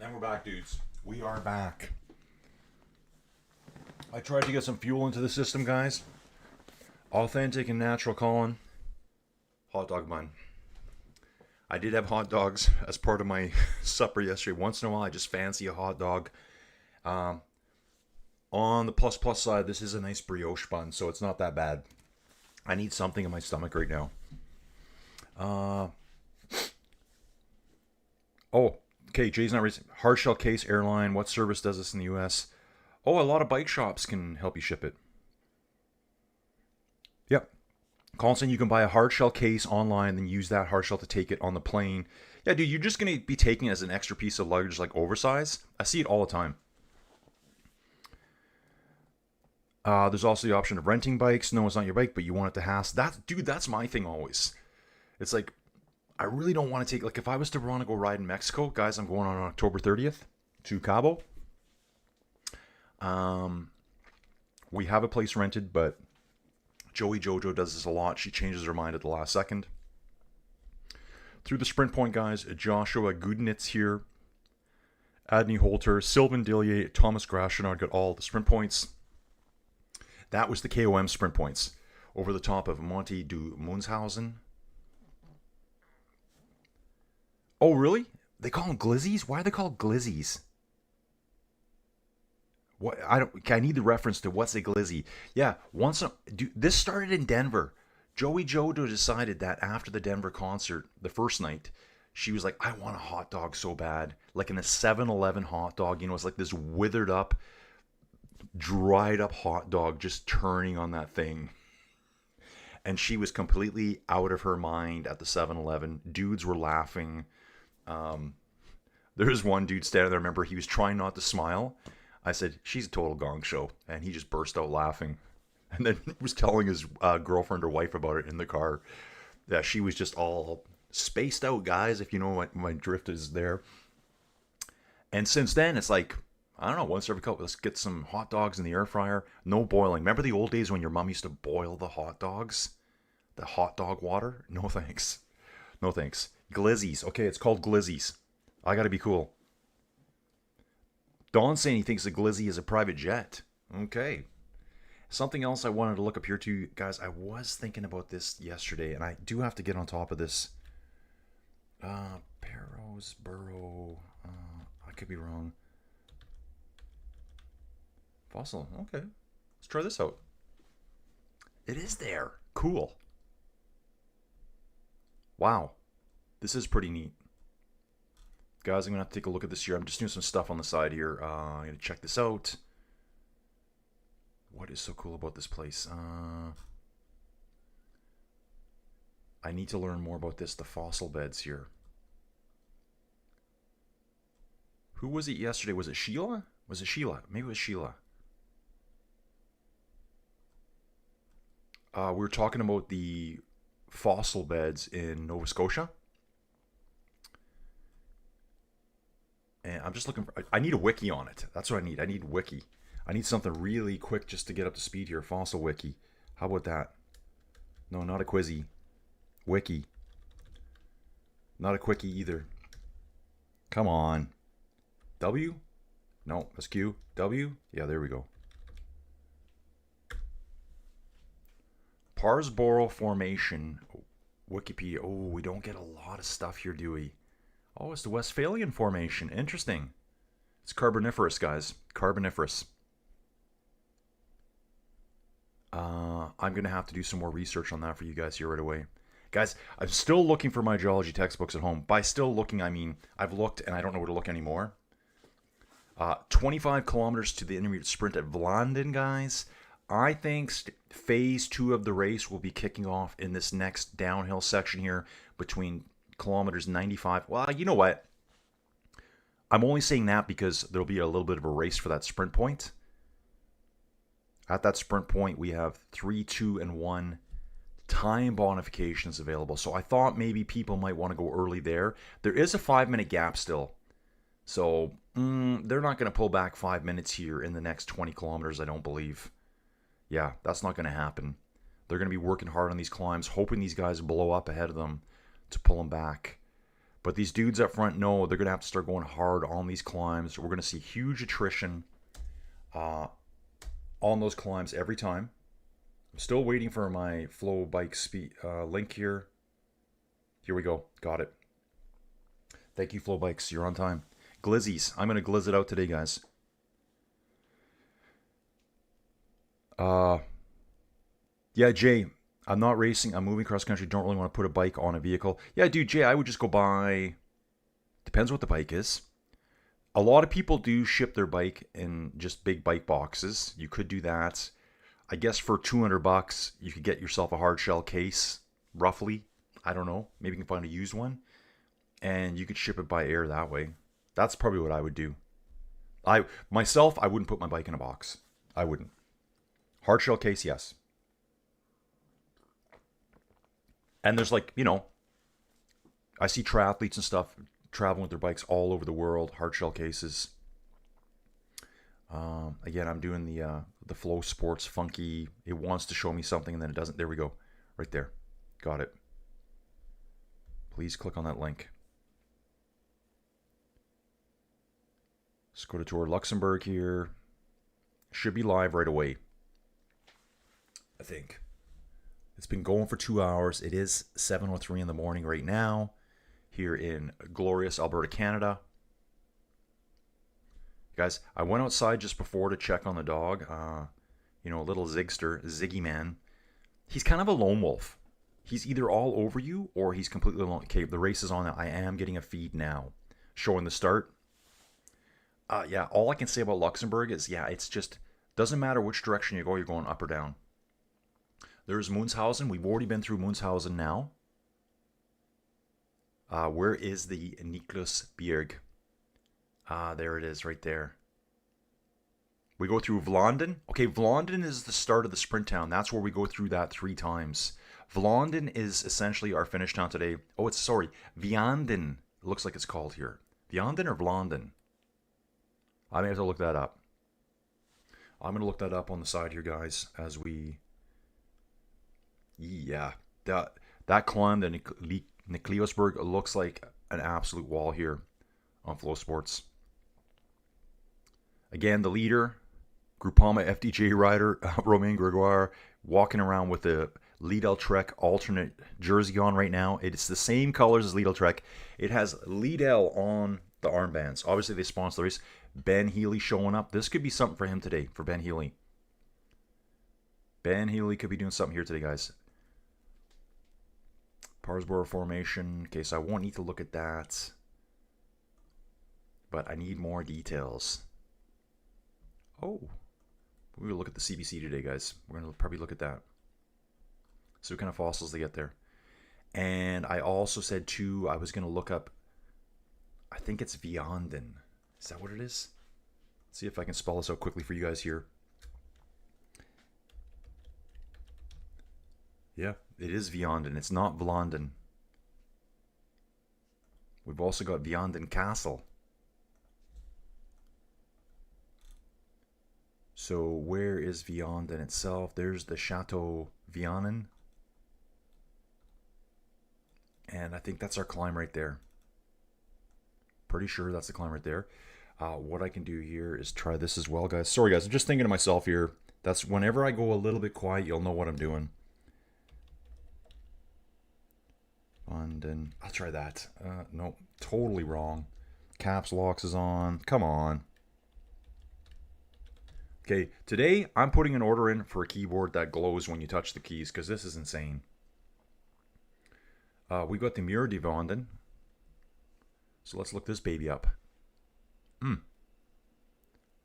And we're back, dudes. We are back. I tried to get some fuel into the system, guys. Authentic and natural Colin. Hot dog bun. I did have hot dogs as part of my supper yesterday. Once in a while, I just fancy a hot dog. On the plus side, this is a nice brioche bun, so it's not that bad. I need something in my stomach right now. Oh, okay, Jay's not raising. Hardshell Case Airline, what service does this in the US? Oh, a lot of bike shops can help you ship it. Yep. Colin saying you can buy a hardshell case online, then use that hardshell to take it on the plane. Yeah, dude, you're just going to be taking it as an extra piece of luggage, like oversized. I see it all the time. There's also the option of renting bikes. No, it's not your bike, but you want it to hassle. Dude, that's my thing always. It's like, I really don't want to take, like, if I was to want to go ride in Mexico, guys, I'm going on October 30th to Cabo. We have a place rented, but Joey Jojo does this a lot. She changes her mind at the last second. Through the sprint point, guys, Joshua Gudnitz here, Adney Holter, Sylvain Dillier, Thomas Grashenard got all the sprint points. That was the KOM sprint points over the top of Monty du Munshausen. Oh, really? They call them glizzies? Why are they called glizzies? What? I need the reference to what's a glizzy. Yeah, this started in Denver. Joey Jodo decided that after the Denver concert, the first night, she was like, I want a hot dog so bad. Like in a 7-Eleven hot dog, you know, it's like this withered up, dried up hot dog just turning on that thing. And she was completely out of her mind at the 7-Eleven. Dudes were laughing. There was one dude standing there, I remember he was trying not to smile. I said, she's a total gong show. And he just burst out laughing. And then was telling his girlfriend or wife about it in the car. That she was just all spaced out, guys, if you know what my drift is there. And since then, it's like, I don't know, once every couple, let's get some hot dogs in the air fryer. No boiling. Remember the old days when your mom used to boil the hot dogs? The hot dog water? No thanks. No thanks. Glizzies. Okay, it's called glizzies. I gotta be cool. Don's saying he thinks a glizzy is a private jet. Okay. Something else I wanted to look up here too, guys. I was thinking about this yesterday, and I do have to get on top of this. Burrow. I could be wrong. Fossil. Okay. Let's try this out. It is there. Cool. Wow. This is pretty neat. Guys, I'm going to have to take a look at this here. I'm just doing some stuff on the side here. I'm going to check this out. What is so cool about this place? I need to learn more about this, the fossil beds here. Who was it yesterday? Was it Sheila? Was it Sheila? Maybe it was Sheila. We were talking about the fossil beds in Nova Scotia. And I'm just looking for... I need a wiki on it. That's what I need. I need wiki. I need something really quick just to get up to speed here. Fossil wiki. How about that? No, not a quizzy. Wiki. Not a quickie either. Come on. W? No, that's Q. W? Yeah, there we go. Parsboro Formation. Wikipedia. Oh, we don't get a lot of stuff here, do we? Oh, it's the Westphalian Formation. Interesting. It's Carboniferous, guys. Carboniferous. I'm going to have to do some more research on that for you guys here right away. Guys, I'm still looking for my geology textbooks at home. By still looking, I mean I've looked and I don't know where to look anymore. 25 kilometers to the intermediate sprint at Vianden, guys. I think phase 2 of the race will be kicking off in this next downhill section here between kilometers 95. Well, you know what? I'm only saying that because there'll be a little bit of a race for that sprint point. At that sprint point, we have 3, 2, and 1 time bonifications available. So I thought maybe people might want to go early there. There is a 5-minute gap still. So they're not going to pull back 5 minutes here in the next 20 kilometers, I don't believe. Yeah, that's not going to happen. They're going to be working hard on these climbs, hoping these guys blow up ahead of them to pull them back. But these dudes up front know they're going to have to start going hard on these climbs. We're going to see huge attrition on those climbs every time. I'm still waiting for my Flow Bike speed link here. Here we go. Got it. Thank you, Flow Bikes. You're on time. Glizzies. I'm going to glizz it out today, guys. Yeah, Jay, I'm not racing. I'm moving cross country. Don't really want to put a bike on a vehicle. Yeah, dude, Jay, I would just go buy... Depends what the bike is. A lot of people do ship their bike in just big bike boxes. You could do that. I guess for $200, you could get yourself a hard shell case, roughly. I don't know. Maybe you can find a used one. And you could ship it by air that way. That's probably what I would do. Myself, I wouldn't put my bike in a box. I wouldn't. Hard shell case, yes. And there's like, you know, I see triathletes and stuff traveling with their bikes all over the world, hard shell cases. Again, I'm doing the Flow Sports funky. It wants to show me something and then it doesn't. There we go. Right there. Got it. Please click on that link. Let's go to Tour of Luxembourg here. Should be live right away, I think. It's been going for 2 hours. It is 7:03 in the morning right now here in glorious Alberta, Canada. Guys, I went outside just before to check on the dog. You know, little Zigster, Ziggy Man. He's kind of a lone wolf. He's either all over you or he's completely alone. Okay, the race is on. I am getting a feed now showing the start. Yeah, all I can say about Luxembourg is, yeah, it's just, doesn't matter which direction you go, you're going up or down. There's Munshausen. We've already been through Munshausen now. Where is the Niklasberg? There it is, right there. We go through Vianden. Okay, Vianden is the start of the sprint town. That's where we go through that 3 times. Vianden is essentially our finish town today. Oh, Vianden. It looks like it's called here. Vianden or Vlaanden? I may have to look that up. I'm going to look that up on the side here, guys, as we... Yeah, that climb, the Niklasberg, looks like an absolute wall here on Flow Sports. Again, the leader, Groupama FDJ rider, Romain Gregoire, walking around with the Lidl Trek alternate jersey on right now. It's the same colors as Lidl Trek. It has Lidl on the armbands. Obviously, they sponsor the race. Ben Healy showing up. This could be something for him today, for Ben Healy. Ben Healy could be doing something here today, guys. Parsborough formation. Okay, so I won't need to look at that. But I need more details. Oh. We're going to look at the CBC today, guys. We're going to probably look at that. See what kind of fossils they get there. And I also said, too, I was going to look up, I think it's Vianden. Is that what it is? Let's see if I can spell this out quickly for you guys here. Yeah, it is Vianden. It's not Vlaanden. We've also got Vianden Castle. So where is Vianden itself? There's the Chateau Vianden. And I think that's our climb right there. Pretty sure that's the climb right there. What I can do here is try this as well, guys. Sorry, guys. I'm just thinking to myself here. That's whenever I go a little bit quiet, you'll know what I'm doing. London. I'll try that. No, totally wrong. Caps locks is on. Come on. Okay, today I'm putting an order in for a keyboard that glows when you touch the keys because this is insane. We got the Mertert Vianden. So let's look this baby up.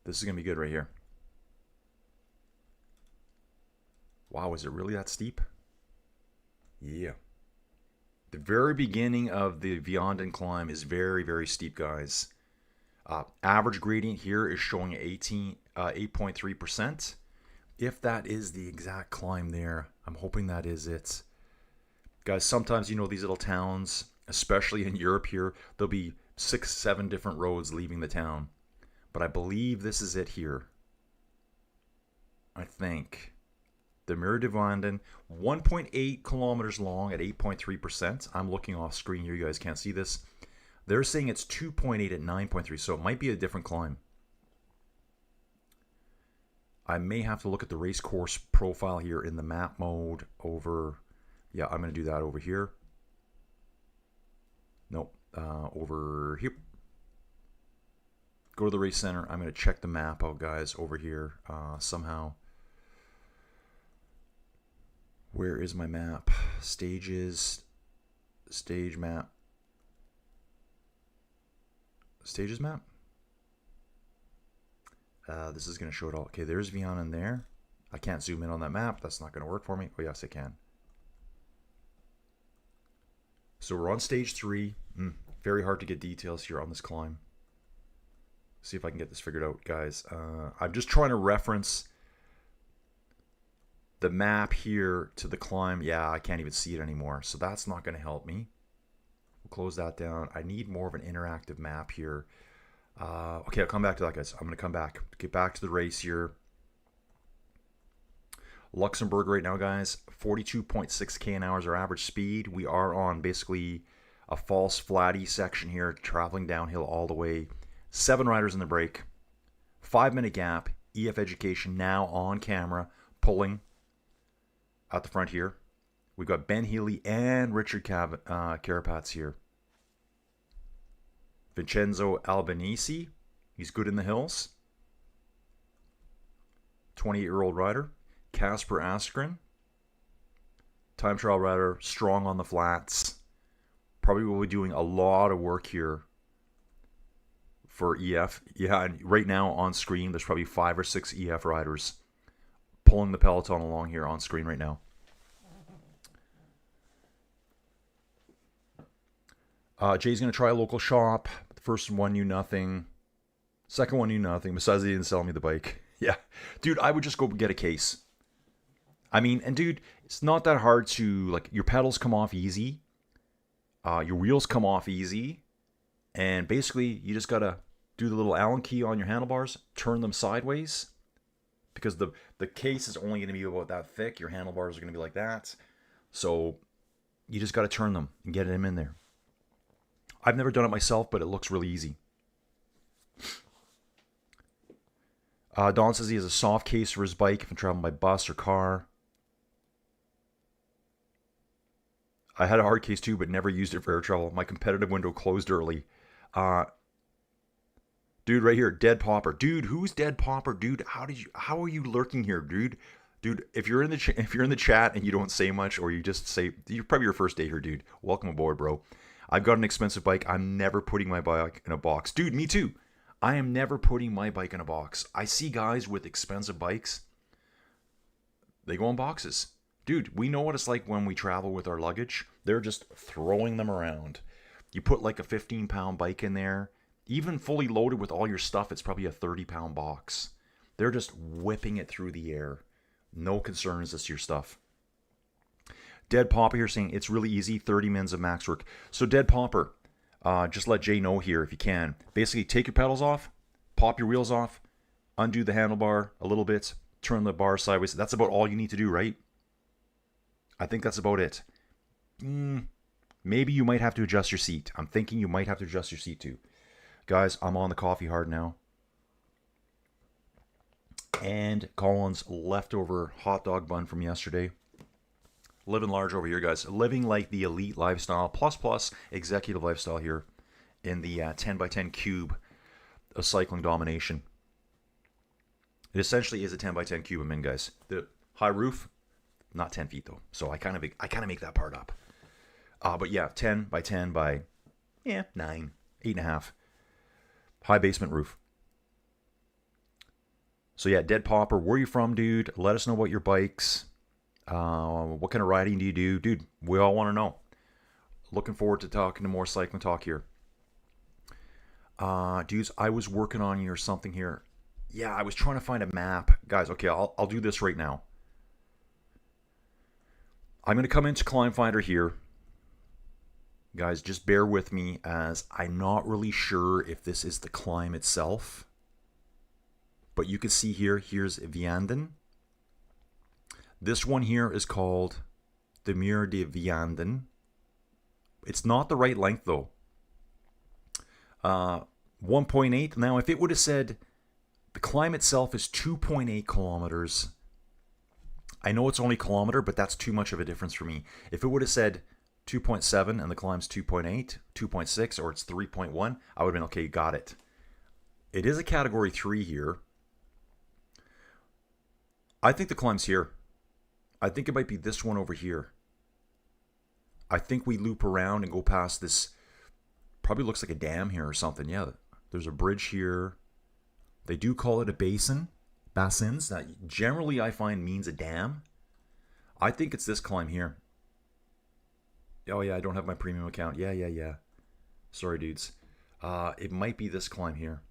This is going to be good right here. Wow, is it really that steep? Yeah. The very beginning of the Vianden climb is very, very steep, guys. Average gradient here is showing 8.3%. If that is the exact climb there, I'm hoping that is it. Guys, sometimes, you know, these little towns, especially in Europe here, there'll be 6, 7 different roads leaving the town. But I believe this is it here. I think. The Mertert Vianden, 1.8 kilometers long at 8.3%. I'm looking off screen here. You guys can't see this. They're saying it's 2.8 at 9.3, so it might be a different climb. I may have to look at the race course profile here in the map mode over... Yeah, I'm going to do that over here. Nope, over here. Go to the race center. I'm going to check the map out, guys, over here somehow. Where is my map? Stages, stage map. Stages map? This is going to show it all. Okay, there's Vianden there. I can't zoom in on that map. That's not going to work for me. Oh, yes, I can. So we're on stage 3. Very hard to get details here on this climb. See if I can get this figured out, guys. I'm just trying to reference the map here to the climb. Yeah, I can't even see it anymore. So that's not going to help me. We'll close that down. I need more of an interactive map here. Okay, I'll come back to that, guys. I'm going to come back. Get back to the race here. Luxembourg right now, guys. 42.6 km/h is our average speed. We are on basically a false flatty section here, traveling downhill all the way. 7 riders in the break. 5-minute gap. EF Education now on camera, pulling at the front here. We've got Ben Healy and Richard Carapaz here. Vincenzo Albanese, he's good in the hills. 28-year-old rider. Casper Askren, time trial rider, strong on the flats. Probably will be doing a lot of work here for EF. Yeah, and right now on screen, there's probably 5 or 6 EF riders pulling the peloton along here on screen right now. Jay's going to try a local shop. The first one knew nothing. Second one knew nothing. Besides, he didn't sell me the bike. Yeah. Dude, I would just go get a case. I mean, and dude, it's not that hard to, like, your pedals come off easy. Your wheels come off easy. And basically, you just got to do the little Allen key on your handlebars. Turn them sideways. Because the case is only going to be about that thick. Your handlebars are going to be like that. So, you just got to turn them and get them in there. I've never done it myself, but it looks really easy. Don says he has a soft case for his bike if I'm traveling by bus or car. I had a hard case too, but never used it for air travel. My competitive window closed early. Dude, right here, Dead Popper. Dude, who's Dead Popper? Dude, how are you lurking here, dude? Dude, if you're in the chat and you don't say much, or you just say, you're probably your first day here, dude. Welcome aboard, bro. I've got an expensive bike. I'm never putting my bike in a box. Dude, me too. I am never putting my bike in a box. I see guys with expensive bikes. They go in boxes. Dude, we know what it's like when we travel with our luggage. They're just throwing them around. You put like a 15-pound bike in there. Even fully loaded with all your stuff, it's probably a 30-pound box. They're just whipping it through the air. No concerns as to your stuff. Dead Popper here saying it's really easy, 30 minutes of max work. So Dead Popper, just let Jay know here if you can. Basically, take your pedals off, pop your wheels off, undo the handlebar a little bit, turn the bar sideways. That's about all you need to do, right? I think that's about it. Maybe you might have to adjust your seat. I'm thinking you might have to adjust your seat too. Guys, I'm on the coffee hard now. And Colin's leftover hot dog bun from yesterday. Living large over here, guys. Living like the elite lifestyle, plus executive lifestyle here in the 10x10 cube of cycling domination. It essentially is a 10x10 cube I'm in, guys. The high roof, not 10 feet though. So I kind of make that part up. But yeah, 10x10 by 9, 8.5. High basement roof. So yeah, Dead Popper, where are you from, dude? Let us know about your bikes. What kind of riding do you do? Dude, we all want to know. Looking forward to talking to more cycling talk here. Dudes, I was working on you or something here. Yeah, I was trying to find a map. Guys, okay, I'll do this right now. I'm going to come into Climb Finder here. Guys, just bear with me as I'm not really sure if this is the climb itself. But you can see here, here's Vianden. This one here is called the Mertert Vianden. It's not the right length though. 1.8. Now, if it would have said the climb itself is 2.8 kilometers, I know it's only a kilometer, but that's too much of a difference for me. If it would have said 2.7 and the climb's 2.8, 2.6, or it's 3.1, I would have been, okay, got it. It is a category 3 here. I think the climb's here. I think it might be this one over here. I think we loop around and go past this. Probably looks like a dam here or something. Yeah, there's a bridge here. They do call it a basin. Basins. That generally I find means a dam. I think it's this climb here. Oh yeah, I don't have my premium account. Yeah. Sorry, dudes. It might be this climb here.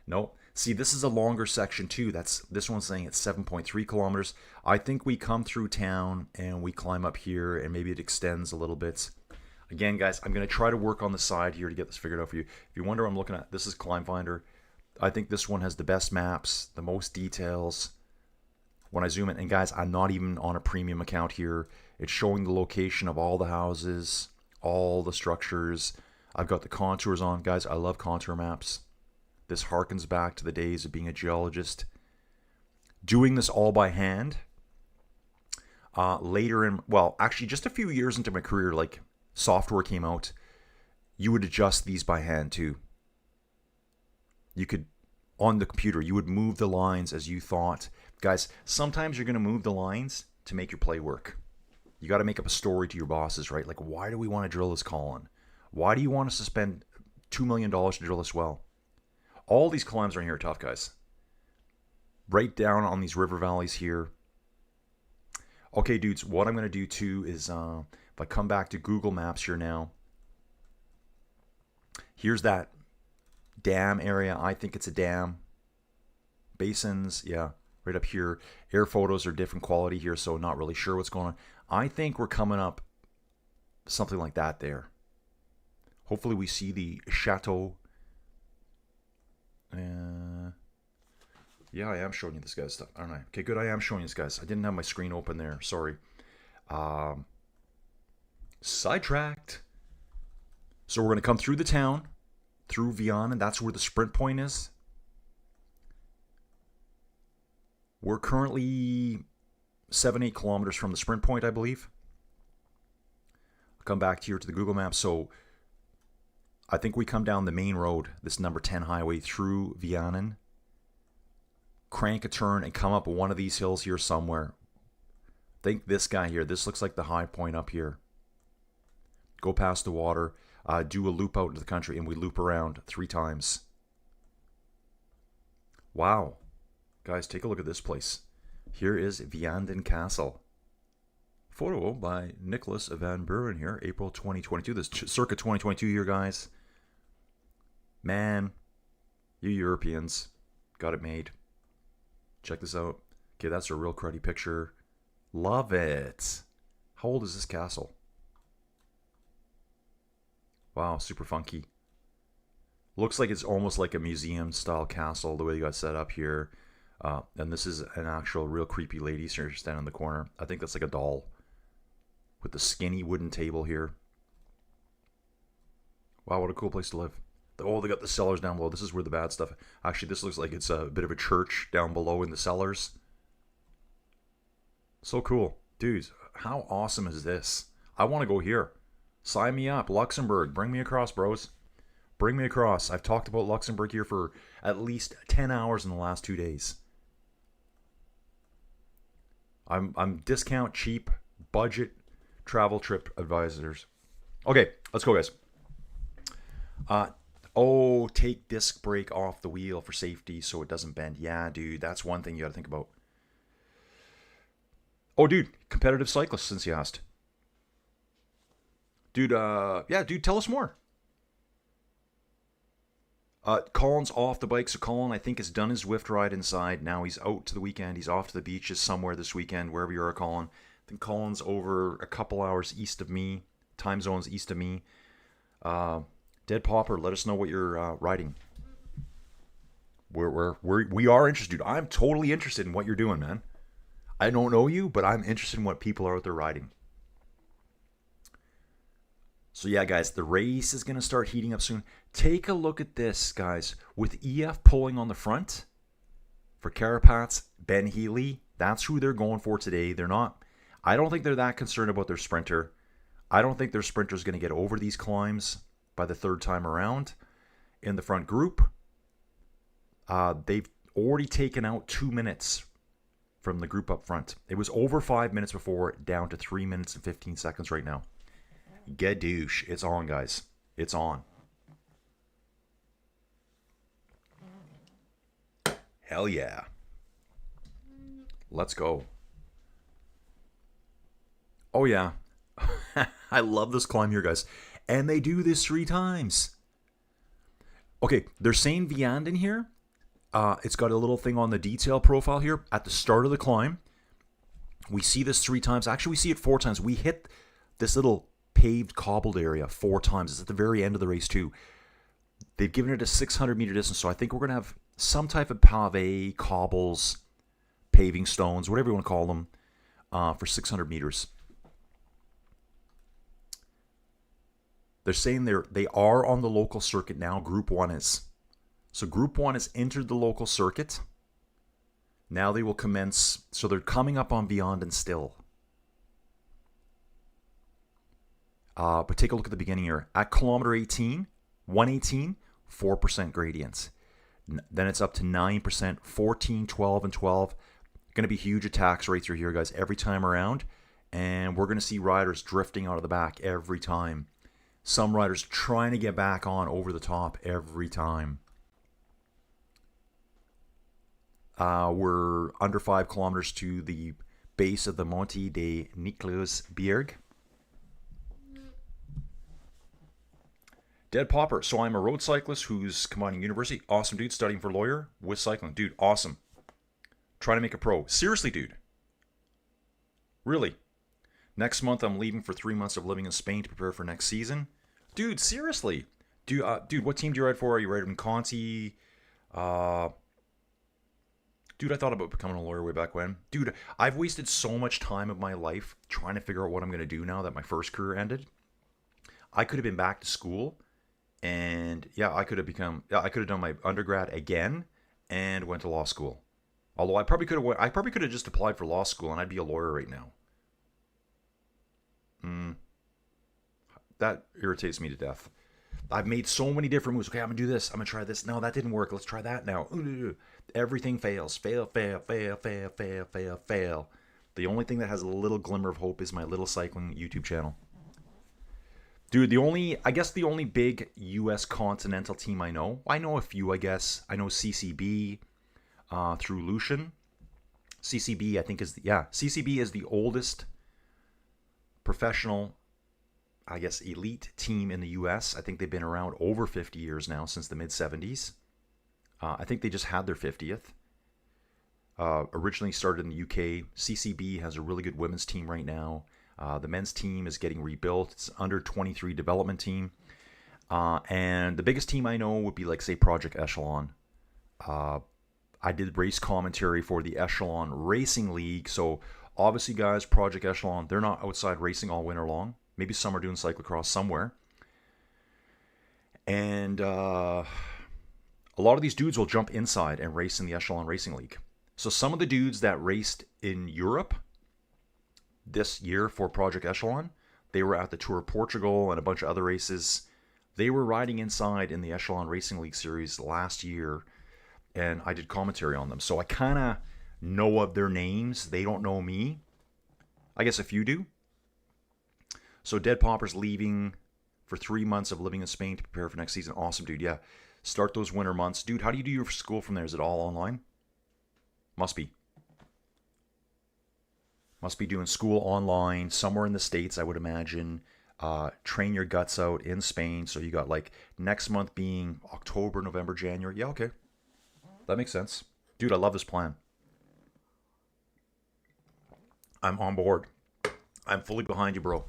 No. See, this is a longer section too. This one's saying it's 7.3 kilometers. I think we come through town and we climb up here and maybe it extends a little bit. Again, guys, I'm going to try to work on the side here to get this figured out for you. If you wonder what I'm looking at, this is Climb Finder. I think this one has the best maps, the most details. When I zoom in, and guys, I'm not even on a premium account here. It's showing the location of all the houses, all the structures. I've got the contours on. Guys, I love contour maps. This harkens back to the days of being a geologist. Doing this all by hand. Later in, well, actually just a few years into my career, like software came out, you would adjust these by hand too. You could, on the computer, you would move the lines as you thought. Guys, sometimes you're going to move the lines to make your play work. You got to make up a story to your bosses, right? Like, why do we want to drill this column? Why do you want us to spend $2 million to drill this well? All these climbs are here tough, guys. Right down on these river valleys here. Okay, dudes, what I'm going to do too is, if I come back to Google Maps here now, here's that dam area. I think it's a dam. Basins, yeah, right up here. Air photos are different quality here, so not really sure what's going on. I think we're coming up something like that there. Hopefully we see the chateau. Yeah, I am showing you this guy's stuff, aren't I? Okay, good, I am showing you this, guys. I didn't have my screen open there, sorry. Sidetracked. So we're going to come through the town, through Vianden, and that's where the sprint point is. We're currently 7-8 kilometers from the sprint point, I believe. I'll come back here to the Google Maps. So I think we come down the main road, this number 10 highway, through Vianden, crank a turn, and come up one of these hills here somewhere. Think this guy here. This looks like the high point up here. Go past the water, do a loop out into the country, and we loop around 3 times. Wow. Guys, take a look at this place. Here is Vianden Castle. Photo by Nicholas Van Buren here, April 2022. This circa 2022 year, guys. Man, you Europeans got it made. Check this out. Okay, that's a real cruddy picture. Love it. How old is this castle? Wow, super funky. Looks like it's almost like a museum style castle, the way you got set up here. And this is an actual real creepy lady standing in the corner. I think that's like a doll with the skinny wooden table here. Wow, what a cool place to live. Oh, they got the cellars down below. This is where the bad stuff. Actually, this looks like it's a bit of a church down below in the cellars. So cool. Dudes, how awesome is this? I want to go here. Sign me up. Luxembourg. Bring me across, bros. Bring me across. I've talked about Luxembourg here for at least 10 hours in the last 2 days. I'm discount, cheap, budget travel trip advisors. Okay, let's go, guys. Oh, take disc brake off the wheel for safety so it doesn't bend. Yeah, dude, that's one thing you got to think about. Oh, dude, competitive cyclist, since you asked. Dude, yeah, dude, tell us more. Colin's off the bike, so Colin, I think, has done his Zwift ride inside. Now he's out to the weekend. He's off to the beaches somewhere this weekend, wherever you are, Colin. I think Colin's over a couple hours east of me, time zones east of me. Dead Popper, let us know what you're riding. We are interested, dude. I'm totally interested in what you're doing, man. I don't know you, but I'm interested in what people are out there riding. So yeah, guys, the race is going to start heating up soon. Take a look at this, guys. With EF pulling on the front for Carapaz, Ben Healy, that's who they're going for today. They're not, I don't think they're that concerned about their sprinter. I don't think their sprinter's going to get over these climbs by the third time around in the front group. They've already taken out 2 minutes from the group up front. It was over 5 minutes before, down to 3 minutes and 15 seconds right now. Gadoosh. It's on, guys. It's on. Hell yeah. Let's go. Oh, yeah. I love this climb here, guys. And they do this 3 times. Okay, they're saying Vianden here. It's got a little thing on the detail profile here. At the start of the climb, we see this 3 times. Actually, we see it 4 times. We hit this little paved cobbled area 4 times. It's at the very end of the race too. They've given it a 600-meter distance, so I think we're going to have some type of pave, cobbles, paving stones, whatever you want to call them, for 600 meters. They're saying they are on the local circuit now. Group 1 is. So Group 1 has entered the local circuit. Now they will commence. So they're coming up on Vianden still. But take a look at the beginning here. At kilometer 18, 118, 4% gradients. Then it's up to 9%, 14, 12, and 12. Going to be huge attacks right through here, guys, every time around. And we're going to see riders drifting out of the back every time. Some riders trying to get back on over the top every time. We're under 5 kilometers to the base of the Monte de Niklausberg. Dead Popper. So I'm a road cyclist who's combining university. Awesome, dude. Studying for lawyer with cycling. Dude, awesome. Trying to make a pro. Seriously, dude. Really. Next month, I'm leaving for 3 months of living in Spain to prepare for next season. Dude, seriously. Dude, what team do you ride for? Are you riding Conti? Dude, I thought about becoming a lawyer way back when. Dude, I've wasted so much time of my life trying to figure out what I'm going to do now that my first career ended. I could have been back to school. And yeah, I could have done my undergrad again and went to law school. Although I probably could have just applied for law school and I'd be a lawyer right now. That irritates me to death. I've made so many different moves. Okay, I'm gonna do this. I'm gonna try this. No, that didn't work. Let's try that now. Everything fails. Fail, fail, fail, fail, fail, fail, fail. The only thing that has a little glimmer of hope is my little cycling YouTube channel. Dude, the only big U.S. continental team I know a few, I guess. I know CCB through Lucian. CCB, I think, CCB is the oldest professional, I guess, elite team in the U.S. I think they've been around over 50 years now, since the mid-70s. I think they just had their 50th. Originally started in the UK. CCB has a really good women's team right now. The men's team is getting rebuilt. It's under 23 development team. And the biggest team I know would be, like, say, Project Echelon. I did race commentary for the Echelon Racing League. So, obviously, guys, Project Echelon, they're not outside racing all winter long. Maybe some are doing cyclocross somewhere. And a lot of these dudes will jump inside and race in the Echelon Racing League. So some of the dudes that raced in Europe this year for Project Echelon, they were at the Tour of Portugal and a bunch of other races. They were riding inside in the Echelon Racing League series last year, and I did commentary on them. So I kind of know of their names. They don't know me. I guess a few do. So Dead Popper's leaving for 3 months of living in Spain to prepare for next season. Awesome, dude. Yeah. Start those winter months. Dude, how do you do your school from there? Is it all online? Must be. Must be doing school online somewhere in the States, I would imagine. Train your guts out in Spain. So you got, like, next month being October, November, January. Yeah, okay. That makes sense. Dude, I love this plan. I'm on board. I'm fully behind you, bro.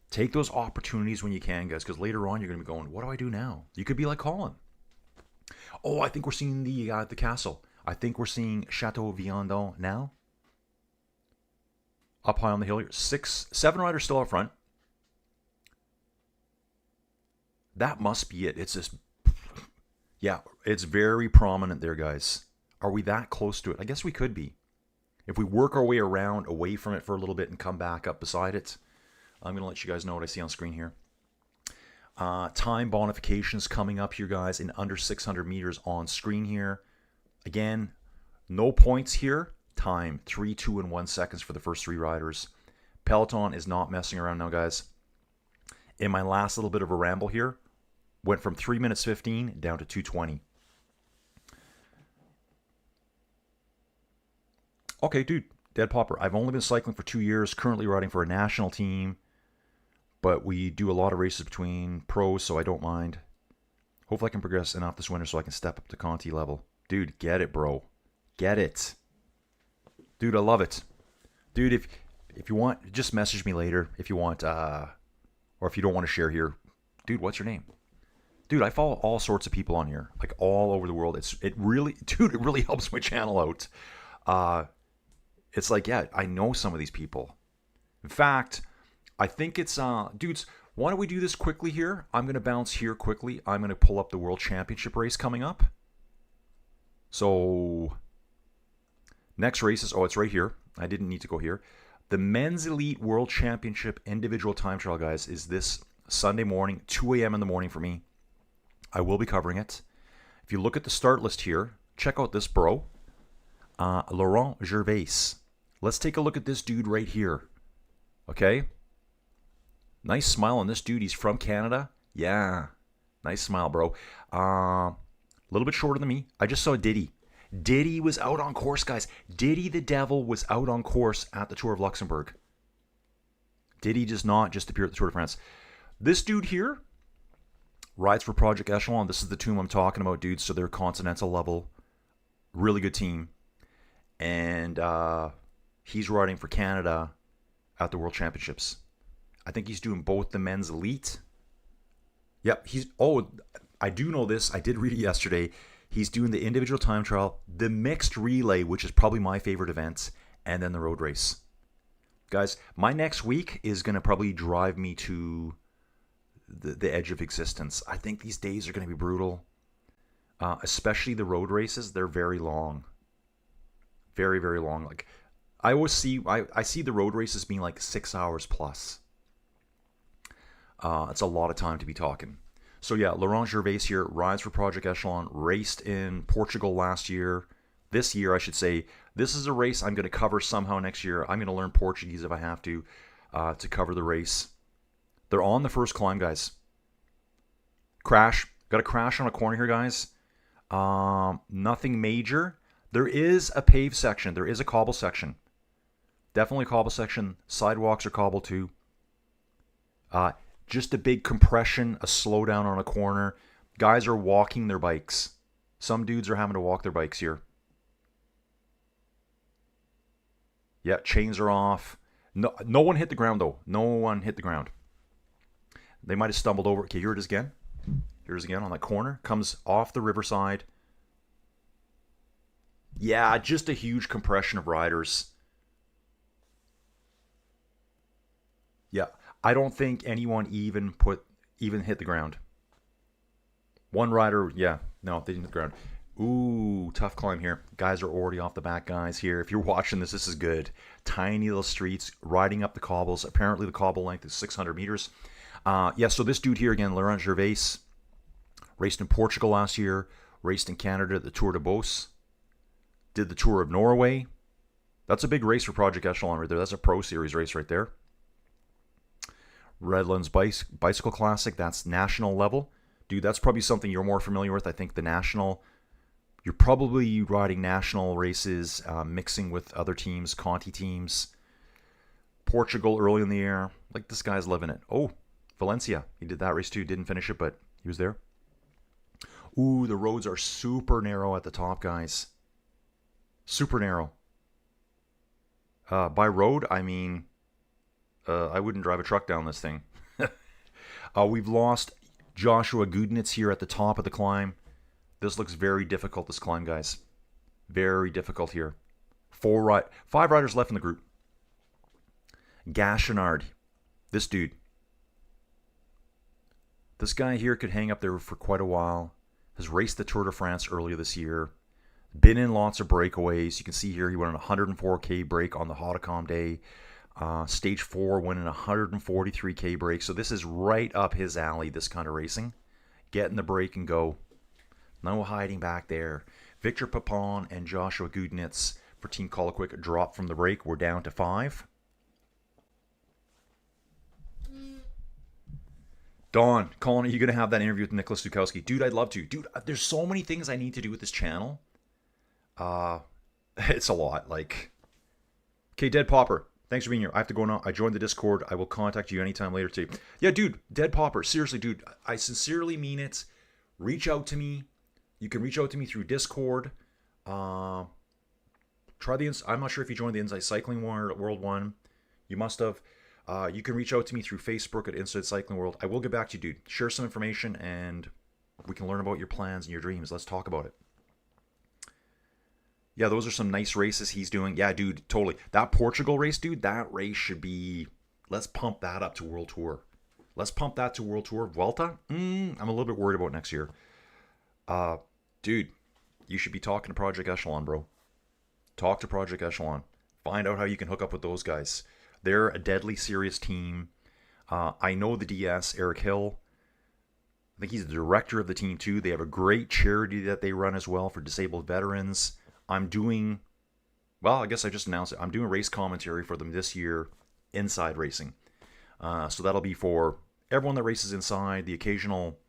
Take those opportunities when you can, guys, because later on you're going to be going, what do I do now? You could be like Colin. Oh, I think we're seeing the castle. I think we're seeing Chateau Vianden now. Up high on the hill here. 7 riders still up front. That must be it. It's just, yeah, it's very prominent there, guys. Are we that close to it? I guess we could be. If we work our way around, away from it for a little bit and come back up beside it. I'm going to let you guys know what I see on screen here. Time bonifications coming up here, guys, in under 600 meters on screen here. Again, no points here. Time, 3, 2, and 1 seconds for the first 3 riders. Peloton is not messing around now, guys. In my last little bit of a ramble here, went from 3 minutes 15 down to 2:20. Okay, dude, dead popper. I've only been cycling for 2 years, currently riding for a national team, but we do a lot of races between pros, so I don't mind. Hopefully I can progress enough this winter so I can step up to Conti level. Dude, get it, bro. Get it. Dude, I love it. Dude, if you want, just message me later if you want, or if you don't want to share here. Dude, what's your name? Dude, I follow all sorts of people on here, like all over the world. It really helps my channel out. It's like, yeah, I know some of these people. In fact, I think it's, dudes, why don't we do this quickly here? I'm going to bounce here quickly. I'm going to pull up the World Championship race coming up. So, next race is, oh, it's right here. I didn't need to go here. The Men's Elite World Championship Individual Time Trial, guys, is this Sunday morning, 2 a.m. in the morning for me. I will be covering it. If you look at the start list here, check out this bro, Laurent Gervais. Let's take a look at this dude right here. Okay? Nice smile on this dude. He's from Canada. Yeah. Nice smile, bro. A little bit shorter than me. I just saw Diddy. Diddy was out on course, guys. Diddy the Devil was out on course at the Tour of Luxembourg. Diddy does not just appear at the Tour de France. This dude here rides for Project Echelon. This is the team I'm talking about, dudes. So they're continental level. Really good team. And he's riding for Canada at the World Championships. I think he's doing both the men's elite. Yep, I do know this. I did read it yesterday. He's doing the individual time trial, the mixed relay, which is probably my favorite event, and then the road race. Guys, my next week is going to probably drive me to the edge of existence. I think these days are going to be brutal. Especially the road races. They're very long. Very, very long. Like, I always see, I see the road races being like 6 hours plus. It's a lot of time to be talking. So yeah, Laurent Gervais here, rides for Project Echelon, raced in Portugal last year. This year, I should say. This is a race I'm going to cover somehow next year. I'm going to learn Portuguese if I have to cover the race. They're on the first climb, guys. Crash. Got a crash on a corner here, guys. Nothing major. There is a paved section. There is a cobble section. Definitely a cobble section. Sidewalks are cobble too. Just a big compression, a slowdown on a corner. Guys are walking their bikes. Some dudes are having to walk their bikes here. Yeah, chains are off. No one hit the ground, though. No one hit the ground. They might have stumbled over. Okay, here it is again. Here it is again on that corner. Comes off the riverside. Yeah, just a huge compression of riders. Yeah, I don't think anyone even hit the ground. One rider, yeah, no, they didn't hit the ground. Ooh, tough climb here. Guys are already off the back, guys, here. If you're watching this, this is good. Tiny little streets, riding up the cobbles. Apparently the cobble length is 600 meters. Yeah, so this dude here, again, Laurent Gervais, raced in Portugal last year, raced in Canada at the Tour de Beauce, did the Tour of Norway. That's a big race for Project Echelon right there. That's a Pro Series race right there. Redlands Bicycle Classic, that's national level. Dude, that's probably something you're more familiar with. I think the national, you're probably riding national races, mixing with other teams, Conti teams. Portugal early in the year. Like, this guy's living it. Oh, Valencia. He did that race too. Didn't finish it, but he was there. Ooh, the roads are super narrow at the top, guys. Super narrow. By road, I mean, I wouldn't drive a truck down this thing. We've lost Joshua Gudnitz here at the top of the climb. This looks very difficult, this climb, guys. Very difficult here. 5 riders left in the group. Gachenard. This dude. This guy here could hang up there for quite a while. Has raced the Tour de France earlier this year. Been in lots of breakaways. You can see here he went on a 104K break on the Hautacom day. Stage 4 went in a 143K break. So this is right up his alley, this kind of racing. Get in the break and go. No hiding back there. Victor Papon and Joshua Gudnitz for Team Colaquick dropped from the break. We're down to 5. Dawn, Colin, are you going to have that interview with Nicholas Dukowski? Dude, I'd love to. Dude, there's so many things I need to do with this channel. It's a lot. Like, okay, Dead Popper, thanks for being here. I have to go now. I joined the Discord. I will contact you anytime later today. Yeah, dude, Dead Popper, seriously, dude, I sincerely mean it. Reach out to me. You can reach out to me through Discord. Try the. I'm not sure if you joined the Inside Cycling World one. You must have. You can reach out to me through Facebook at Inside Cycling World. I will get back to you, dude. Share some information and we can learn about your plans and your dreams. Let's talk about it. Yeah, those are some nice races he's doing. Yeah, dude, totally. That Portugal race, dude, that race should be... Let's pump that up to World Tour. Let's pump that to World Tour. Vuelta? I'm a little bit worried about next year. Dude, you should be talking to Project Echelon, bro. Talk to Project Echelon. Find out how you can hook up with those guys. They're a deadly serious team. I know the DS, Eric Hill. I think he's the director of the team too. They have a great charity that they run as well for disabled veterans. I'm doing, well, I guess I just announced it. I'm doing race commentary for them this year, inside racing. So that'll be for everyone that races inside. The occasional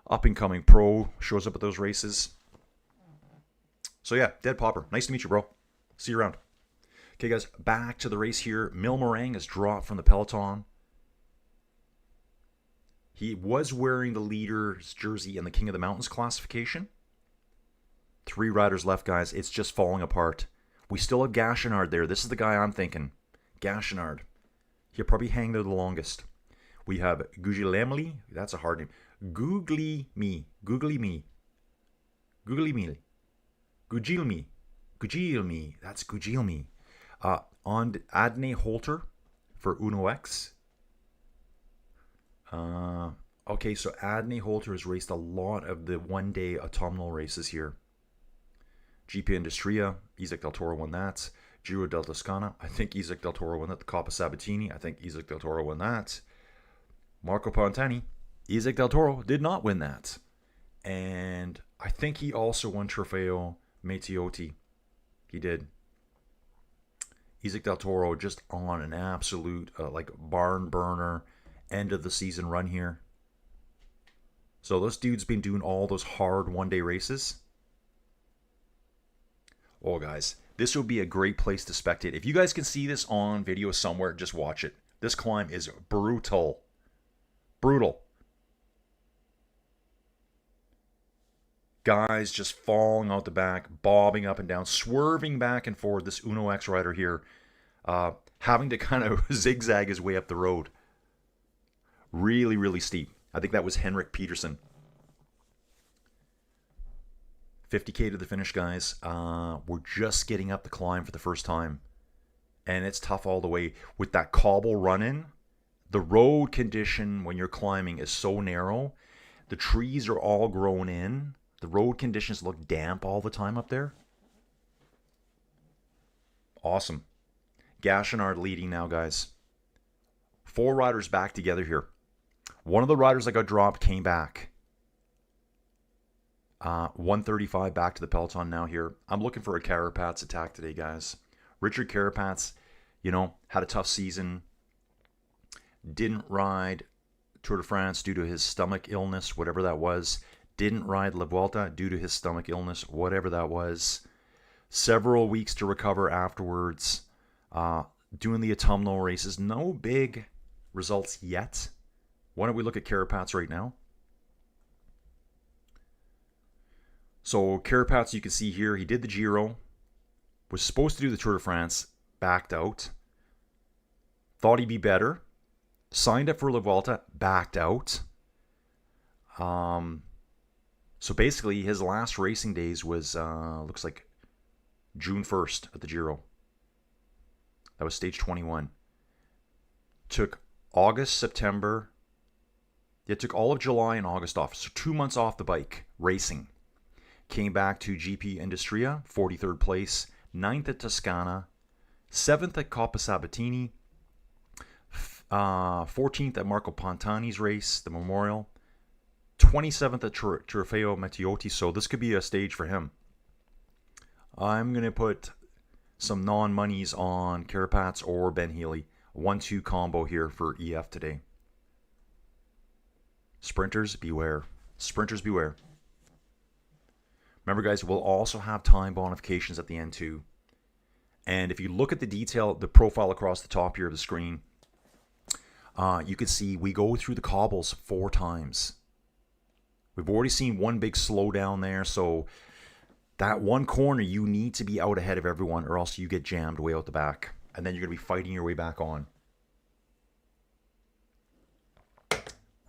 up-and-coming pro shows up at those races. So yeah, Dead Popper. Nice to meet you, bro. See you around. Okay, guys, back to the race here. Milmorang has dropped from the peloton. He was wearing the leader's jersey in the King of the Mountains classification. 3 riders left, guys. It's just falling apart. We still have Gachenard there. This is the guy I'm thinking. Gachenard. He'll probably hang there the longest. We have Guglielmi. That's a hard name. Guglielmi. That's Guglielmi. On Adne Holter for Uno X. Okay, so Adne Holter has raced a lot of the one-day autumnal races here. GP Industria, Isaac Del Toro won that. Giro del Toscana, I think Isaac Del Toro won that. The Coppa Sabatini, I think Isaac Del Toro won that. Marco Pantani, Isaac Del Toro did not win that. And I think he also won Trofeo Mattioti. He did. Isaac Del Toro just on an absolute like barn burner end of the season run here. So this dude's been doing all those hard one-day races. Oh, guys, this would be a great place to spectate. If you guys can see this on video somewhere, just watch it. This climb is brutal. Brutal. Guys just falling out the back, bobbing up and down, swerving back and forth. This Uno X rider here, having to kind of zigzag his way up the road. Really, really steep. I think that was Henrik Peterson. 50K to the finish, guys. We're just getting up the climb for the first time. And it's tough all the way. With that cobble run-in, the road condition when you're climbing is so narrow. The trees are all grown in. The road conditions look damp all the time up there. Awesome. Gachenard leading now, guys. 4 riders back together here. One of the riders that got dropped came back. 135 back to the peloton now here. I'm looking for a Carapaz attack today, guys. Richard Carapaz, you know, had a tough season. Didn't ride Tour de France due to his stomach illness, whatever that was. Didn't ride La Vuelta due to his stomach illness, whatever that was. Several weeks to recover afterwards. Doing the autumnal races. No big results yet. Why don't we look at Carapaz right now? So Carapaz, you can see here, he did the Giro. Was supposed to do the Tour de France. Backed out. Thought he'd be better. Signed up for La Vuelta. Backed out. So basically, his last racing days was, looks like June 1st at the Giro. That was stage 21. Took August, September, Yeah, took all of July and August off. So 2 months off the bike, racing. Came back to GP Industria, 43rd place. 9th at Toscana. 7th at Coppa Sabatini. 14th at Marco Pantani's race, the Memorial. 27th at Trofeo Mattioti. So this could be a stage for him. I'm going to put some non-monies on Carapaz or Ben Healy. 1-2 combo here for EF today. Sprinters, beware. Sprinters, beware. Remember, guys, we'll also have time bonifications at the end, too. And if you look at the detail, the profile across the top here of the screen, you can see we go through the cobbles 4 times. We've already seen one big slowdown there, so that one corner, you need to be out ahead of everyone or else you get jammed way out the back. And then you're going to be fighting your way back on.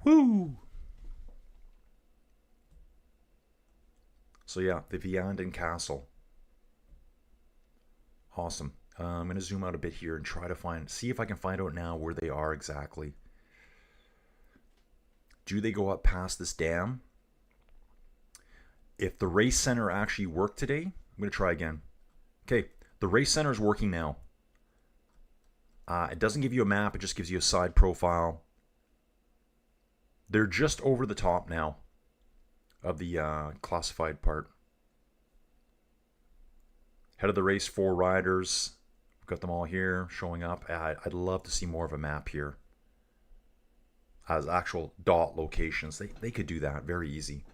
Woo! So yeah, the Vianden Castle. Awesome. I'm going to zoom out a bit here and try to see if I can find out now where they are exactly. Do they go up past this dam? If the race center actually worked today, I'm going to try again. Okay, the race center is working now. It doesn't give you a map, it just gives you a side profile. They're just over the top now of the classified part. Head of the race, 4 riders. We've got them all here showing up. I'd love to see more of a map here as actual dot locations. They could do that very easy.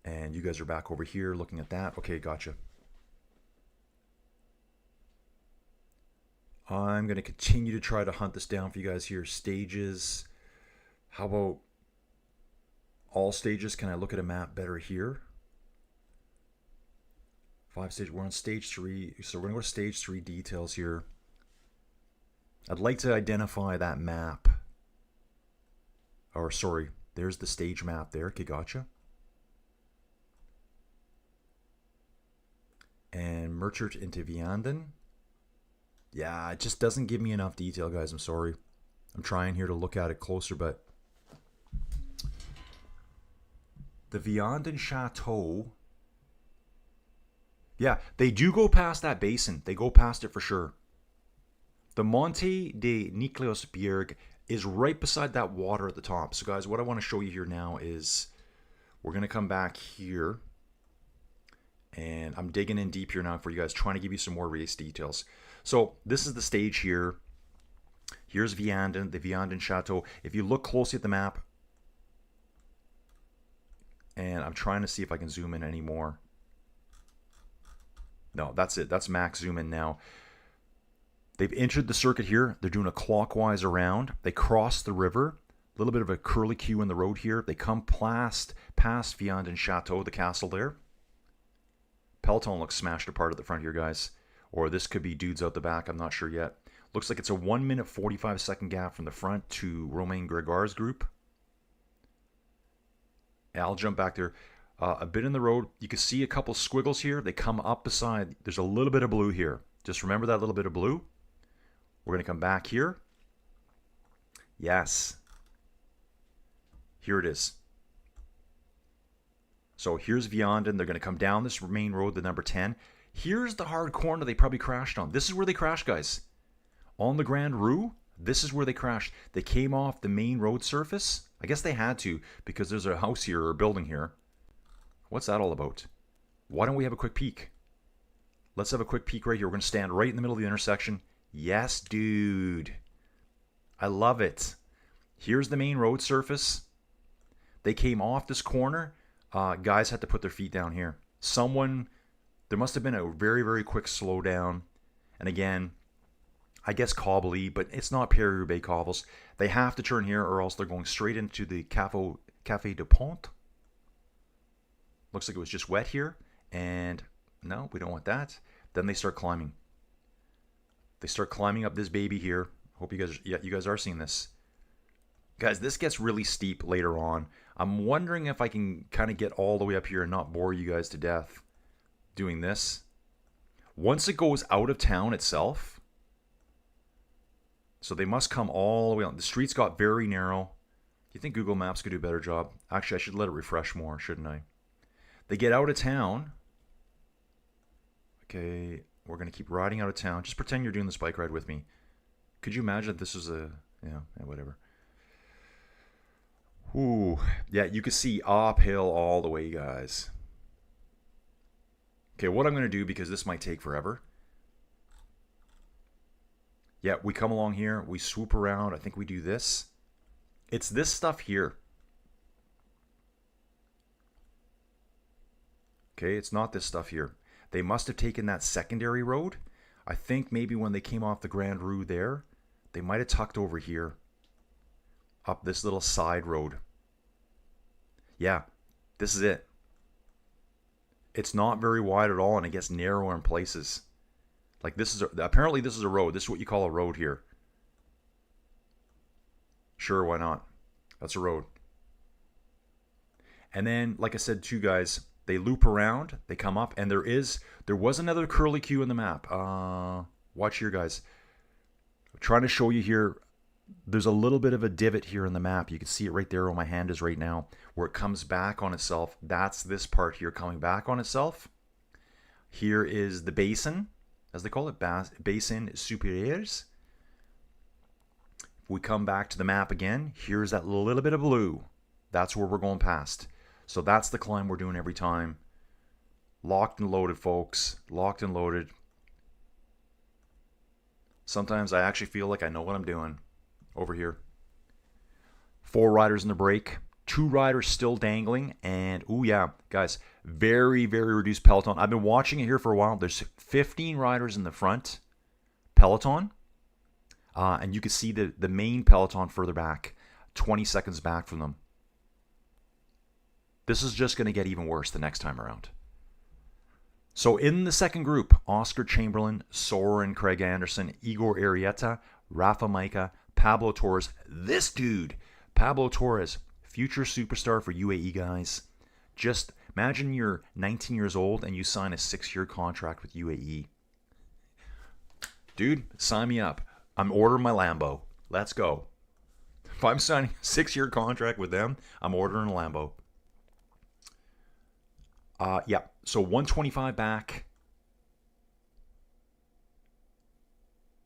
And you guys are back over here looking at that. Okay, gotcha. I'm going to continue to try to hunt this down for you guys here. Stages. How about all stages? Can I look at a map better here? 5 stages. We're on stage 3. So we're going to go to stage 3 details here. I'd like to identify that map. Or sorry, there's the stage map there. Okay, gotcha. And Mertert into Vianden. Yeah, it just doesn't give me enough detail, guys. I'm sorry. I'm trying here to look at it closer, but the Vianden Chateau. Yeah, they do go past that basin. They go past it for sure. The Monte de Niklausberg is right beside that water at the top. So, guys, what I want to show you here now is we're going to come back here. And I'm digging in deep here now for you guys, trying to give you some more race details. So this is the stage here. Here's Vianden, the Vianden Chateau. If you look closely at the map, and I'm trying to see if I can zoom in any more. No, that's it. That's max zoom in now. They've entered the circuit here. They're doing a clockwise around. They cross the river. A little bit of a curly Q in the road here. They come past Vianden Chateau, the castle there. Peloton looks smashed apart at the front here, guys. Or this could be dudes out the back. I'm not sure yet. Looks like it's a 1 minute 45 second gap from the front to Romain Gregor's group. I'll jump back there. A bit in the road. You can see a couple squiggles here. They come up beside. There's a little bit of blue here. Just remember that little bit of blue. We're going to come back here. Yes. Here it is. So here's Vianden. They're going to come down this main road, the number 10. Here's the hard corner they probably crashed on. This is where they crashed, guys. On the Grand Rue, this is where they crashed. They came off the main road surface. I guess they had to because there's a house here or a building here. What's that all about? Why don't we have a quick peek? Let's have a quick peek right here. We're going to stand right in the middle of the intersection. Yes, dude. I love it. Here's the main road surface. They came off this corner. Guys had to put their feet down here. There must have been a very, very quick slowdown. And again, I guess cobbly, but it's not Paris-Roubaix cobbles. They have to turn here or else they're going straight into the Café de Pont. Looks like it was just wet here. And no, we don't want that. Then they start climbing. They start climbing up this baby here. Hope you guys are seeing this. Guys, this gets really steep later on. I'm wondering if I can kind of get all the way up here and not bore you guys to death doing this. Once it goes out of town itself, So they must come all the way on. The streets got very narrow. Do you think Google Maps could do a better job? Actually, I should let it refresh more, shouldn't I? They get out of town. Okay, we're going to keep riding out of town. Just pretend you're doing this bike ride with me. Could you imagine if this was a... Yeah, whatever. Ooh, yeah, you can see uphill all the way, guys. Okay, what I'm going to do, because this might take forever. Yeah, we come along here. We swoop around. I think we do this. It's this stuff here. Okay, it's not this stuff here. They must have taken that secondary road. I think maybe when they came off the Grand Rue there, they might have tucked over here. Up this little side road. Yeah, this is it. It's not very wide at all, and it gets narrower in places. Like this is apparently this is a road. This is what you call a road here. Sure, why not? That's a road. And then, like I said, two guys, they loop around, they come up, and there was another curly Q in the map. Watch here, guys. I'm trying to show you here. There's a little bit of a divot here in the map. You can see it right there where my hand is right now, where it comes back on itself. That's this part here coming back on itself. Here is the basin, as they call it, basin superieurs. If we come back to the map again, here's that little bit of blue. That's where we're going past. So that's the climb we're doing every time. Locked and loaded, folks. Locked and loaded. Sometimes I actually feel like I know what I'm doing. Over here. 4 riders in the break. 2 riders still dangling. And, oh yeah, guys, very, very reduced peloton. I've been watching it here for a while. There's 15 riders in the front peloton. And you can see the main peloton further back. 20 seconds back from them. This is just going to get even worse the next time around. So in the second group, Oscar Chamberlain, Soren Craig Anderson, Igor Arieta, Rafa Maika, Pablo Torres. This dude, Pablo Torres, future superstar for UAE, guys. Just imagine you're 19 years old and you sign a 6-year contract with UAE. Dude, sign me up. I'm ordering my Lambo. Let's go. If I'm signing a 6-year contract with them, I'm ordering a Lambo. Yeah, so 125 back.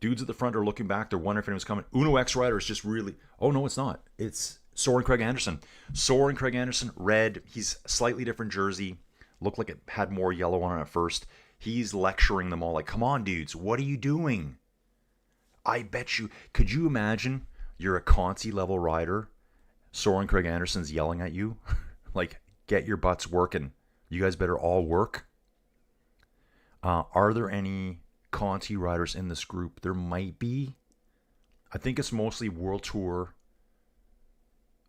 Dudes at the front are looking back. They're wondering if anyone's coming. Uno X Rider is just really... Oh, no, it's not. It's Soren Craig Anderson. Soren Craig Anderson, red. He's a slightly different jersey. Looked like it had more yellow on it at first. He's lecturing them all like, come on, dudes. What are you doing? I bet you... Could you imagine you're a Conti level rider? Soren Craig Anderson's yelling at you. Like, get your butts working. You guys better all work. Are there any Conti riders in this group? There might be. I think it's mostly World Tour.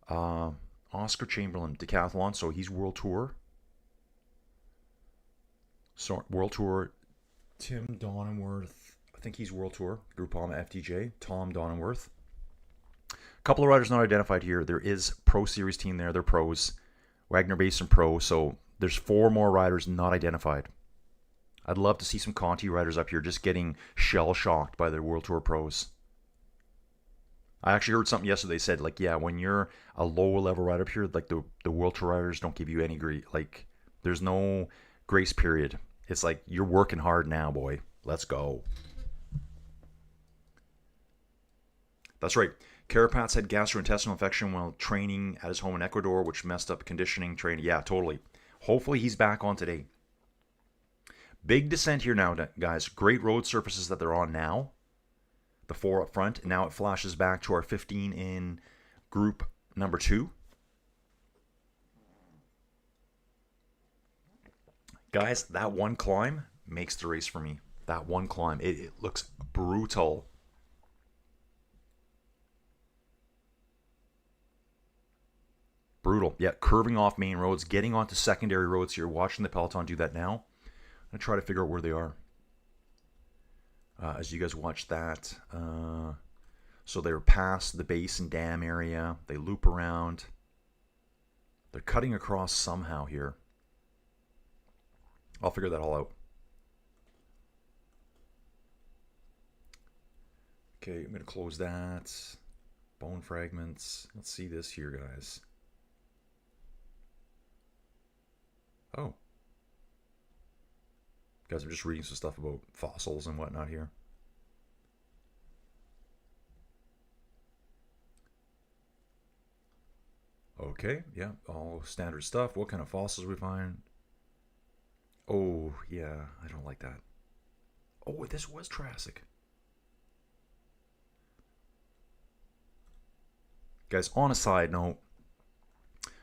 Oscar Chamberlain, decathlon, so he's World Tour. So World Tour. Tim Donenworth, I think he's World Tour. Groupama FDJ. Tom Donenworth. A couple of riders not identified here. There is Pro Series team there. They're pros. Wagner Basin Pro. So there's 4 more riders not identified. I'd love to see some Conti riders up here just getting shell-shocked by their World Tour pros. I actually heard something yesterday. They said, like, yeah, when you're a lower-level rider up here, like, the World Tour riders don't give you any grace. Like, there's no grace period. It's like, you're working hard now, boy. Let's go. That's right. Carapaz had gastrointestinal infection while training at his home in Ecuador, which messed up conditioning training. Yeah, totally. Hopefully he's back on today. Big descent here now, guys. Great road surfaces that they're on now. The 4 up front. Now it flashes back to our 15 in group number 2. Guys, that one climb makes the race for me. That one climb. It looks brutal. Brutal. Yeah, curving off main roads, getting onto secondary roads here. Watching the peloton do that now. I'm going to try to figure out where they are. As you guys watch that. So they're past the basin dam area. They loop around. They're cutting across somehow here. I'll figure that all out. Okay, I'm going to close that. Bone fragments. Let's see this here, guys. Oh. Guys, I'm just reading some stuff about fossils and whatnot here. Okay, yeah, all standard stuff. What kind of fossils we find? Oh, yeah, I don't like that. Oh, this was Triassic. Guys, on a side note,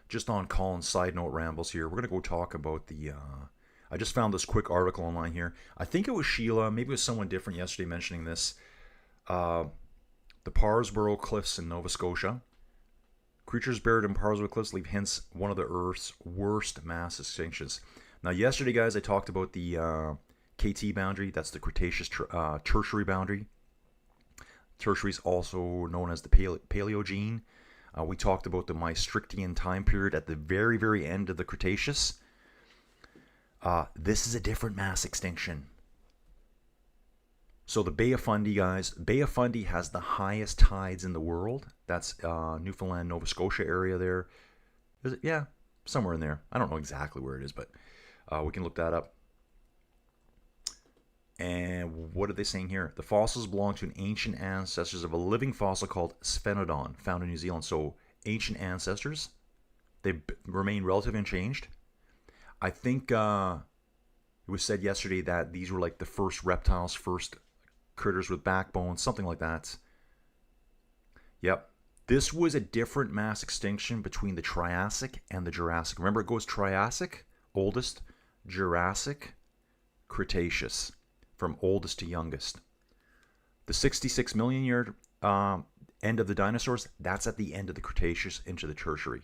just on Colin's side note rambles here, we're going to go talk about the... I just found this quick article online here. I think it was Sheila, maybe it was someone different yesterday mentioning this. The Parsborough Cliffs in Nova Scotia. Creatures buried in Parsborough Cliffs leave hints one of the Earth's worst mass extinctions. Now, yesterday, guys, I talked about the KT boundary. That's the Cretaceous Tertiary boundary. Tertiary is also known as the Paleogene. We talked about the Maastrichtian time period at the very, very end of the Cretaceous. This is a different mass extinction. So the Bay of Fundy, guys, Bay of Fundy has the highest tides in the world. That's Newfoundland, Nova Scotia area there. Is it? Yeah, somewhere in there. I don't know exactly where it is, but we can look that up. And what are they saying here? The fossils belong to an ancient ancestors of a living fossil called Sphenodon, found in New Zealand. So ancient ancestors, they remain relatively unchanged. I think it was said yesterday that these were like the first reptiles, first critters with backbones, something like that. Yep. This was a different mass extinction between the Triassic and the Jurassic. Remember, it goes Triassic, oldest, Jurassic, Cretaceous, from oldest to youngest. The 66 million year end of the dinosaurs, that's at the end of the Cretaceous into the Tertiary.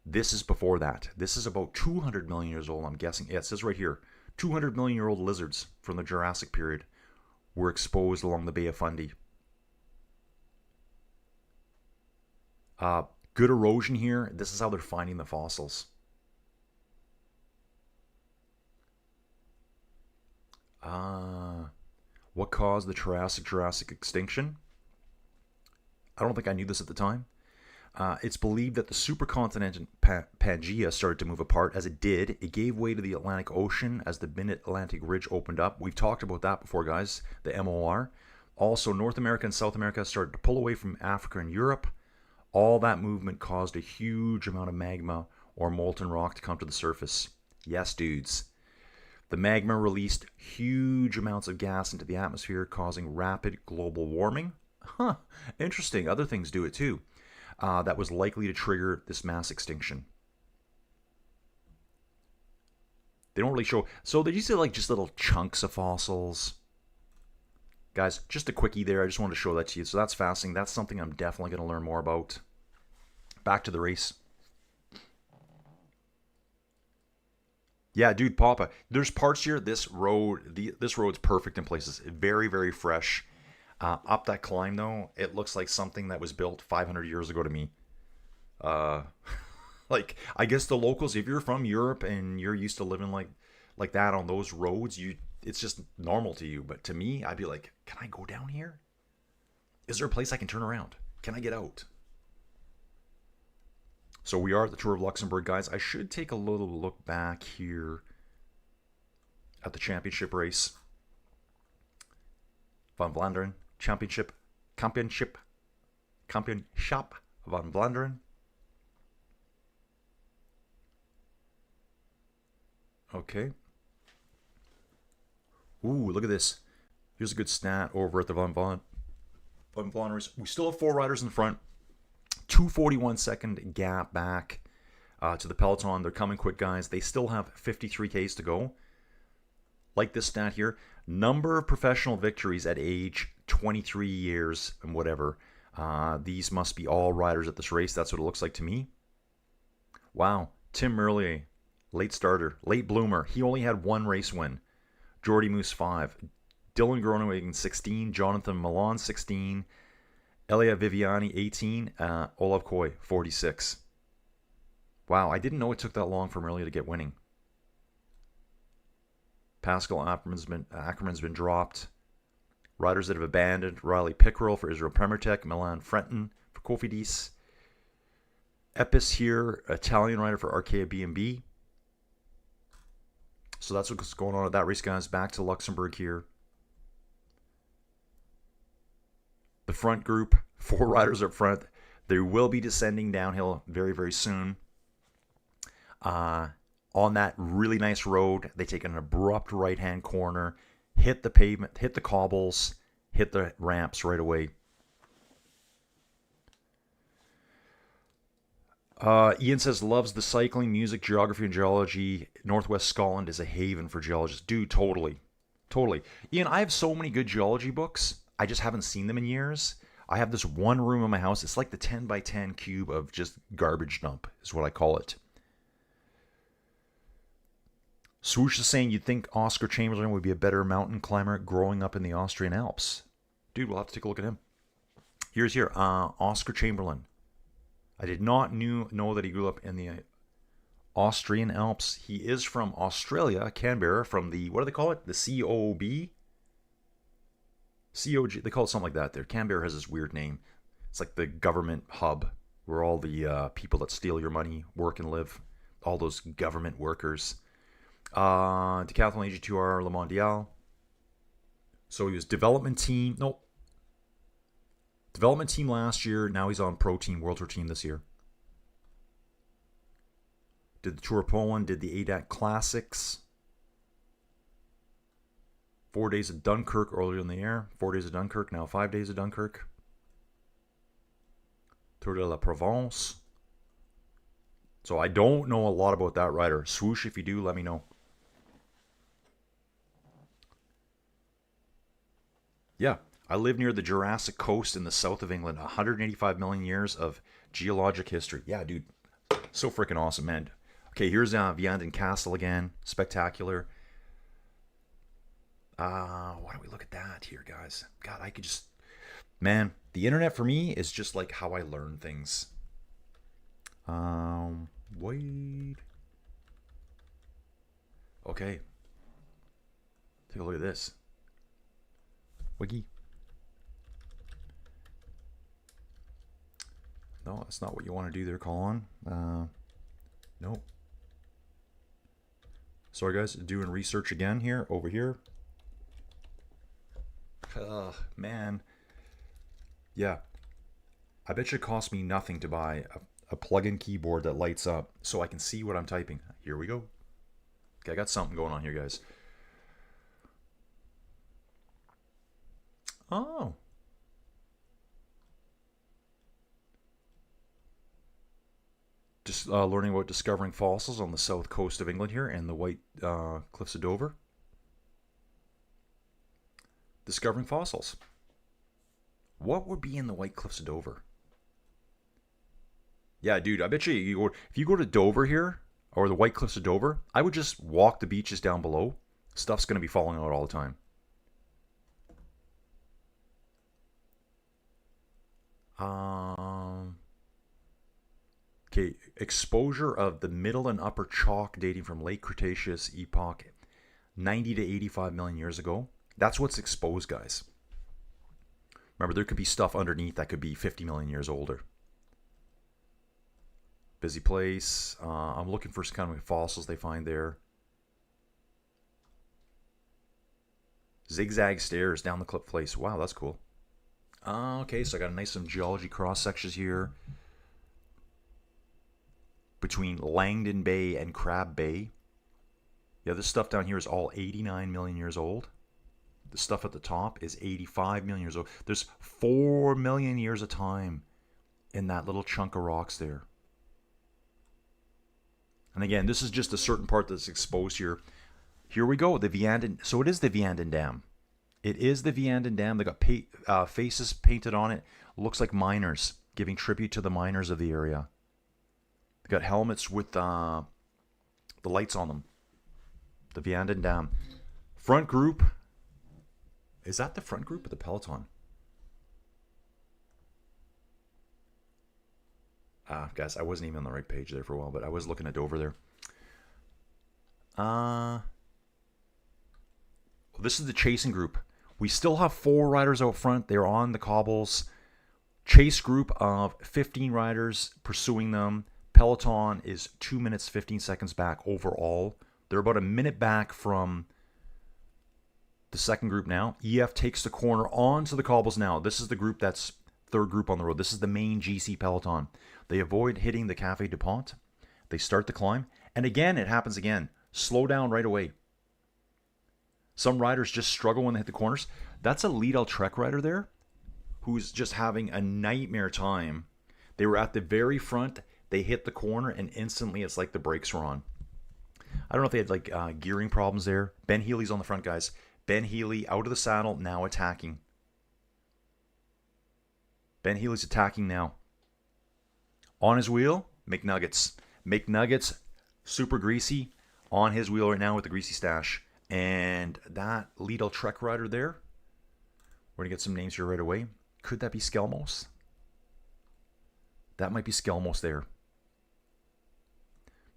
This is before that. This is about 200 million years old, I'm guessing. Yeah, it says right here, 200 million year old lizards from the Jurassic period were exposed along the Bay of Fundy. Good erosion here. This is how they're finding the fossils. What caused the Jurassic extinction? I don't think I knew this at the time. It's believed that the supercontinent Pangaea started to move apart. As it did, it gave way to the Atlantic Ocean as the Mid-Atlantic Ridge opened up. We've talked about that before, guys, the MOR. Also, North America and South America started to pull away from Africa and Europe. All that movement caused a huge amount of magma or molten rock to come to the surface. Yes, dudes. The magma released huge amounts of gas into the atmosphere, causing rapid global warming. Huh, interesting. Other things do it too. That was likely to trigger this mass extinction. They don't really show... So they used to like just little chunks of fossils. Guys, just a quickie there. I just wanted to show that to you. So that's fascinating. That's something I'm definitely going to learn more about. Back to the race. Yeah, dude, Papa. There's parts here. This road's perfect in places. Very, very fresh. Up that climb, though, it looks like something that was built 500 years ago to me. Like, I guess the locals, if you're from Europe and you're used to living like that on those roads, it's just normal to you. But to me, I'd be like, can I go down here? Is there a place I can turn around? Can I get out? So we are at the Tour of Luxembourg, guys. I should take a little look back here at the championship race. Van Vlaanderen. Kampioenschap van Vlaanderen. Okay. Ooh, look at this. Here's a good stat over at the Van Vlaanderen race. We still have 4 riders in front. 2:41 second gap back to the peloton. They're coming quick, guys. They still have 53 Ks to go. Like this stat here. Number of professional victories at age 23 years and whatever. These must be all riders at this race. That's what it looks like to me. Wow. Tim Merlier, late starter, late bloomer. He only had 1 race win. Jordy Moose 5. Dylan Groenewegen 16. Jonathan Milan 16. Elia Viviani 18. Olav Koy 46. Wow, I didn't know it took that long for Merlier to get winning. Pascal Ackerman's been dropped. Riders that have abandoned: Riley Pickrell for Israel Premertech, Milan Frenton for Cofidis. Epis here, Italian rider for Arkea B&B. So that's what's going on at that race, guys. Back to Luxembourg here. The front group, 4 riders up front. They will be descending downhill very, very soon. On that really nice road, they take an abrupt right-hand corner, hit the pavement, hit the cobbles, hit the ramps right away. Ian says, loves the cycling, music, geography, and geology. Northwest Scotland is a haven for geologists. Dude, totally. Totally. Ian, I have so many good geology books. I just haven't seen them in years. I have this one room in my house. It's like the 10 by 10 cube of just garbage dump, is what I call it. Swoosh is saying, you'd think Oscar Chamberlain would be a better mountain climber growing up in the Austrian Alps. Dude, we'll have to take a look at him. Here's here. Oscar Chamberlain. I did not know that he grew up in the Austrian Alps. He is from Australia, Canberra, from the, what do they call it? The COB? COG, they call it something like that there. Canberra has this weird name. It's like the government hub where all the people that steal your money work and live. All those government workers. Decathlon AG2R Le Mondial. So he was development team. Nope. Development team last year. Now he's on pro team, World Tour team this year. Did the Tour of Poland. Did the ADAC Classics. 4 days of Dunkirk earlier in the year. 4 days of Dunkirk. Now 5 days of Dunkirk. Tour de la Provence. So I don't know a lot about that rider. Swoosh, if you do, let me know. Yeah, I live near the Jurassic coast in the south of England. 185 million years of geologic history. Yeah, dude. So freaking awesome, man. Okay, here's Vianden Castle again. Spectacular. Why don't we look at that here, guys? God, I could just... Man, the internet for me is just like how I learn things. Wait. Okay. Take a look at this. Wiggy. No, that's not what you want to do there, Colin. Nope. Sorry, guys. Doing research again here, over here. Man. Yeah. I bet you it cost me nothing to buy a plug-in keyboard that lights up so I can see what I'm typing. Here we go. Okay, I got something going on here, guys. Oh. Just learning about discovering fossils on the south coast of England here and the White Cliffs of Dover. Discovering fossils. What would be in the White Cliffs of Dover? Yeah, dude, I bet you, if you go to Dover here, or the White Cliffs of Dover, I would just walk the beaches down below. Stuff's going to be falling out all the time. Okay, exposure of the middle and upper chalk dating from late Cretaceous epoch, 90 to 85 million years ago. That's what's exposed, guys. Remember, there could be stuff underneath that could be 50 million years older. Busy place. I'm looking for some kind of fossils they find there. Zigzag stairs down the cliff face. Wow, that's cool. Okay, so I got a nice some geology cross sections here. Between Langdon Bay and Crab Bay. Yeah, this stuff down here is all 89 million years old. The stuff at the top is 85 million years old. There's 4 million years of time in that little chunk of rocks there. And again, this is just a certain part that's exposed here. Here we go, the Vianden. So it is the Vianden Dam. It is the Vianden Dam. They got faces painted on it. Looks like miners, giving tribute to the miners of the area. They got helmets with the lights on them. The Vianden Dam. Front group. Is that the front group of the peloton? Guys, I wasn't even on the right page there for a while, but I was looking at over there. Well, this is the chasing group. We still have 4 riders out front. They're on the cobbles. Chase group of 15 riders pursuing them. Peloton is 2 minutes, 15 seconds back overall. They're about a minute back from the second group now. EF takes the corner onto the cobbles now. This is the group that's third group on the road. This is the main GC peloton. They avoid hitting the Café du Pont. They start the climb. And again, it happens again. Slow down right away. Some riders just struggle when they hit the corners. That's a Lidl Trek rider there who's just having a nightmare time. They were at the very front. They hit the corner, and instantly it's like the brakes were on. I don't know if they had like gearing problems there. Ben Healy's on the front, guys. Ben Healy out of the saddle, now attacking. Ben Healy's attacking now. On his wheel, McNuggets. McNuggets, super greasy, on his wheel right now with the greasy stash. And that Lidl Trek rider there, we're going to get some names here right away. Could that be Skelmos? That might be Skelmos there.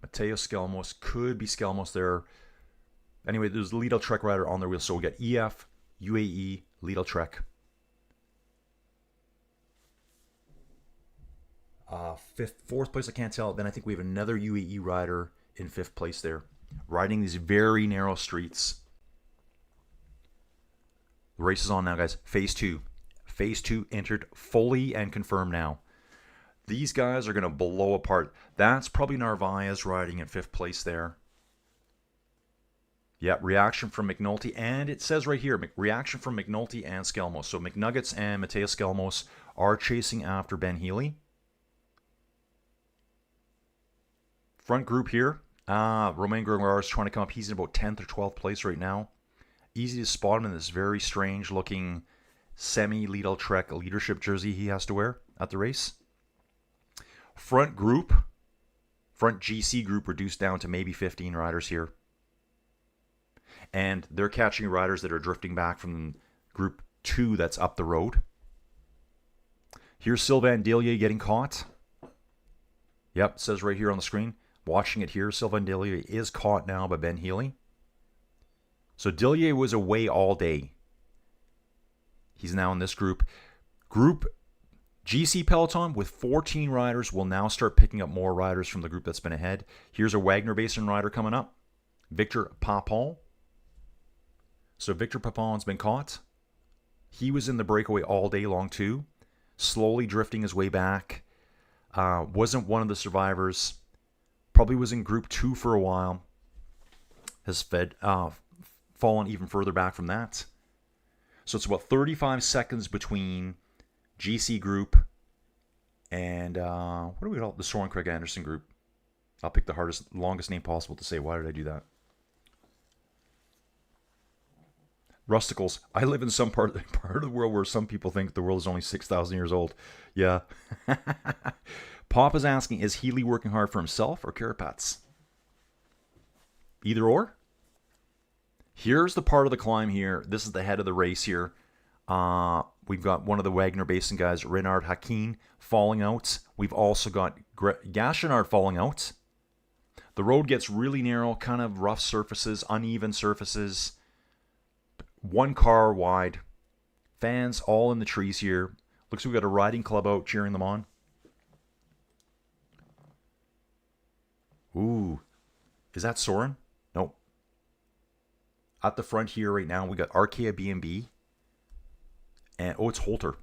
Mateo Skelmos, could be Skelmos there. Anyway, there's the Lidl Trek rider on their wheel. So we got EF, UAE, Lidl Trek. Fourth place, I can't tell. Then I think we have another UAE rider in 5th place there, riding these very narrow streets. The race is on now, guys. Phase 2. Phase 2 entered fully and confirmed now. These guys are going to blow apart. That's probably Narvaez riding in 5th place there. Yeah, reaction from McNulty. And it says right here, reaction from McNulty and Skelmos. So McNuggets and Mateo Skelmos are chasing after Ben Healy. Front group here. Romain Gregoire is trying to come up. He's in about 10th or 12th place right now. Easy to spot him in this very strange looking semi-Lidl Trek leadership jersey he has to wear at the race. Front group, front GC group reduced down to maybe 15 riders here. And they're catching riders that are drifting back from group 2 that's up the road. Here's Sylvain Dillier getting caught. Yep, it says right here on the screen. Watching it here, Sylvain Dillier is caught now by Ben Healy. So Dillier was away all day. He's now in this group. Group GC Peloton with 14 riders will now start picking up more riders from the group that's been ahead. Here's a Wagner Basin rider coming up. Victor Papon. So Victor Papon's been caught. He was in the breakaway all day long too. Slowly drifting his way back. Wasn't one of the survivors. Probably was in group 2 for a while. Has fallen even further back from that. So it's about 35 seconds between GC group and what do we call it? The Soren Craig Anderson group. I'll pick the longest name possible to say. Why did I do that? Rusticles. I live in some part of the world where some people think the world is only 6,000 years old. Yeah. Pop is asking, is Healy working hard for himself or Carapaz? Either or. Here's the part of the climb here. This is the head of the race here. We've got one of the Wagner Basin guys, Renard Hakin, falling out. We've also got Gachenard falling out. The road gets really narrow, kind of rough surfaces, uneven surfaces. One car wide. Fans all in the trees here. Looks like we've got a riding club out cheering them on. Ooh. Is that Soren? Nope. At the front here right now, we got Arkea B&B. And, oh, it's Holter.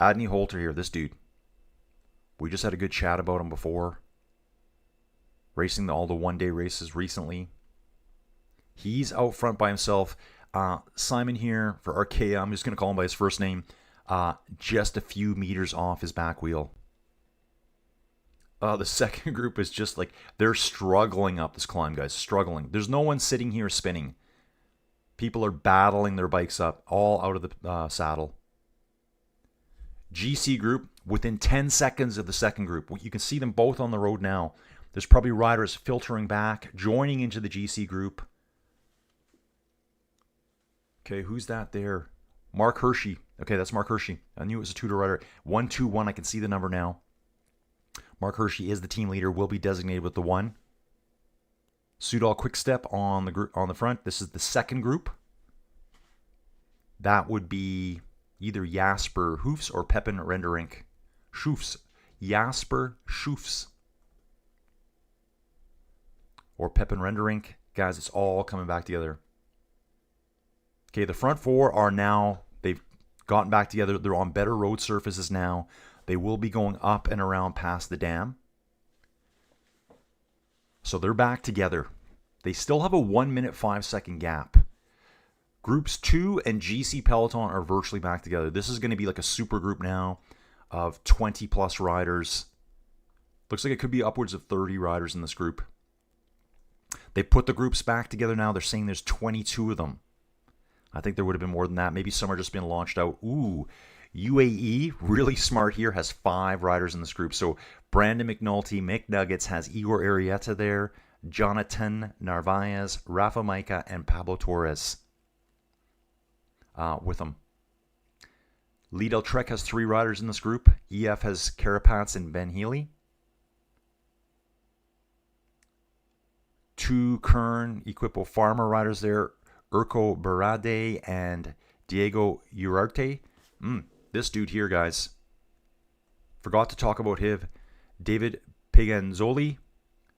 Adney Holter here, this dude. We just had a good chat about him before. Racing all the one-day races recently. He's out front by himself. Simon here for Arkea, I'm just going to call him by his first name. Just a few meters off his back wheel. The second group is just like, they're struggling up this climb, guys. Struggling. There's no one sitting here spinning. People are battling their bikes up, all out of the saddle. GC group, within 10 seconds of the second group. You can see them both on the road now. There's probably riders filtering back, joining into the GC group. Okay, who's that there? Mark Hershey. Okay, that's Mark Hershey. I knew it was a Tudor rider. 121, I can see the number now. Mark Hershey is the team leader, will be designated with the 1. Soudal Quickstep on the front. This is the second group. That would be either Jasper Hoofs or Pepin Renderink Schoofs. Jasper Schoofs. Or Pepin Renderink. Guys, it's all coming back together. Okay, the front four are now, they've gotten back together. They're on better road surfaces now. They will be going up and around past the dam. So they're back together. They still have a 1 minute 5 second gap. Groups 2 and GC Peloton are virtually back together. This is going to be like a super group now of 20 plus riders. Looks like it could be upwards of 30 riders in this group. They put the groups back together now. They're saying there's 22 of them. I think there would have been more than that. Maybe some are just being launched out. Ooh, UAE, really smart here, has 5 riders in this group. So Brandon McNulty, McNuggets has Igor Arrieta there, Jonathan Narvaez, Rafa Maica, and Pablo Torres with them. Lidl Trek has 3 riders in this group. EF has Carapaz and Ben Healy. 2 Kern Equipo Pharma riders there, Urko Barade and Diego Urarte. This dude here, guys. Forgot to talk about him. David Piganzoli.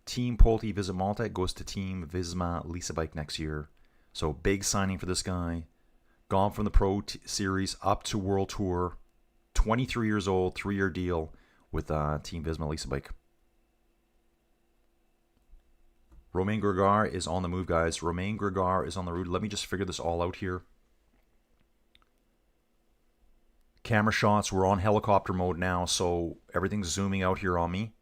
Team Polti Visma Malta goes to Team Visma Lisa Bike next year. So big signing for this guy. Gone from the Pro Series up to World Tour. 23 years old, 3-year deal with Team Visma Lisa Bike. Romain Gregar is on the move, guys. Romain Gregar is on the route. Let me just figure this all out here. Camera shots. We're on helicopter mode now, so everything's zooming out here on me.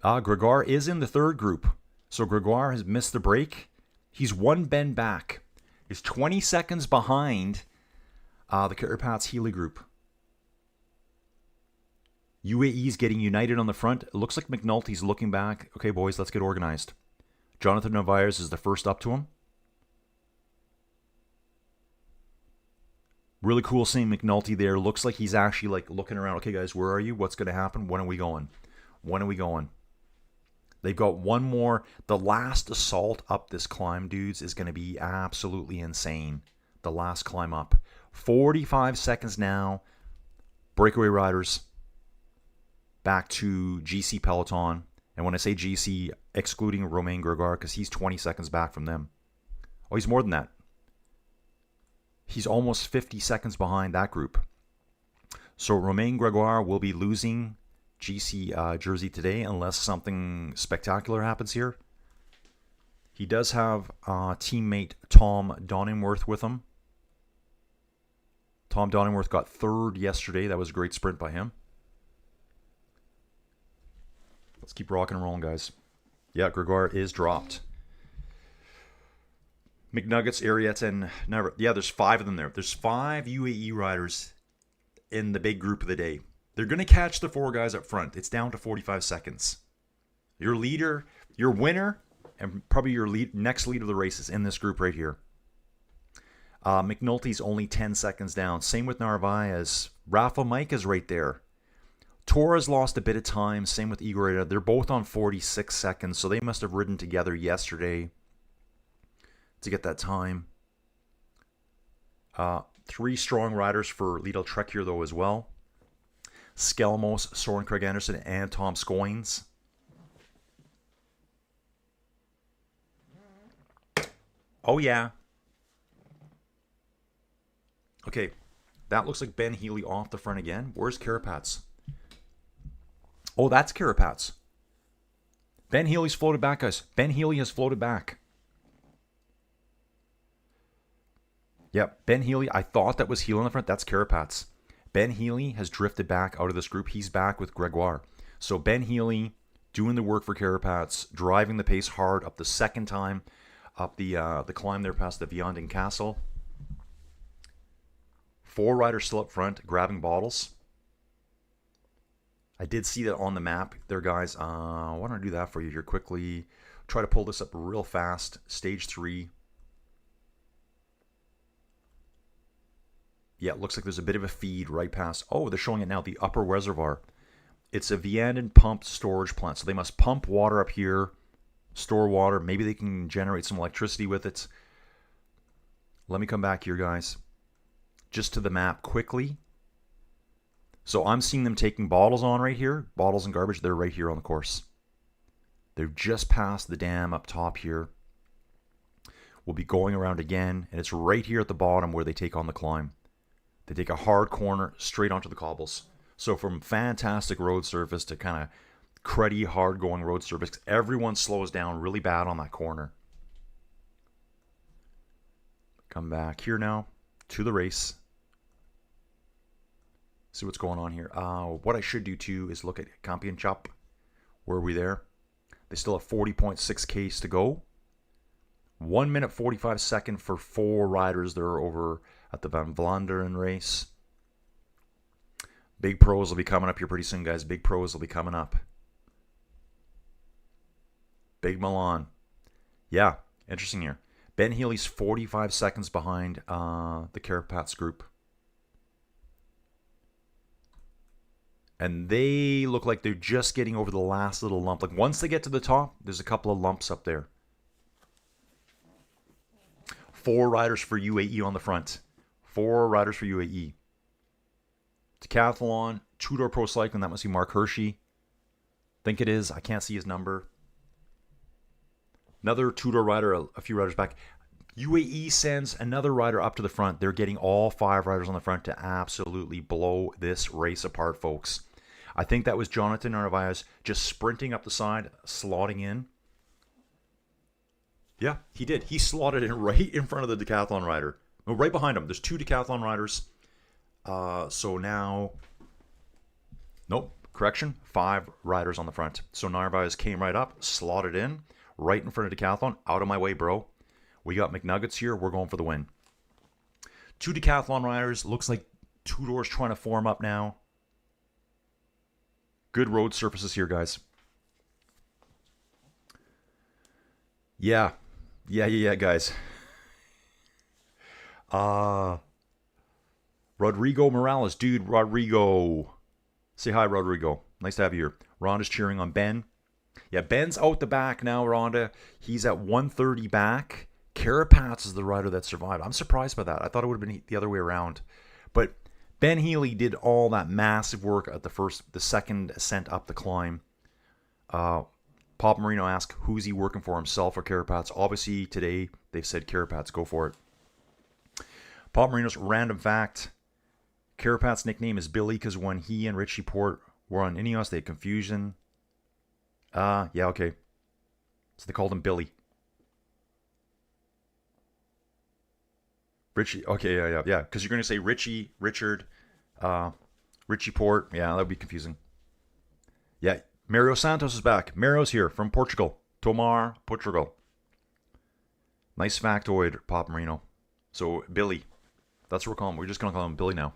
Gregar is in the 3rd group. So Gregar has missed the break. He's 1 bend back. He's 20 seconds behind the Carapaz Healy group. UAE's getting united on the front. It looks like McNulty's looking back. Okay, boys, let's get organized. Jonathan Narvaez is the first up to him. Really cool seeing McNulty there. Looks like he's actually like looking around. Okay, guys, where are you? What's going to happen? When are we going? When are we going? They've got one more. The last assault up this climb, dudes, is going to be absolutely insane. The last climb up. 45 seconds now. Breakaway riders. Back to GC Peloton. And when I say GC, excluding Romain Gregar, because he's 20 seconds back from them. Oh, he's more than that. He's almost 50 seconds behind that group. So Romain Gregar will be losing GC jersey today unless something spectacular happens here. He does have teammate Tom Donningworth with him. Tom Donningworth got 3rd yesterday. That was a great sprint by him. Let's keep rocking and rolling, guys. Yeah, Gregar is dropped. McNuggets, Arietta, and Never. Yeah, there's 5 of them there. There's 5 UAE riders in the big group of the day. They're going to catch the 4 guys up front. It's down to 45 seconds. Your leader, your winner, and probably your next lead of the race is in this group right here. McNulty's only 10 seconds down. Same with Narvaez. Rafa Mike is right there. Torres lost a bit of time. Same with Igor. They're both on 46 seconds, so they must have ridden together yesterday to get that time. 3 strong riders for Lidl Trek here, though, as well. Skelmos, Soren Craig Anderson, and Tom Scoins. Oh, yeah. Okay, that looks like Ben Healy off the front again. Where's Carapaz? Oh, that's Carapaz. Ben Healy's floated back, guys. Ben Healy has floated back. Yep, Ben Healy. I thought that was Healy on the front. That's Carapaz. Ben Healy has drifted back out of this group. He's back with Gregoire. So Ben Healy doing the work for Carapaz, driving the pace hard up the second time, up the climb there past the Vianden Castle. 4 riders still up front, grabbing bottles. I did see that on the map there, guys. Why don't I do that for you here quickly? Try to pull this up real fast. Stage 3. Yeah, it looks like there's a bit of a feed right past. Oh, they're showing it now, the upper reservoir. It's a Vianden pumped storage plant. So they must pump water up here, store water. Maybe they can generate some electricity with it. let me come back here, guys. Just to the map quickly. So I'm seeing them taking bottles on right here. Bottles and garbage, they're right here on the course. They're just past the dam up top here. We'll be going around again, and it's right here at the bottom where they take on the climb. They take a hard corner straight onto the cobbles. So from fantastic road surface to kind of cruddy, hard-going road surface, everyone slows down really bad on that corner. Come back here now to the race. See what's going on here. What I should do too is look at Kampioenschap. Where are we there? They still have 40.6 Ks to go. 1 minute 45 seconds for 4 riders. They're over at the Van Vlaanderen race. Big pros will be coming up here pretty soon, guys. Big pros will be coming up. Big Milan. Yeah, interesting here. Ben Healy's 45 seconds behind the Carapaz group. And they look like they're just getting over the last little lump. Like once they get to the top, there's a couple of lumps up there. 4 riders for UAE on the front. 4 riders for UAE. Decathlon, two-door pro cycling. That must be Mark Hershey. Think it is. I can't see his number. Another two-door rider, a few riders back. UAE sends another rider up to the front. They're getting all 5 riders on the front to absolutely blow this race apart, folks. I think that was Jonathan Narvaez just sprinting up the side, slotting in. Yeah, he did. He slotted in right in front of the decathlon rider. No, right behind him. There's 2 decathlon riders. So now, nope, correction, 5 riders on the front. So Narvaez came right up, slotted in, right in front of decathlon. Out of my way, bro. We got McNuggets here. We're going for the win. 2 decathlon riders. Looks like 2 doors trying to form up now. Good road surfaces here, guys. Yeah, guys. Rodrigo Morales. Dude, Rodrigo. Say hi, Rodrigo. Nice to have you here. Rhonda's cheering on Ben. Yeah, Ben's out the back now, Rhonda. He's at 130 back. Carapaz is the rider that survived. I'm surprised by that. I thought it would have been the other way around. But Ben Healy did all that massive work at the second ascent up the climb. Papa Marino asked, who's he working for, himself or Carapaz? Obviously, today, they've said Carapaz, go for it. Papa Marino's random fact. Carapaz's nickname is Billy because when he and Richie Port were on Ineos, they had confusion. Yeah, okay. So they called him Billy. Richie, okay, yeah. Because you're going to say Richie, Richard, Richie Port. Yeah, that would be confusing. Yeah, Mario Santos is back. Mario's here from Portugal. Tomar, Portugal. Nice factoid, Pop Marino. So, Billy. That's what we're calling him. We're just going to call him Billy now.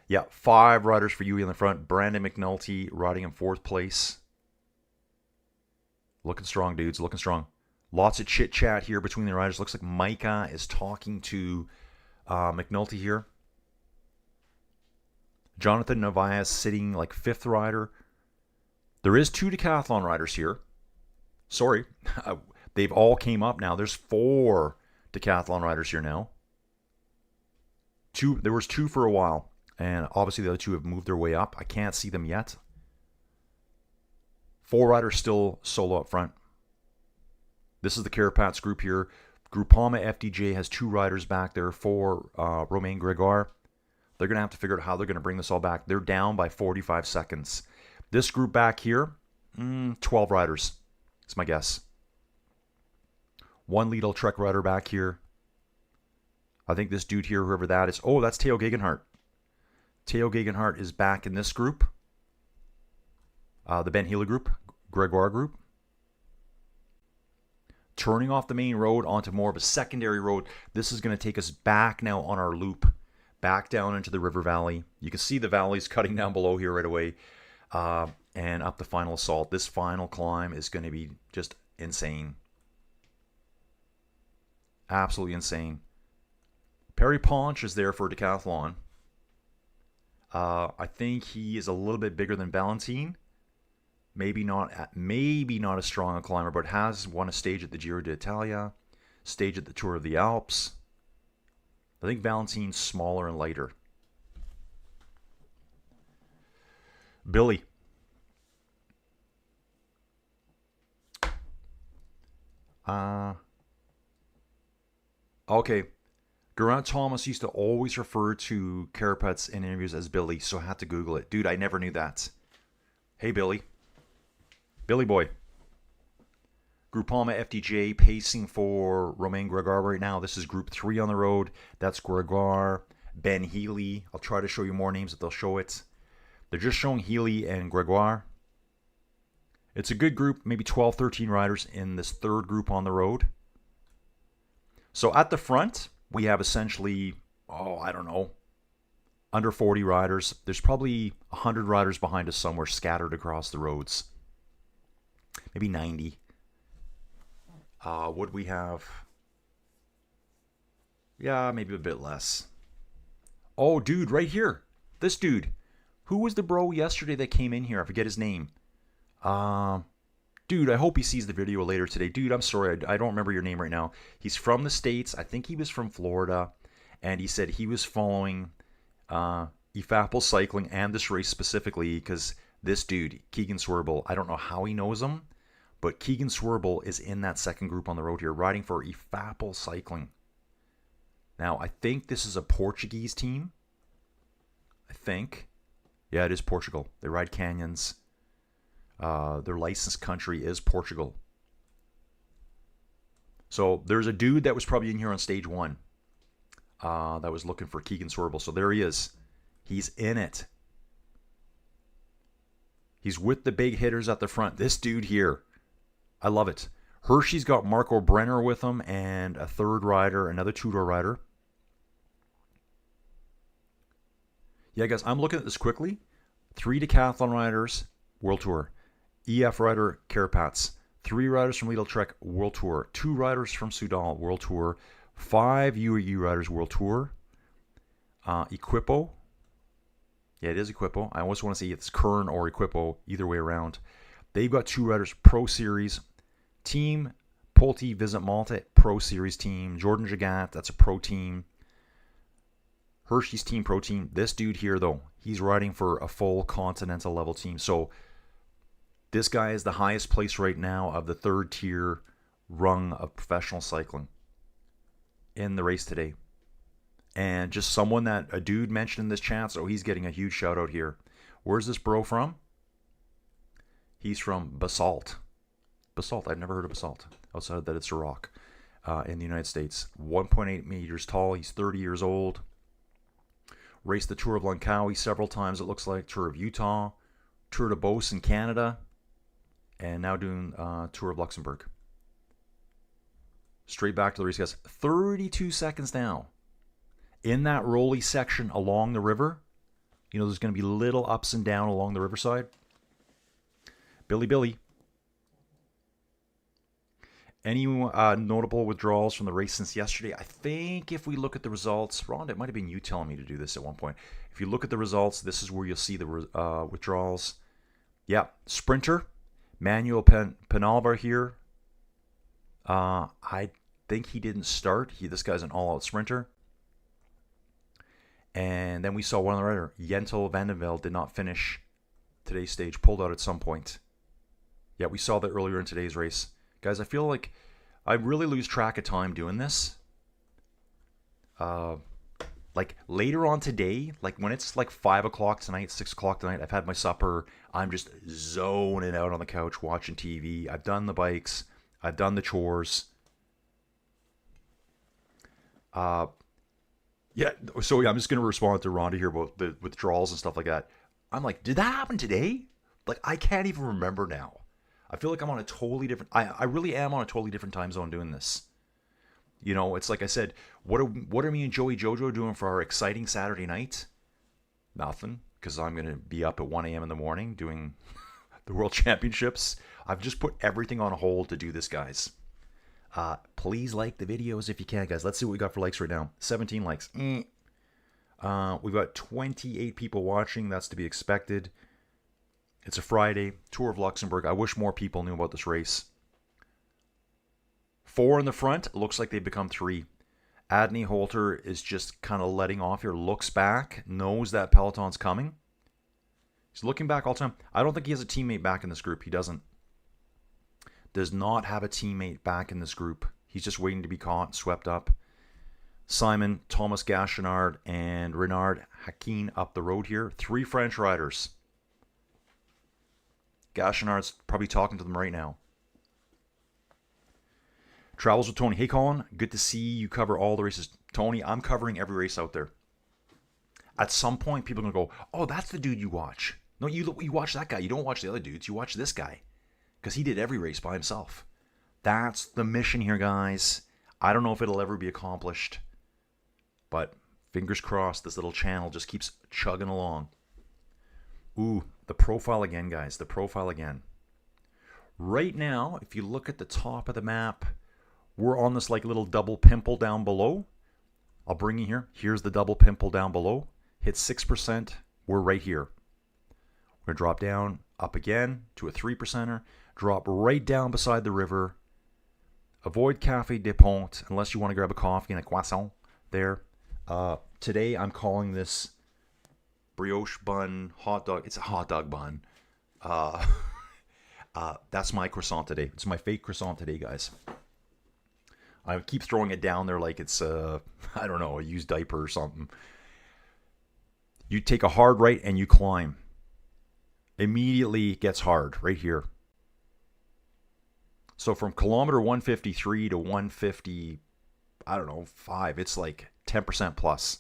Yeah, 5 riders for UE in the front. Brandon McNulty riding in 4th place. Looking strong, dudes. Looking strong. Lots of chit-chat here between the riders. Looks like Micah is talking to McNulty here. Jonathan Narvaez sitting like 5th rider. There is 2 decathlon riders here. Sorry. They've all came up now. There's 4 decathlon riders here now. 2. There was 2 for a while. And obviously the other 2 have moved their way up. I can't see them yet. 4 riders still solo up front. This is the Carapaz group here. Groupama FDJ has 2 riders back there for Romain Gregor. They're going to have to figure out how they're going to bring this all back. They're down by 45 seconds. This group back here, 12 riders. That's my guess. 1 Lidl Trek rider back here. I think this dude here, whoever that is. Oh, that's Theo Gegenhardt. Theo Gegenhardt is back in this group. The Ben Healy group. Gregor group. Turning off the main road onto more of a secondary road. This is going to take us back now on our loop. Back down into the river valley. You can see the valleys cutting down below here right away. And up the final assault. This final climb is going to be just insane. Absolutely insane. Perry Ponch is there for decathlon. I think he is a little bit bigger than Valentine. Maybe not as strong a climber, but has won a stage at the Giro d'Italia, stage at the Tour of the Alps. I think Valentine's smaller and lighter. Billy. Okay. Geraint Thomas used to always refer to Carapets in interviews as Billy, so I had to Google it. Dude, I never knew that. Hey, Billy. Billy boy. Groupama FDJ pacing for Romain Gregoire right now. This is Group 3 on the road. That's Gregoire, Ben Healy. I'll try to show you more names if they'll show it. They're just showing Healy and Gregoire. It's a good group, maybe 12, 13 riders in this third group on the road. So at the front, we have essentially, I don't know, under 40 riders. There's probably 100 riders behind us somewhere scattered across the roads. Maybe 90. Would we have? Yeah, maybe a bit less. Oh, dude, right here. This dude. Who was the bro yesterday that came in here? I forget his name. Dude, I hope he sees the video later today. Dude, I'm sorry. I don't remember your name right now. He's from the States. I think he was from Florida. And he said he was following IFAPL cycling and this race specifically because this dude, Keegan Swerble, I don't know how he knows him, but Keegan Swerble is in that second group on the road here, riding for IFAPL cycling. Now, I think this is a Portuguese team. I think. Yeah, it is Portugal. They ride canyons. Their licensed country is Portugal. So there's a dude that was probably in here on stage 1 that was looking for Keegan Swerble. So there he is. He's in it. He's with the big hitters at the front. This dude here. I love it. Hershey's got Marco Brenner with him and a third rider, another two-door rider. Yeah, guys, I'm looking at this quickly. 3 decathlon riders, World Tour. EF rider, Carapats. 3 riders from Lidl Trek, World Tour. 2 riders from Soudal, World Tour. 5 UAE riders, World Tour. Equipo. Yeah, it is Equipo. I always want to say it's Kern or Equipo, either way around. They've got 2 riders, Pro Series. Team Polti Visit Malta, Pro Series team. Jordan Jagat, that's a pro team. Hershey's team, pro team. This dude here, though, he's riding for a full continental level team. So this guy is the highest place right now of the third tier rung of professional cycling in the race today. And just someone that a dude mentioned in this chat, so he's getting a huge shout out here. Where's this bro from? He's from Basalt. Basalt, I've never heard of Basalt, outside that it's a rock in the United States. 1.8 meters tall, he's 30 years old. Raced the Tour of Langkawi several times, it looks like. Tour of Utah, Tour de Beauce in Canada, and now doing Tour of Luxembourg. Straight back to the race, guys. 32 seconds now. In that rolly section along the river, you know, there's going to be little ups and down along the riverside. Billy. Any notable withdrawals from the race since yesterday? I think if we look at the results, Rhonda, it might have been you telling me to do this at one point. If you look at the results, this is where you'll see the withdrawals. Yeah, sprinter, Manuel Penalver here. I think he didn't start. This guy's an all-out sprinter. And then we saw one other rider, Jentel Vandenvelde, did not finish today's stage, pulled out at some point. Yeah, we saw that earlier in today's race. Guys, I feel like I really lose track of time doing this. Like later on today, like when it's like 5 o'clock tonight, 6 o'clock tonight, I've had my supper, I'm just zoning out on the couch watching TV. I've done the bikes, I've done the chores. Yeah, so I'm just going to respond to Rhonda here about the withdrawals and stuff like that. I'm like, did that happen today? Like, I can't even remember now. I feel like I'm on a totally different... I really am on a totally different time zone doing this. You know, it's like I said, what are me and Joey Jojo doing for our exciting Saturday night? Nothing, because I'm going to be up at 1 a.m. in the morning doing the World Championships. I've just put everything on hold to do this, guys. Please like the videos if you can, guys. Let's see what we got for likes right now. 17 likes. We've got 28 people watching. That's to be expected. It's a Friday. Tour of Luxembourg. I wish more people knew about this race. 4 in the front. Looks like they've become 3. Adney Holter is just kind of letting off here, looks back, knows that peloton's coming. He's looking back all the time. I don't think he has a teammate back in this group. He doesn't. Does not have a teammate back in this group. He's just waiting to be caught, swept up. Simon, Thomas Gachenard, and Renard Hakin up the road here. 3 French riders. Gachenard's probably talking to them right now. Travels with Tony. Hey, Colin. Good to see you cover all the races. Tony, I'm covering every race out there. At some point, people are going to go, oh, that's the dude you watch. No, you watch that guy. You don't watch the other dudes. You watch this guy. Because he did every race by himself. That's the mission here, guys. I don't know if it'll ever be accomplished. But fingers crossed, this little channel just keeps chugging along. Ooh, the profile again, guys. The profile again. Right now, if you look at the top of the map, we're on this like little double pimple down below. I'll bring you here. Here's the double pimple down below. Hit 6%. We're right here. We're going to drop down, up again to a 3%er. Drop right down beside the river. Avoid Café des Ponts unless you want to grab a coffee and a croissant there. Today I'm calling this brioche bun hot dog. It's a hot dog bun. That's my croissant today. It's my fake croissant today, guys. I keep throwing it down there like it's I don't know, a used diaper or something. You take a hard right and you climb. Immediately gets hard right here. So from kilometer 153 to 150, I don't know, 5, it's like 10% plus.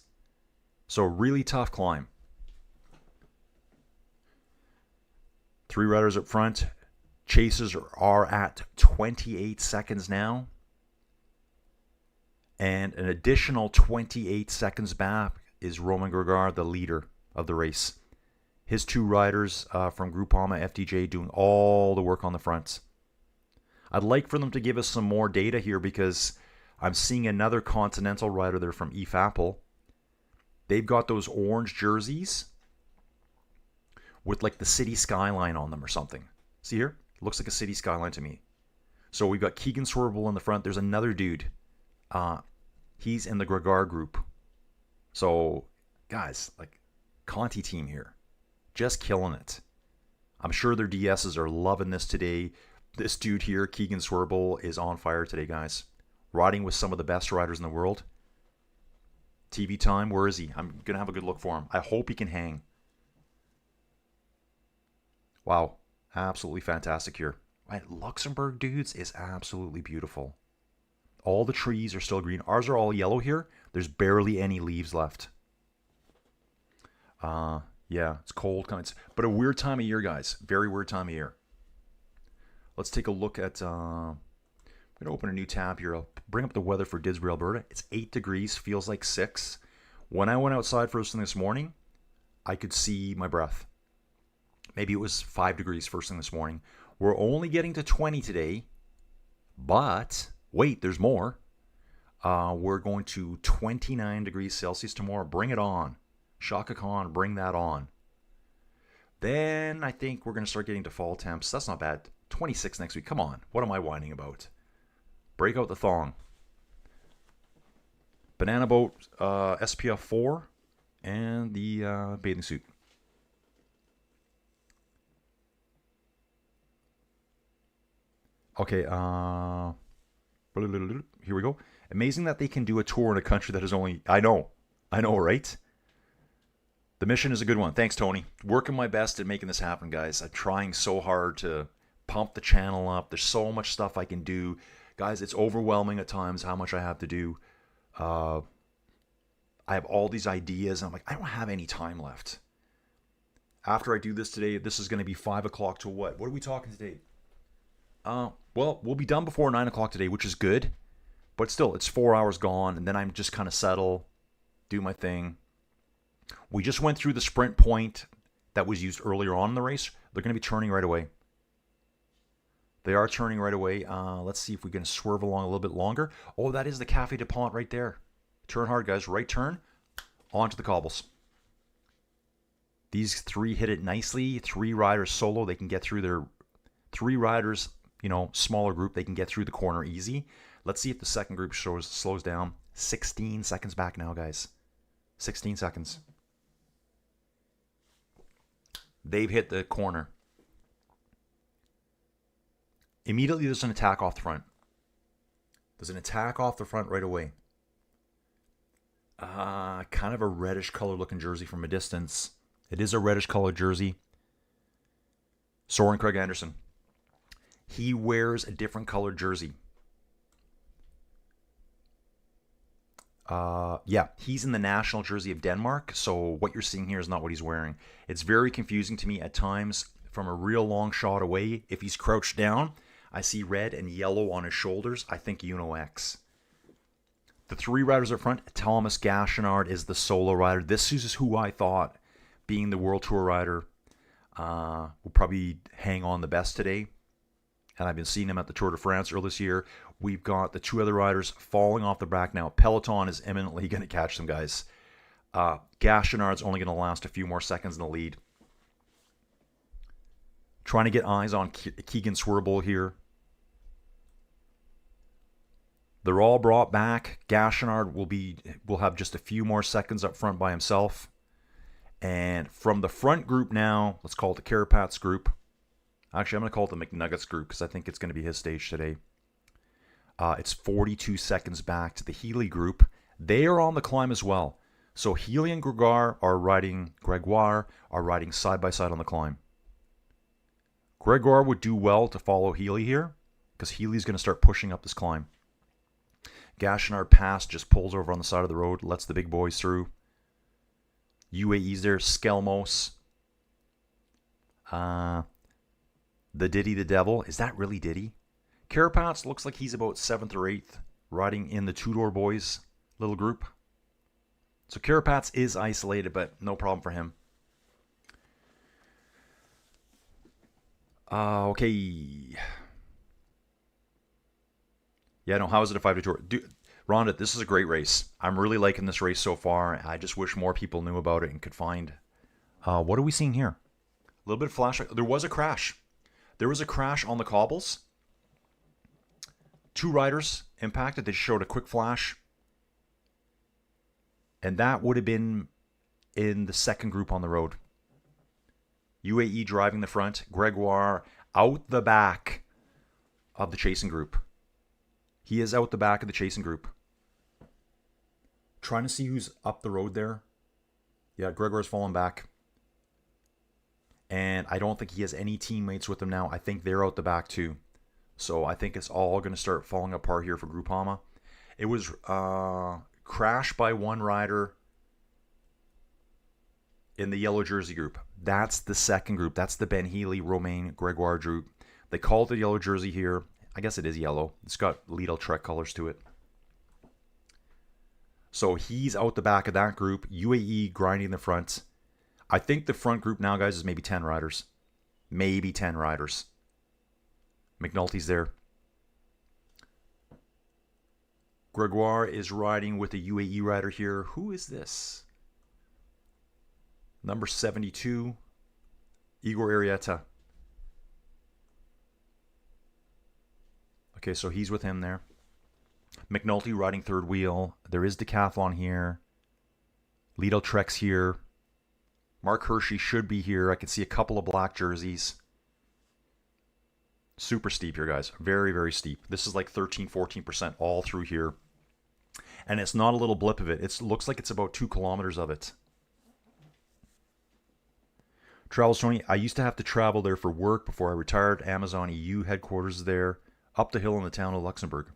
So really tough climb. 3 riders up front. Chasers are at 28 seconds now. And an additional 28 seconds back is Romain Grigard, the leader of the race. His 2 riders from Groupama FDJ doing all the work on the front. I'd like for them to give us some more data here because I'm seeing another Continental rider there from EFAPL. They've got those orange jerseys with like the city skyline on them or something. See here? Looks like a city skyline to me. So we've got Keegan Swerble in the front. There's another dude. He's in the Grigard group. So, guys, like, Conti team here. Just killing it. I'm sure their DSs are loving this today. This dude here, Keegan Swerble, is on fire today, guys. Riding with some of the best riders in the world. TV time, where is he? I'm going to have a good look for him. I hope he can hang. Wow. Absolutely fantastic here. Right, Luxembourg, dudes, is absolutely beautiful. All the trees are still green. Ours are all yellow here. There's barely any leaves left. Yeah, it's cold. But a weird time of year, guys. Very weird time of year. Let's take a look at... I'm going to open a new tab here. I'll bring up the weather for Didsbury, Alberta. It's 8 degrees. Feels like 6. When I went outside first thing this morning, I could see my breath. Maybe it was 5 degrees first thing this morning. We're only getting to 20 today. But, wait, there's more. We're going to 29 degrees Celsius tomorrow. Bring it on. CHAKA Con, bring that on. Then I think we're going to start getting to fall temps. That's not bad. 26 next week. Come on. What am I whining about? Break out the thong. Banana boat, SPF 4, and the bathing suit. Okay, here we go. Amazing that they can do a tour in a country that is only... I know, right? The mission is a good one. Thanks, Tony. Working my best at making this happen, guys. I'm trying so hard to pump the channel up. There's so much stuff I can do. Guys, it's overwhelming at times how much I have to do. I have all these ideas, and I'm like, I don't have any time left. After I do this today, this is going to be 5 o'clock to what? What are we talking today? Well, we'll be done before 9 o'clock today, which is good. But still, it's 4 hours gone, and then I'm just kind of settle, do my thing. We just went through the sprint point that was used earlier on in the race. They're going to be turning right away. They are turning right away. Let's see if we can swerve along a little bit longer. Oh, that is the Café du Pont right there. Turn hard, guys. Right turn. Onto the cobbles. These 3 hit it nicely. 3 riders solo. They can get through their... 3 riders, smaller group. They can get through the corner easy. Let's see if the second group slows down. 16 seconds back now, guys. 16 seconds. They've hit the corner. Immediately there's an attack off the front. There's an attack off the front right away. Kind of a reddish color looking jersey from a distance. It is a reddish colored jersey. Soren Craig Anderson. He wears a different colored jersey. Yeah, he's in the national jersey of Denmark, so what you're seeing here is not what he's wearing. It's very confusing to me at times from a real long shot away. If he's crouched down, I see red and yellow on his shoulders. I think Uno X. The three riders up front, Thomas Gachenard is the solo rider. This is who I thought, being the World Tour rider, will probably hang on the best today. And I've been seeing him at the Tour de France earlier this year. We've got the two other riders falling off the back now. Peloton is imminently going to catch some guys. Gachenard's only going to last a few more seconds in the lead. Trying to get eyes on Keegan Swerble here. They're all brought back. Gachenard will have just a few more seconds up front by himself. And from the front group now, let's call it the Carapats group. Actually, I'm going to call it the McNuggets group because I think it's going to be his stage today. It's 42 seconds back to the Healy group. They are on the climb as well. So Healy and Gregoire are riding side by side on the climb. Gregoire would do well to follow Healy here because Healy's going to start pushing up this climb. Gachenard pass just pulls over on the side of the road, lets the big boys through. UAE's there, Skelmos. The Diddy the Devil. Is that really Diddy? Carapats looks like he's about 7th or 8th, riding in the Tudor Boys little group. So Carapats is isolated, but no problem for him. Okay. Yeah, no, how is it a 5-day tour? Rhonda, this is a great race. I'm really liking this race so far. I just wish more people knew about it and could find. What are we seeing here? A little bit of flash. There was a crash. There was a crash on the cobbles. 2 riders impacted. They showed a quick flash. And that would have been in the second group on the road. UAE driving the front. Gregoire out the back of the chasing group. He is out the back of the chasing group. Trying to see who's up the road there. Yeah, Gregoire's fallen back. And I don't think he has any teammates with him now. I think they're out the back too. So I think it's all going to start falling apart here for Groupama. It was crashed by one rider in the yellow jersey group. That's the second group. That's the Ben Healy, Romain Gregoire group. They call it the yellow jersey here. I guess it is yellow. It's got Lidl Trek colors to it. So he's out the back of that group. UAE grinding the front. I think the front group now, guys, is maybe 10 riders. Maybe 10 riders. McNulty's there. Gregoire is riding with a UAE rider here. Who is this? Number 72. Igor Arieta. Okay, so he's with him there. McNulty riding third wheel. There is Decathlon here. Lidl Trek's here. Mark Hershey should be here. I can see a couple of black jerseys. Super steep here, guys. Very, very steep. This is like 13, 14% all through here. And it's not a little blip of it. It looks like it's about 2 kilometers of it. Travels Tony, I used to have to travel there for work before I retired. Amazon EU headquarters is there. Up the hill in the town of Luxembourg.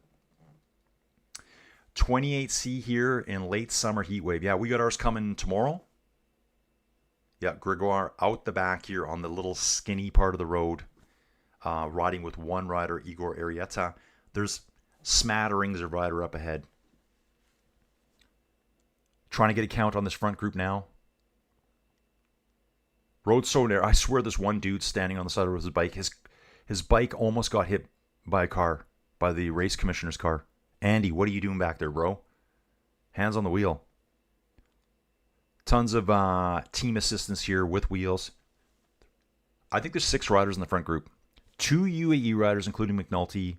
28C here in late summer heat wave. Yeah, we got ours coming tomorrow. Yeah, Gregoire out the back here on the little skinny part of the road. Riding with one rider, Igor Arieta. There's smatterings of rider up ahead. Trying to get a count on this front group now. Road's so narrow. I swear this one dude standing on the side of his bike. His bike almost got hit by a car. By the race commissioner's car. Andy, what are you doing back there, bro? Hands on the wheel. Tons of team assistance here with wheels. I think there's 6 riders in the front group. 2 UAE riders, including McNulty.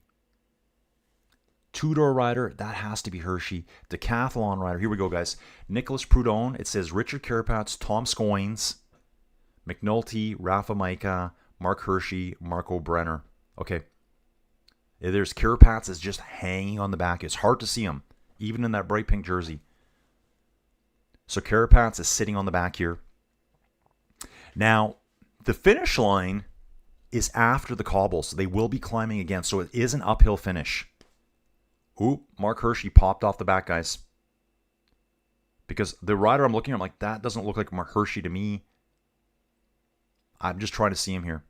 Two-door rider, that has to be Hershey. Decathlon rider, here we go, guys. Nicholas Prudhomme, it says Richard Carapaz, Tom Scoins, McNulty, Rafa Micah, Mark Hershey, Marco Brenner. Okay. There's Carapaz is just hanging on the back. It's hard to see him, even in that bright pink jersey. So Carapaz is sitting on the back here. Now, the finish line is after the cobble, so they will be climbing again. So it is an uphill finish. Oop, Mark Hershey popped off the back, guys. Because the rider I'm looking at, I'm like, that doesn't look like Mark Hershey to me. I'm just trying to see him here.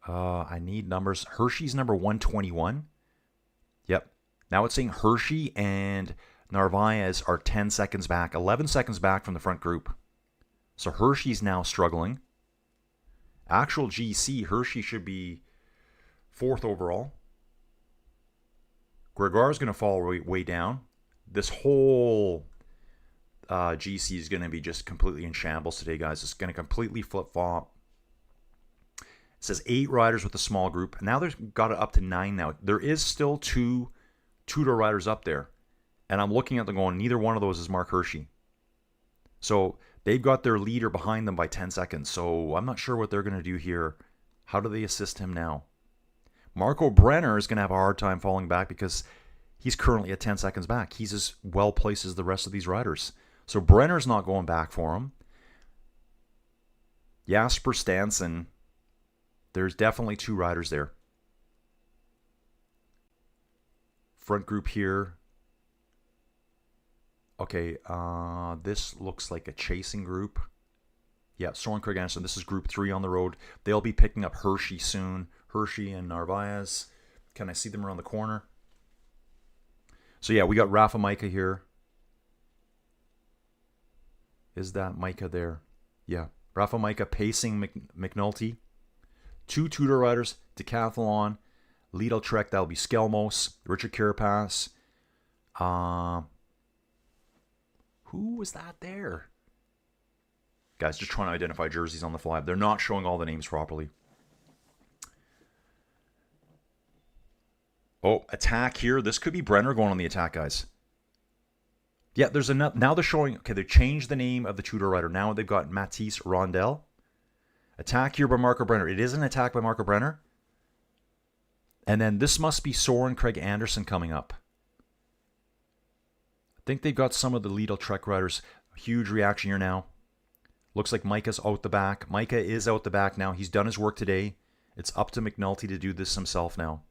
I need numbers. Hershey's number 121. Yep. Now it's saying Hershey and Narvaez are 10 seconds back. 11 seconds back from the front group. So Hershey's now struggling. Actual GC, Hershey should be 4th overall. Gregar's going to fall way down. This whole GC is going to be just completely in shambles today, guys. It's going to completely flip-flop. It says 8 riders with a small group. Now they've got it up to 9 now. There is still 2 two-door riders up there. And I'm looking at them going, neither one of those is Mark Hershey. So they've got their leader behind them by 10 seconds. So I'm not sure what they're going to do here. How do they assist him now? Marco Brenner is going to have a hard time falling back because he's currently at 10 seconds back. He's as well placed as the rest of these riders. So Brenner's not going back for him. Jasper Stanson, there's definitely 2 riders there. Front group here. Okay, this looks like a chasing group. Yeah, Soren Craig Anderson. This is group 3 on the road. They'll be picking up Hershey soon. Hershey and Narvaez. Can I see them around the corner? So yeah, we got Rafa Micah here. Is that Micah there? Yeah. Rafa Micah pacing McNulty. 2 two-door riders. Decathlon. Lidl Trek, that'll be Skelmos. Richard Carapaz. Who was that there? Guys, just trying to identify jerseys on the fly. They're not showing all the names properly. Oh, attack here. This could be Brenner going on the attack, guys. Yeah, there's enough. Now they're showing, okay, they changed the name of the two-door rider. Now they've got Matisse Rondel. Attack here by Marco Brenner. It is an attack by Marco Brenner. And then this must be Soren Craig Anderson coming up. I think they've got some of the Lidl Trek riders. Huge reaction here now. Looks like Micah's out the back. Micah is out the back now. He's done his work today. It's up to McNulty to do this himself now.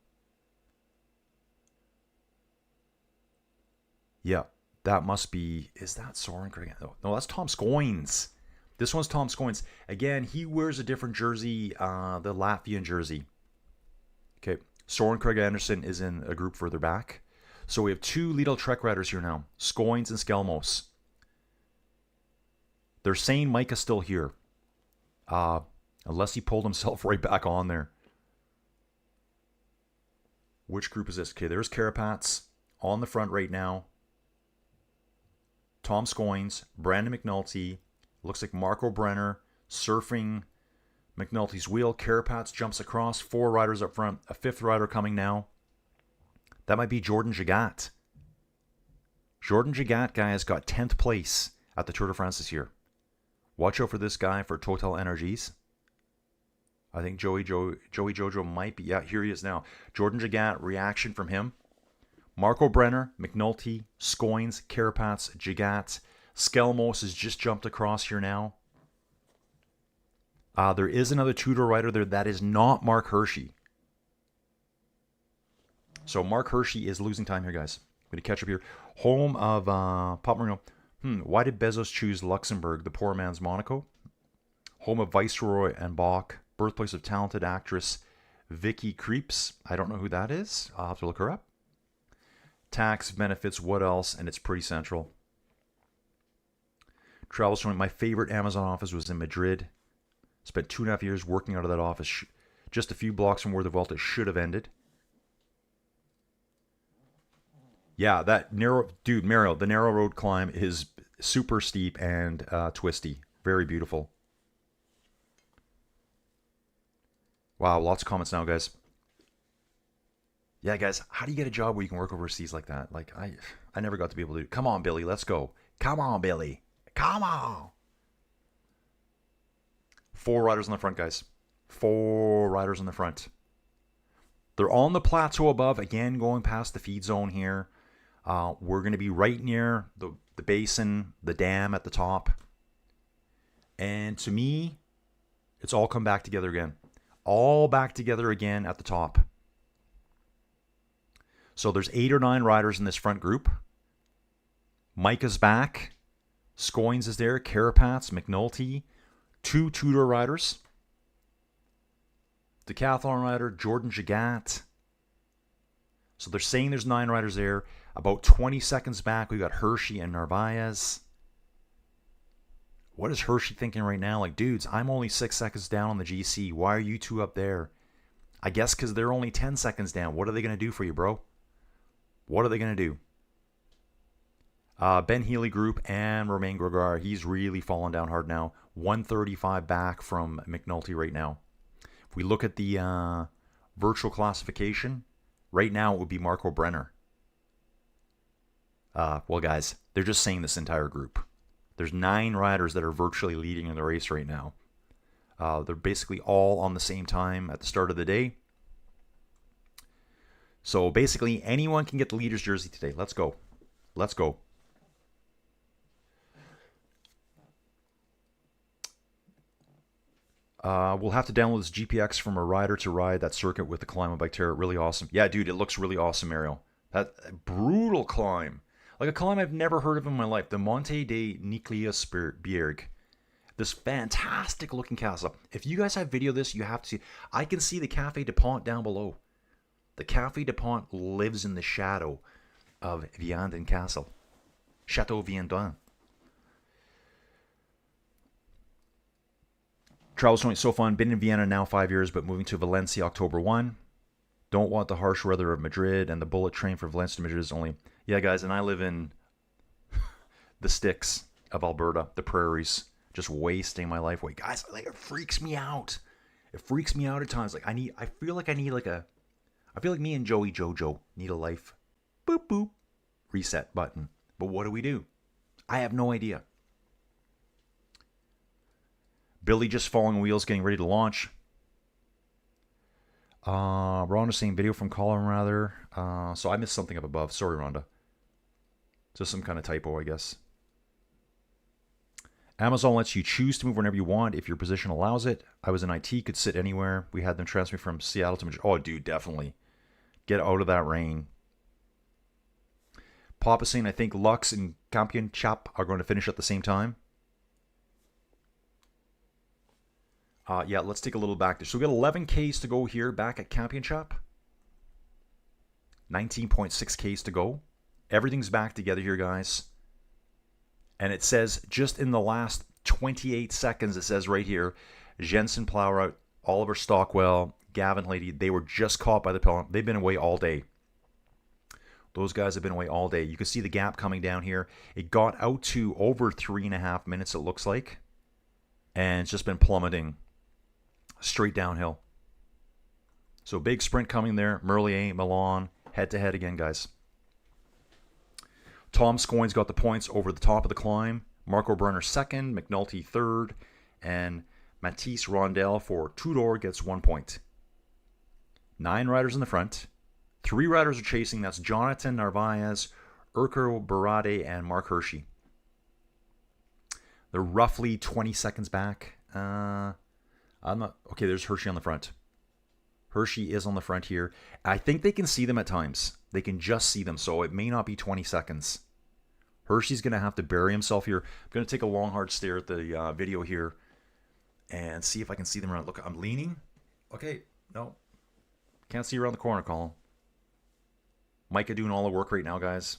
Yeah, that must be... Is that Soren Craig? No, that's Tom Scoins. This one's Tom Scoins. Again, he wears a different jersey, the Latvian jersey. Okay, Soren Craig Anderson is in a group further back. So we have 2 Lidl Trek riders here now. Scoins and Skelmos. They're saying Micah's still here. Unless he pulled himself right back on there. Which group is this? Okay, there's Carapaz on the front right now. Tom Scoins, Brandon McNulty. Looks like Marco Brenner surfing McNulty's wheel. Carapaz jumps across. 4 riders up front. A 5th rider coming now. That might be Jordan Jagat. Jordan Jagat, guys, got 10th place at the Tour de France this year. Watch out for this guy for Total Energies. I think Joey Jojo might be. Yeah, here he is now. Jordan Jagat, reaction from him. Marco Brenner, McNulty, Scoins, Carapaz, Jagat. Skelmos has just jumped across here now. There is another two-door rider there. That is not Mark Hershey. So Mark Hershey is losing time here, guys. I'm going to catch up here. Home of Pop Marino. Why did Bezos choose Luxembourg, the poor man's Monaco? Home of Viceroy and Bach. Birthplace of talented actress Vicky Creeps. I don't know who that is. I'll have to look her up. Tax, benefits, what else? And it's pretty central. Travel showing my favorite Amazon office was in Madrid. Spent 2.5 years working out of that office. Just a few blocks from where the Vuelta should have ended. Yeah, that narrow... Dude, Mario, the narrow road climb is super steep and twisty. Very beautiful. Wow, lots of comments now, guys. Yeah, guys, how do you get a job where you can work overseas like that? Like, I never got to be able to do. Come on, Billy, let's go. Come on, Billy. Come on. 4 riders on the front, guys. 4 riders on the front. They're on the plateau above, again, going past the feed zone here. We're going to be right near the basin, the dam at the top. And to me, it's all come back together again. All back together again at the top. So there's 8 or 9 riders in this front group. Micah's back. Scoins is there. Carapats, McNulty. 2 Tudor riders. Decathlon rider, Jordan Jagat. So they're saying there's 9 riders there. About 20 seconds back, we got Hershey and Narvaez. What is Hershey thinking right now? Like, dudes, I'm only 6 seconds down on the GC. Why are you 2 up there? I guess because they're only 10 seconds down. What are they going to do for you, bro? What are they going to do? Ben Healy Group and Romain Gregar. He's really fallen down hard now. 135 back from McNulty right now. If we look at the virtual classification, right now it would be Marco Brenner. Well, guys, they're just saying this entire group. There's 9 riders that are virtually leading in the race right now. They're basically all on the same time at the start of the day. So basically, anyone can get the leader's jersey today. Let's go. Let's go. We'll have to download this GPX from a rider to ride that circuit with the climb on Bike Terror. Really awesome. Yeah, dude, it looks really awesome, Ariel. That brutal climb. Like a climb I've never heard of in my life. The Monte de Niclias-Bierg. This fantastic looking castle. If you guys have video of this, you have to see. I can see the Café de Pont down below. The Café de Pont lives in the shadow of Vianden Castle. Chateau Vianden. Travel's going so fun. Been in Vienna now 5 years, but moving to Valencia October 1. Don't want the harsh weather of Madrid, and the bullet train for Valencia to Madrid is only... Yeah, guys, and I live in the sticks of Alberta, the prairies, just wasting my life away. Guys, like, it freaks me out. It freaks me out at times. Like, I feel like me and Joey Jojo need a life boop boop reset button. But what do? I have no idea. Billy just falling wheels, getting ready to launch. Rhonda's saying video from Colin rather. So I missed something up above. Sorry, Rhonda. Just some kind of typo, I guess. Amazon lets you choose to move whenever you want if your position allows it. I was in IT, could sit anywhere. We had them transfer me from Seattle to Madrid. Oh, dude, definitely. Get out of that rain. Papa saying, I think Lux and Kampioenschap are going to finish at the same time. Yeah, let's take a little back there. So we got 11 Ks to go here back at Kampioenschap. 19.6 Ks to go. Everything's back together here, guys. And it says just in the last 28 seconds, it says right here, Jensen Plowright, Oliver Stockwell, Gavin Lady, they were just caught by the pellet. They've been away all day. Those guys have been away all day. You can see the gap coming down here. It got out to over 3.5 minutes, it looks like. And it's just been plummeting straight downhill. So big sprint coming there. Merlier, Milan, head-to-head again, guys. Tom Scoins got the points over the top of the climb. Marco Brenner second, McNulty third, and Matisse Rondel for Tudor gets 1 point. 9 riders in the front. 3 riders are chasing. That's Jonathan Narvaez, Urko Barade, and Mark Hershey. They're roughly 20 seconds back. I'm not... Okay, there's Hershey on the front. Hershey is on the front here. I think they can see them at times. They can just see them, so it may not be 20 seconds. Hershey's going to have to bury himself here. I'm going to take a long, hard stare at the video here and see if I can see them around. Look, I'm leaning. Okay, no. Can't see around the corner, Colin. Micah doing all the work right now, guys.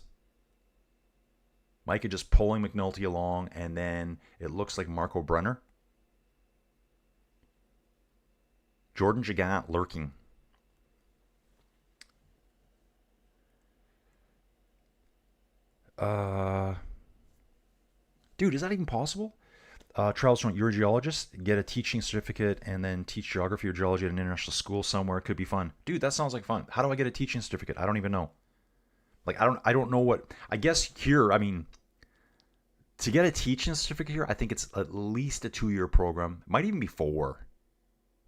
Micah just pulling McNulty along, and then it looks like Marco Brenner. Jordan Jagat lurking. Dude, is that even possible? Travis, you're a geologist, get a teaching certificate and then teach geography or geology at an international school somewhere. It could be fun. Dude, that sounds like fun. How do I get a teaching certificate? I don't even know. Like, I don't know what, I guess here, I mean, to get a teaching certificate here, I think it's at least a 2-year program. It might even be 4.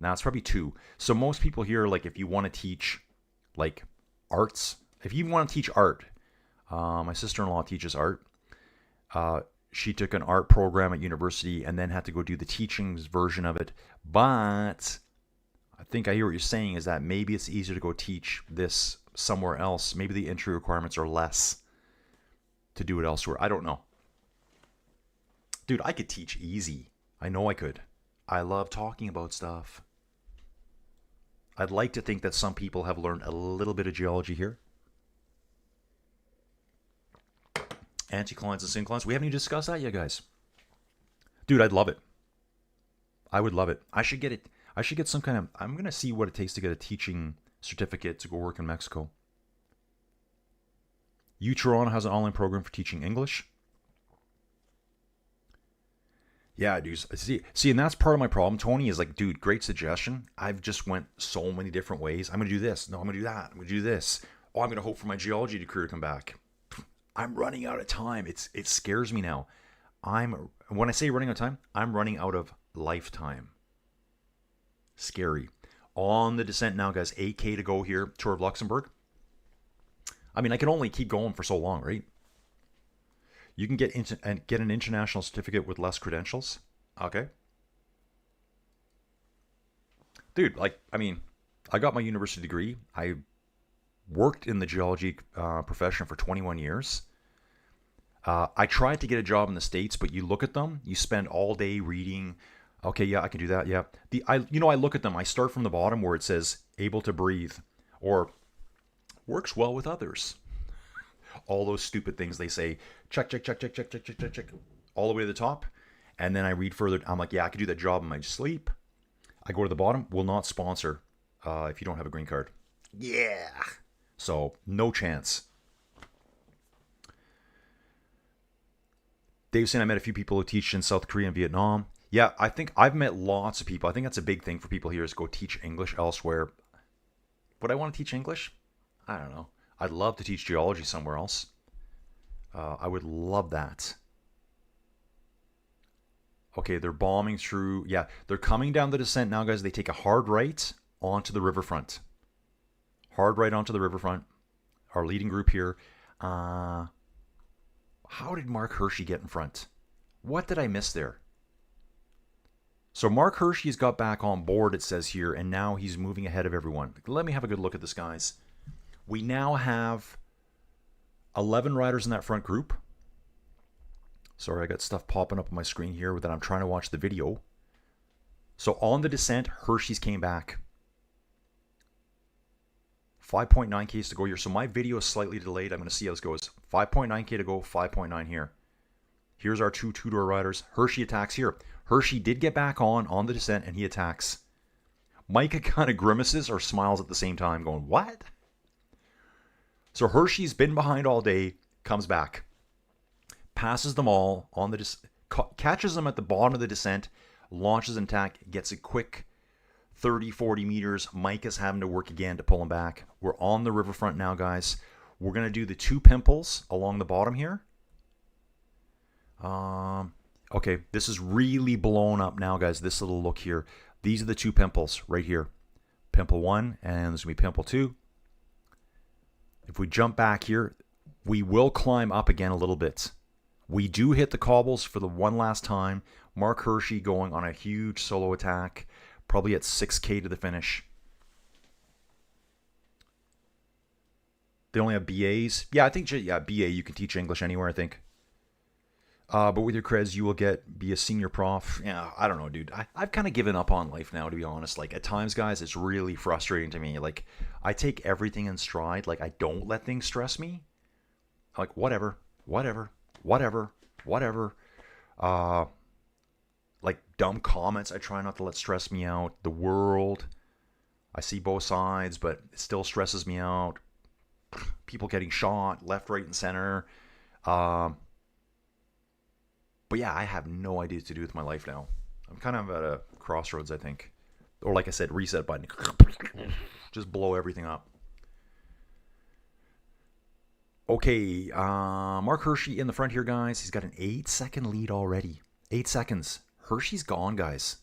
Now it's probably 2. So most people here, like if you want to teach like arts, if you want to teach art, my sister-in-law teaches art. She took an art program at university and then had to go do the teachings version of it. But I think I hear what you're saying is that maybe it's easier to go teach this somewhere else. Maybe the entry requirements are less to do it elsewhere. I don't know. Dude, I could teach easy. I know I could. I love talking about stuff. I'd like to think that some people have learned a little bit of geology here. Anticlines and synclines. We haven't even discussed that yet, guys. Dude, I'd love it. I would love it. I should get it. I should get some kind of... I'm going to see what it takes to get a teaching certificate to go work in Mexico. Toronto has an online program for teaching English. Yeah, dude. See, and that's part of my problem, Tony, is like, dude, great suggestion. I've just went so many different ways. I'm going to do this. No, I'm going to do that. I'm going to do this. Oh, I'm going to hope for my geology career to come back. I'm running out of time. It scares me now. When I say running out of time, I'm running out of lifetime. Scary. On the descent now, guys. 8K to go here. Tour of Luxembourg. I mean, I can only keep going for so long, right? You can get an international certificate with less credentials. Okay. Dude, like, I mean, I got my university degree. I worked in the geology profession for 21 years. I tried to get a job in the States, but you look at them, you spend all day reading. Okay, yeah, I can do that. Yeah. I look at them. I start from the bottom where it says able to breathe or works well with others. All those stupid things they say, check, all the way to the top. And then I read further. I'm like, yeah, I can do that job in my sleep. I go to the bottom, will not sponsor if you don't have a green card. Yeah. So, no chance. Dave's saying I met a few people who teach in South Korea and Vietnam. Yeah, I think I've met lots of people. I think that's a big thing for people here is go teach English elsewhere. Would I want to teach English? I don't know. I'd love to teach geology somewhere else. I would love that. Okay, they're bombing through. Yeah, they're coming down the descent now, guys. They take a hard right onto the riverfront. Hard right onto the riverfront. Our leading group here. How did Mark Hershey get in front? What did I miss there? So Mark Hershey's got back on board, it says here, and now he's moving ahead of everyone. Let me have a good look at this, guys. We now have 11 riders in that front group. Sorry, I got stuff popping up on my screen here that I'm trying to watch the video. So on the descent, Hershey's came back. 5.9 Ks to go here. So my video is slightly delayed. I'm going to see how this goes. 5.9 K to go, 5.9 here. Here's our two-door riders. Hershey attacks here. Hershey did get back on the descent, and he attacks. Micah kind of grimaces or smiles at the same time, going, what? So Hershey's been behind all day, comes back, passes them all on the catches them at the bottom of the descent, launches an attack, gets a quick 30, 40 meters. Micah's having to work again to pull him back. We're on the riverfront now, guys. We're going to do the two pimples along the bottom here. Okay, this is really blown up now, guys. This little look here. These are the two pimples right here. Pimple 1 and there's going to be pimple 2. If we jump back here, we will climb up again a little bit. We do hit the cobbles for the one last time. Mark Hershey going on a huge solo attack, probably at 6K to the finish. They only have BAs. Yeah, I think, yeah, BA, you can teach English anywhere, I think. But with your creds, you will be a senior prof. Yeah, I don't know, dude. I've kind of given up on life now, to be honest. Like, at times, guys, it's really frustrating to me. Like, I take everything in stride. Like, I don't let things stress me. Like, whatever. Like, dumb comments, I try not to let stress me out. The world, I see both sides, but it still stresses me out. People getting shot, left, right, and center. But yeah, I have no idea what to do with my life now. I'm kind of at a crossroads, I think. Or like I said, reset button. Just blow everything up. Okay, Mark Hershey in the front here, guys. He's got an 8-second lead already. 8 seconds. Hershey's gone, guys.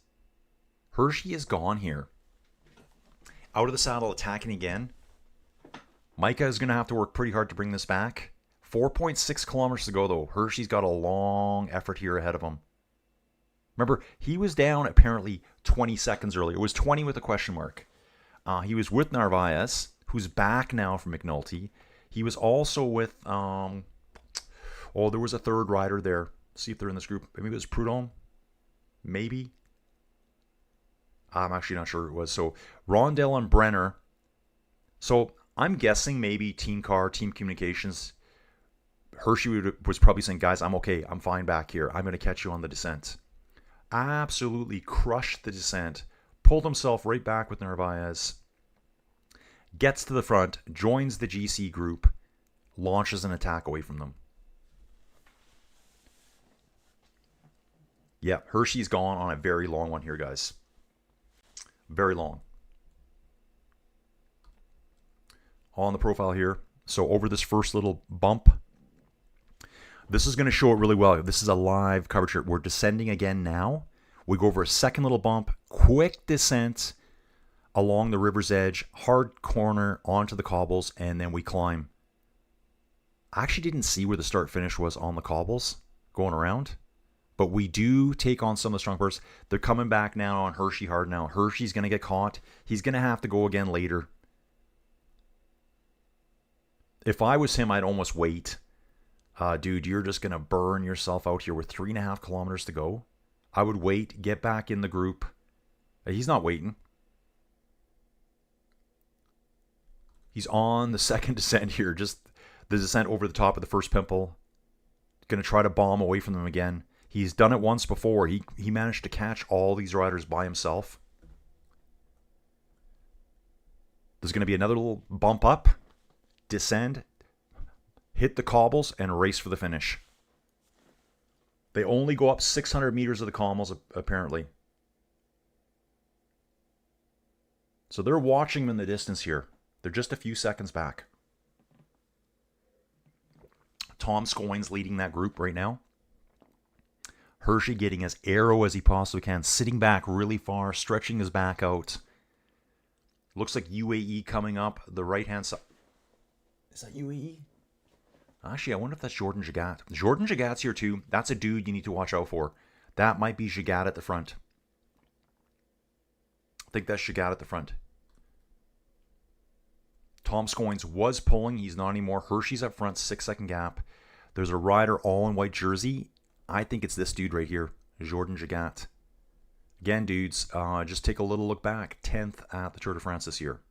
Hershey is gone here. Out of the saddle, attacking again. Micah is going to have to work pretty hard to bring this back. 4.6 kilometers to go, though. Hershey's got a long effort here ahead of him. Remember, he was down apparently 20 seconds earlier. It was 20 with a question mark. He was with Narvaez, who's back now from McNulty. He was also with, there was a third rider there. See if they're in this group. Maybe it was Prudhomme. Maybe. I'm actually not sure who it was. So, Rondell and Brenner. So, I'm guessing maybe Team Car, Team Communications. Hershey was probably saying, guys, I'm okay. I'm fine back here. I'm going to catch you on the descent. Absolutely crushed the descent. Pulled himself right back with Narvaez. Gets to the front. Joins the GC group. Launches an attack away from them. Yeah, Hershey's gone on a very long one here, guys. Very long. On the profile here. So over this first little bump. This is going to show it really well. This is a live coverage here. We're descending again now. We go over a second little bump. Quick descent along the river's edge. Hard corner onto the cobbles. And then we climb. I actually didn't see where the start finish was on the cobbles going around. But we do take on some of the strong bursts. They're coming back now on Hershey hard now. Hershey's going to get caught. He's going to have to go again later. If I was him, I'd almost wait. Dude, you're just going to burn yourself out here with 3.5 kilometers to go. I would wait. Get back in the group. He's not waiting. He's on the second descent here. Just the descent over the top of the first pimple. Going to try to bomb away from them again. He's done it once before. He managed to catch all these riders by himself. There's going to be another little bump up. Descend. Hit the cobbles and race for the finish. They only go up 600 meters of the cobbles, apparently. So they're watching them in the distance here. They're just a few seconds back. Tom Scoyne's leading that group right now. Hershey getting as arrow as he possibly can. Sitting back really far. Stretching his back out. Looks like UAE coming up the right-hand side. Is that UAE? Actually, I wonder if that's Jordan Jagat. Jordan Jagat's here too. That's a dude you need to watch out for. That might be Jagat at the front. I think that's Jagat at the front. Tom Scoynes was pulling. He's not anymore. Hershey's up front. 6-second gap. There's a rider all in white jersey. I think it's this dude right here. Jordan Jagat. Again, dudes, just take a little look back. 10th at the Tour de France this year.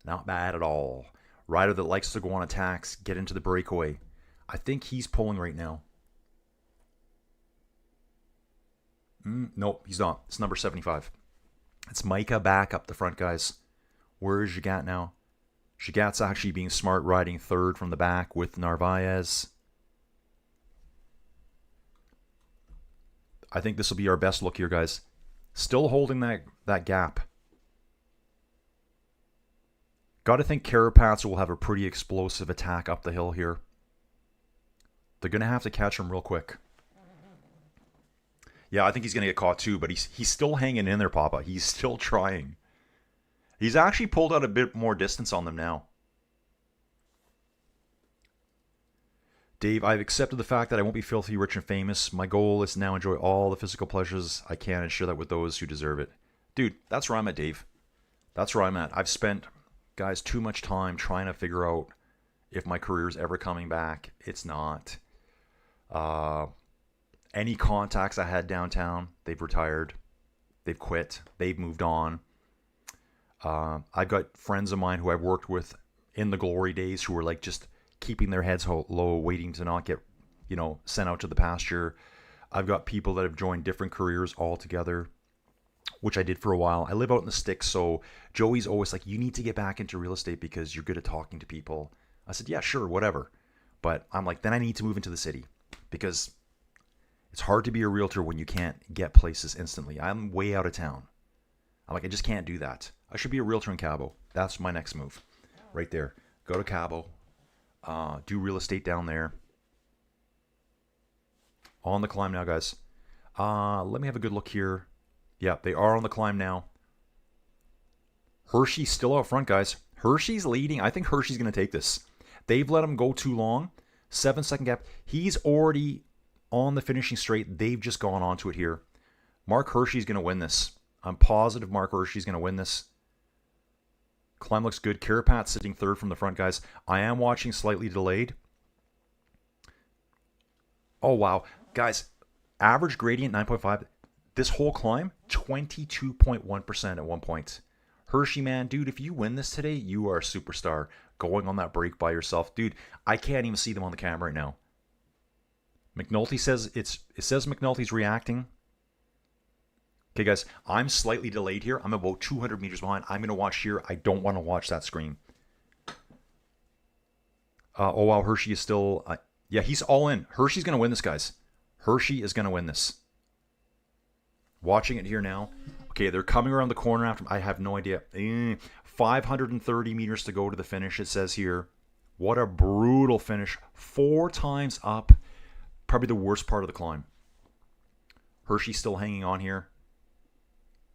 Not bad at all. Rider that likes to go on attacks, get into the breakaway. I think he's pulling right now. Nope, he's not. It's number 75. It's Micah back up the front, guys. Where is Jagat now? Jagat's actually being smart, riding third from the back with Narvaez. I think this will be our best look here, guys. Still holding that gap. Got to think Carapaz will have a pretty explosive attack up the hill here. They're going to have to catch him real quick. Yeah, I think he's going to get caught too, but he's still hanging in there, Papa. He's still trying. He's actually pulled out a bit more distance on them now. Dave, I've accepted the fact that I won't be filthy, rich, and famous. My goal is to now enjoy all the physical pleasures I can and share that with those who deserve it. Dude, that's where I'm at, Dave. That's where I'm at. I've spent, guys, too much time trying to figure out if my career's ever coming back. It's not. Any contacts I had downtown, they've retired. They've quit. They've moved on. I've got friends of mine who I've worked with in the glory days who were like just keeping their heads low, waiting to not get, sent out to the pasture. I've got people that have joined different careers altogether, which I did for a while. I live out in the sticks, so Joey's always like, you need to get back into real estate because you're good at talking to people. I said, yeah, sure, whatever. But I'm like, then I need to move into the city because It's hard to be a realtor when you can't get places instantly. I'm way out of town. I'm like, I just can't do that. I should be a realtor in Cabo. That's my next move. Right there. Go to Cabo. Do real estate down there. On the climb now, guys. Let me have a good look here. Yeah, they are on the climb now. Hershey's still out front, guys. Hershey's leading. I think Hershey's going to take this. They've let him go too long. 7-second gap. He's already on the finishing straight. They've just gone onto it here. Mark Hershey's going to win this. I'm positive Mark Hershey's going to win this. Climb looks good. Carapat sitting third from the front, guys. I am watching slightly delayed. Oh, wow. Guys, average gradient 9.5. This whole climb, 22.1% at one point. Hershey, man, dude, if you win this today, you are a superstar. Going on that break by yourself. Dude, I can't even see them on the camera right now. McNulty says it says McNulty's reacting. Okay, guys, I'm slightly delayed here. I'm about 200 meters behind. I'm going to watch here. I don't want to watch that screen. Oh, wow, Hershey is still... yeah, he's all in. Hershey's going to win this, guys. Hershey is going to win this. Watching it here now. Okay, they're coming around the corner after... I have no idea. 530 meters to go to the finish, it says here. What a brutal finish. 4 times up. Probably the worst part of the climb. Hershey's still hanging on here.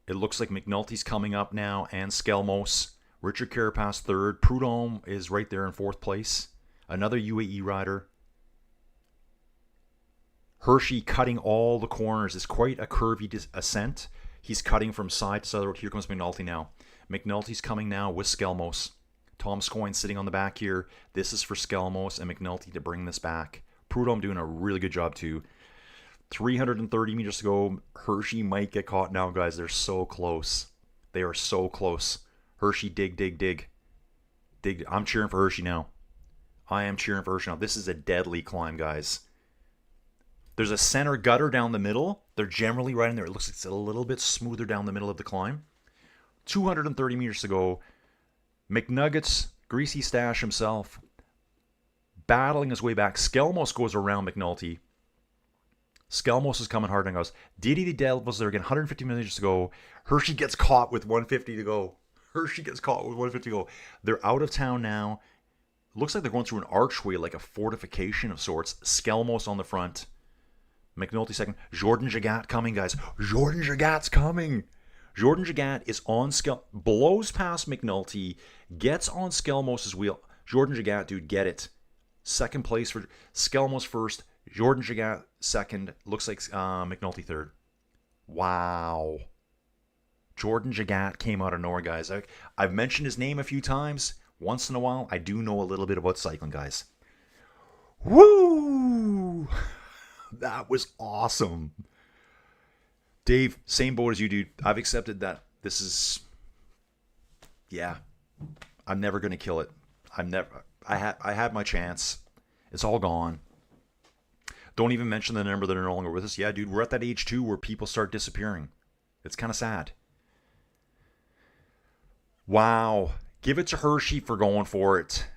It looks like McNulty's coming up now, and Skelmos. Richard Carapaz third. Prudhomme is right there in 4th place. Another UAE rider. Hershey cutting all the corners. It's quite a curvy ascent. He's cutting from side to side. Here comes McNulty now. McNulty's coming now with Skelmos. Tom Scoyne sitting on the back here. This is for Skelmos and McNulty to bring this back. Prudhomme doing a really good job too. 330 meters to go. Hershey might get caught now, guys. They're so close. They are so close. Hershey, dig, dig, dig. Dig. I'm cheering for Hershey now. I am cheering for Hershey now. This is a deadly climb, guys. There's a center gutter down the middle. They're generally right in there. It looks like it's a little bit smoother down the middle of the climb. 230 meters to go. McNuggets, Greasy Stash himself, battling his way back. Skelmos goes around McNulty. Skelmos is coming hard and goes. Didi the Devil's there again. 150 meters to go. Hershey gets caught with 150 to go. Hershey gets caught with 150 to go. They're out of town now. Looks like they're going through an archway, like a fortification of sorts. Skelmos on the front. McNulty second. Jordan Jagat coming, guys. Jordan Jagat's coming. Jordan Jagat is on blows past McNulty, gets on Skelmos' wheel. Jordan Jagat, dude, get it. Second place for Skelmos first. Jordan Jagat second. Looks like McNulty third. Wow. Jordan Jagat came out of nowhere, guys. I've mentioned his name a few times. Once in a while, I do know a little bit about cycling, guys. Woo! That was awesome. Dave, same boat as you, dude. I've accepted that this is... Yeah. I'm never going to kill it. I had my chance. It's all gone. Don't even mention the number that are no longer with us. Yeah, dude, we're at that age too where people start disappearing. It's kind of sad. Wow. Give it to Hershey for going for it.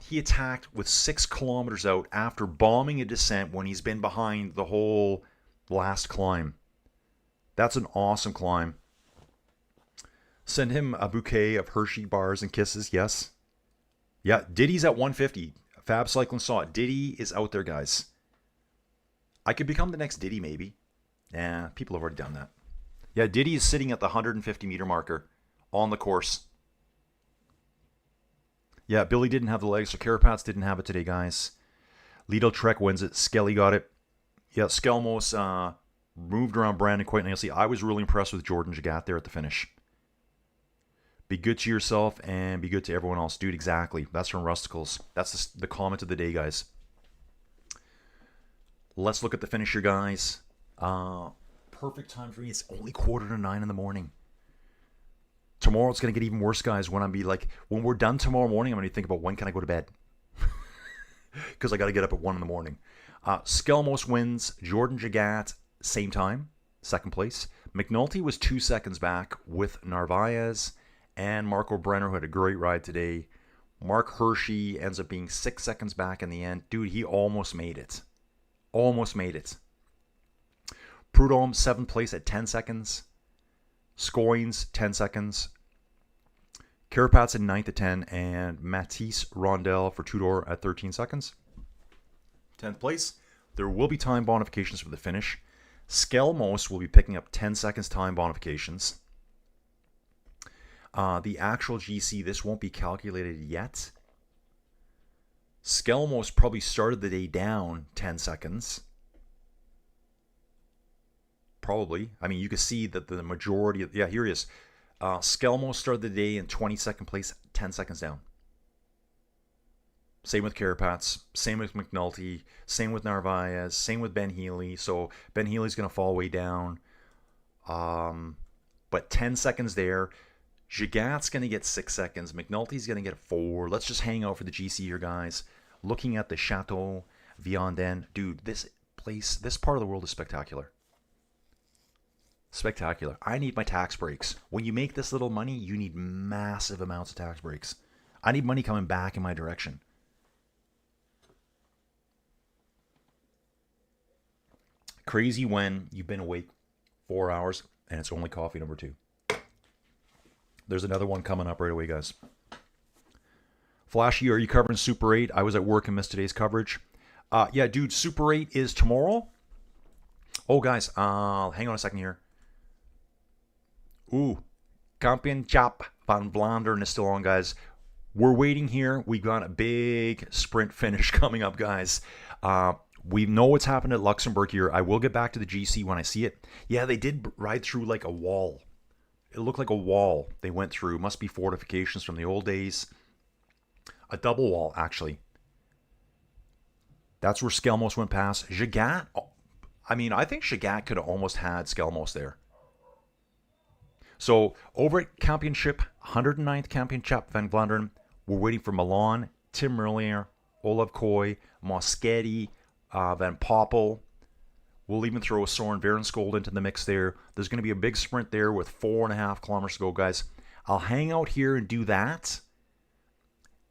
He attacked with 6 kilometers out after bombing a descent when he's been behind the whole last climb. That's an awesome climb. Send him a bouquet of Hershey bars and kisses, yes. Yeah, Diddy's at 150. Fab Cycling saw it. Diddy is out there, guys. I could become the next Diddy, maybe. Yeah, people have already done that. Yeah, Diddy is sitting at the 150 meter marker on the course. Yeah, Billy didn't have the legs, so Carapaz didn't have it today, guys. Lido Trek wins it. Skelly got it. Yeah, Skelmos moved around Brandon quite nicely. I was really impressed with Jordan Jagat there at the finish. Be good to yourself and be good to everyone else. Dude, exactly. That's from Rusticles. That's the comment of the day, guys. Let's look at the finisher, guys. Perfect time for me. It's only 8:45 in the morning. Tomorrow it's going to get even worse, guys. When we're done tomorrow morning, I'm going to think about when can I go to bed. Because I got to get up at 1 in the morning. Skelmos wins. Jordan Jagat, same time, second place. McNulty was 2 seconds back with Narvaez and Marco Brenner, who had a great ride today. Mark Hershey ends up being 6 seconds back in the end. Dude, he almost made it. Almost made it. Prudhomme, 7th place at 10 seconds. Scoins, 10 seconds. Carapaz in 9th at 10. And Matisse Rondel for Tudor at 13 seconds. 10th place. There will be time bonifications for the finish. Skelmos will be picking up 10 seconds time bonifications. The actual GC, this won't be calculated yet. Skelmos probably started the day down 10 seconds. Probably. I mean, you can see that the majority of... Yeah, here he is. Skelmos started the day in 22nd place, 10 seconds down. Same with Carapaz. Same with McNulty. Same with Narvaez. Same with Ben Healy. So Ben Healy's going to fall way down. But 10 seconds there. Gigat's going to get 6 seconds. McNulty's going to get 4. Let's just hang out for the GC here, guys. Looking at the Chateau Vianden. Dude, this place, this part of the world is spectacular. Spectacular. I need my tax breaks. When you make this little money, you need massive amounts of tax breaks. I need money coming back in my direction. Crazy when you've been awake 4 hours and it's only coffee number 2. There's another one coming up right away, guys. Flashy, are you covering Super 8? I was at work and missed today's coverage. Yeah, dude, Super 8 is tomorrow. Oh, guys, hang on a second here. Ooh, Kampioenschap van Vlaanderen is still on, guys. We're waiting here. We got a big sprint finish coming up, guys. We know what's happened at Luxembourg here. I will get back to the GC when I see it. Yeah, they did ride through like a wall. It looked like a wall they went through. Must be fortifications from the old days. A double wall, actually. That's where Skelmos went past. Gigat, I mean, I think Gigat could have almost had Skelmos there. So, over at Kampioenschap, 109th Kampioenschap van Vlaanderen, we're waiting for Milan, Tim Merlier, Olav Koy, Moschetti, Van Poppel. We'll even throw a Soren Verenskold into the mix there. There's going to be a big sprint there with 4.5 kilometers to go, guys. I'll hang out here and do that.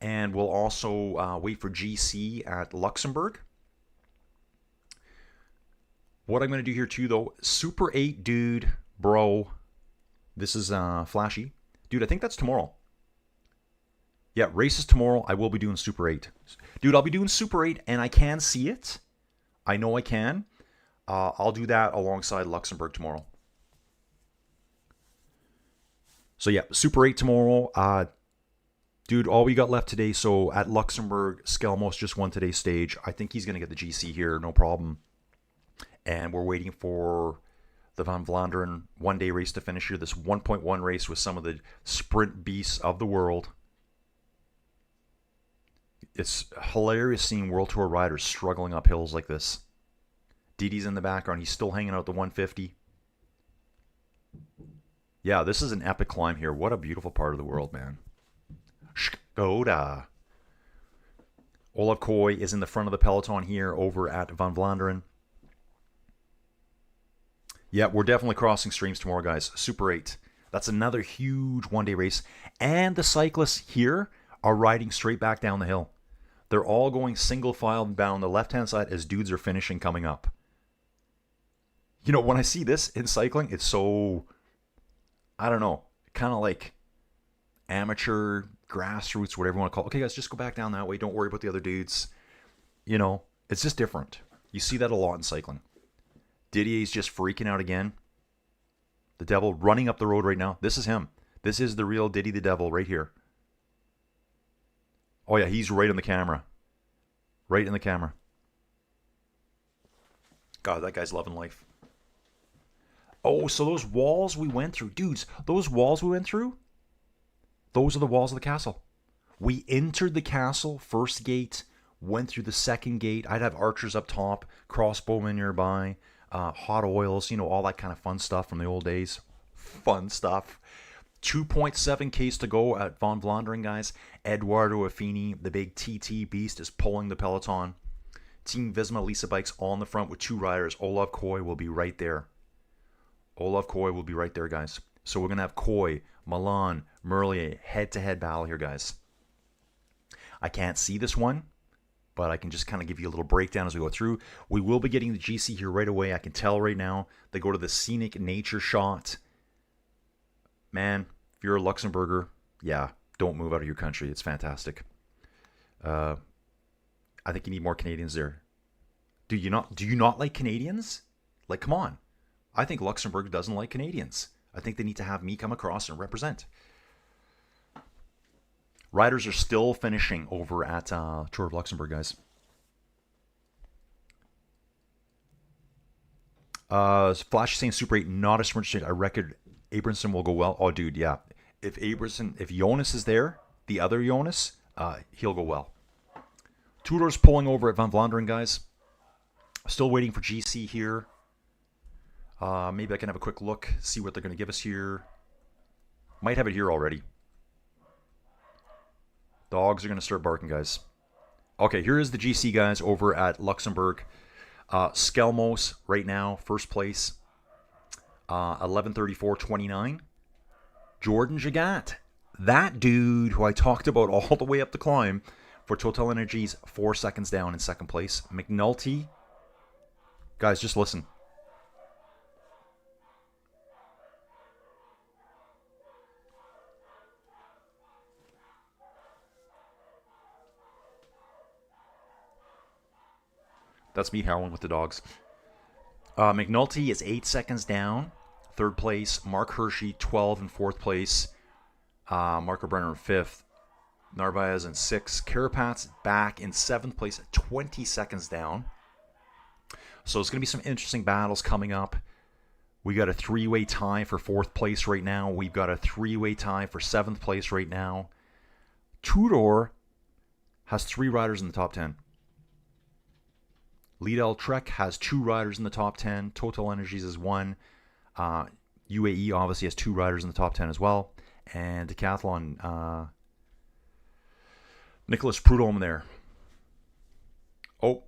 And we'll also wait for GC at Luxembourg. What I'm going to do here too, though, Super 8, dude, bro. This is Flashy. Dude, I think that's tomorrow. Yeah, race is tomorrow. I will be doing Super 8. Dude, I'll be doing Super 8, and I can see it. I know I can. I'll do that alongside Luxembourg tomorrow. So yeah, Super 8 tomorrow. Dude, all we got left today, so at Luxembourg, Skelmos just won today's stage. I think he's going to get the GC here, no problem. And we're waiting for the Van Vlaanderen one-day race to finish here. This 1.1 race with some of the sprint beasts of the world. It's hilarious seeing World Tour riders struggling up hills like this. Didi's in the background. He's still hanging out the 150. Yeah, this is an epic climb here. What a beautiful part of the world, man. Skoda. Olav Koy is in the front of the peloton here over at Van Vlaanderen. Yeah, we're definitely crossing streams tomorrow, guys. Super 8. That's another huge one-day race. And the cyclists here are riding straight back down the hill. They're all going single file down the left-hand side as dudes are finishing coming up. You know, when I see this in cycling, it's so, I don't know, kind of like amateur, grassroots, whatever you want to call it. Okay, guys, just go back down that way. Don't worry about the other dudes. You know, it's just different. You see that a lot in cycling. Didier's just freaking out again. The Devil running up the road right now. This is him. This is the real Didi the Devil right here. Oh yeah, he's right in the camera. Right in the camera. God, that guy's loving life. Oh, so those walls we went through. Dudes, those walls we went through, those are the walls of the castle. We entered the castle, first gate, went through the second gate. I'd have archers up top, crossbowmen nearby, hot oils, you know, all that kind of fun stuff from the old days. Fun stuff. 2.7 Ks to go at Van Vlaanderen, guys. Eduardo Affini, the big TT beast, is pulling the peloton. Team Visma Lisa Bikes on the front with 2 riders. Olav Koy will be right there. Olav Koy will be right there, guys. So we're going to have Koy, Milan, Merlier, head-to-head battle here, guys. I can't see this one. but I can just kind of give you a little breakdown as we go through. We will be getting the GC here right away. I can tell right now. They go to the scenic nature shot. Man, if you're a Luxembourger, yeah, don't move out of your country. It's fantastic. I think you need more Canadians there. Do you not like Canadians? Like, come on. I think Luxembourg doesn't like Canadians. I think they need to have me come across and represent. Riders are still finishing over at Tour of Luxembourg, guys. Flash is saying Super 8, not a sprint straight. I reckon Abramson will go well. Oh, dude, yeah. If Jonas is there, the other Jonas, he'll go well. Tudor's pulling over at Van Vlaanderen, guys. Still waiting for GC here. Maybe I can have a quick look, see what they're going to give us here. Might have it here already. Dogs are going to start barking, guys. Okay, here is the GC, guys, over at Luxembourg. Skelmos right now, first place. 11:34.29. Jordan Jagat. That dude who I talked about all the way up the climb for Total Energies, 4 seconds down in second place. McNulty. Guys, just listen. That's me howling with the dogs. McNulty is 8 seconds down. Third place. Mark Hershey, 12 in fourth place. Marco Brenner in fifth. Narvaez in sixth. Carapaz back in seventh place at 20 seconds down. So it's going to be some interesting battles coming up. We got a three-way tie for fourth place right now. We've got a three-way tie for seventh place right now. Tudor has 3 riders in the top 10. Lidl Trek has 2 riders in the top 10. Total Energies is 1. UAE obviously has 2 riders in the top 10 as well. And Decathlon, Nicholas Prudhomme there. Oh,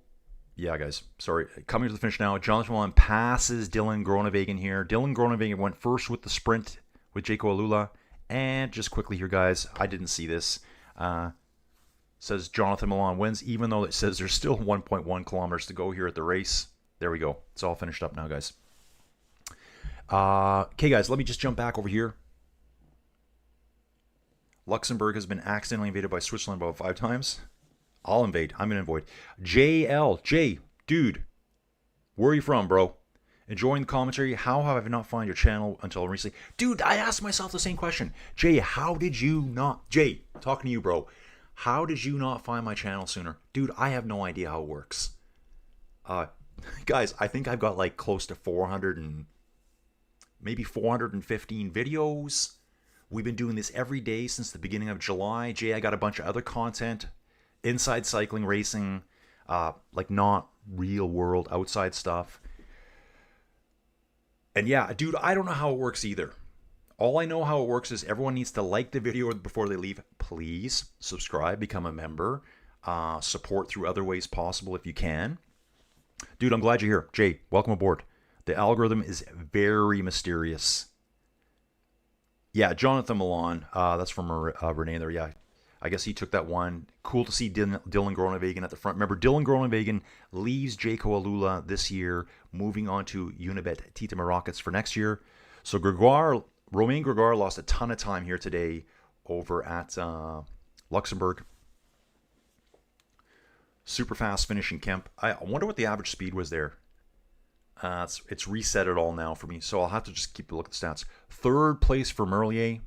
yeah, guys. Sorry. Coming to the finish now. Jonathan Mullen passes Dylan Groenewegen here. Dylan Groenewegen went first with the sprint with Jaco Alula. And just quickly here, guys, I didn't see this. Says Jonathan Milan wins, even though it says there's still 1.1 kilometers to go here at the race. There we go. It's all finished up now, guys. Okay, guys, let me just jump back over here. Luxembourg has been accidentally invaded by Switzerland about 5 times. I'll invade. I'm going to avoid. J, dude, where are you from, bro? Enjoying the commentary. How have I not found your channel until recently? Dude, I asked myself the same question. Jay, how did you not... Jay, talking to you, bro. How did you not find my channel sooner? Dude, I have no idea how it works. Guys, I think I've got like close to 400 and maybe 415 videos. We've been doing this every day since the beginning of July. Jay, I got a bunch of other content. Inside cycling, racing, like not real world, outside stuff. And yeah, dude, I don't know how it works either. All I know how it works is everyone needs to like the video before they leave. Please subscribe, become a member, support through other ways possible if you can. Dude, I'm glad you're here. Jay, welcome aboard. The algorithm is very mysterious. Yeah, Jonathan Milan, that's from Renee there, yeah. I guess he took that one. Cool to see Dylan Groenewegen at the front. Remember, Dylan Groenewegen leaves Jaco Alula this year, moving on to Unibet Titema Rockets for next year. So Romain Grégoire lost a ton of time here today over at Luxembourg. Super fast finish in Kemp. I wonder what the average speed was there. It's reset it all now for me, so I'll have to just keep a look at the stats. Third place for Merlier.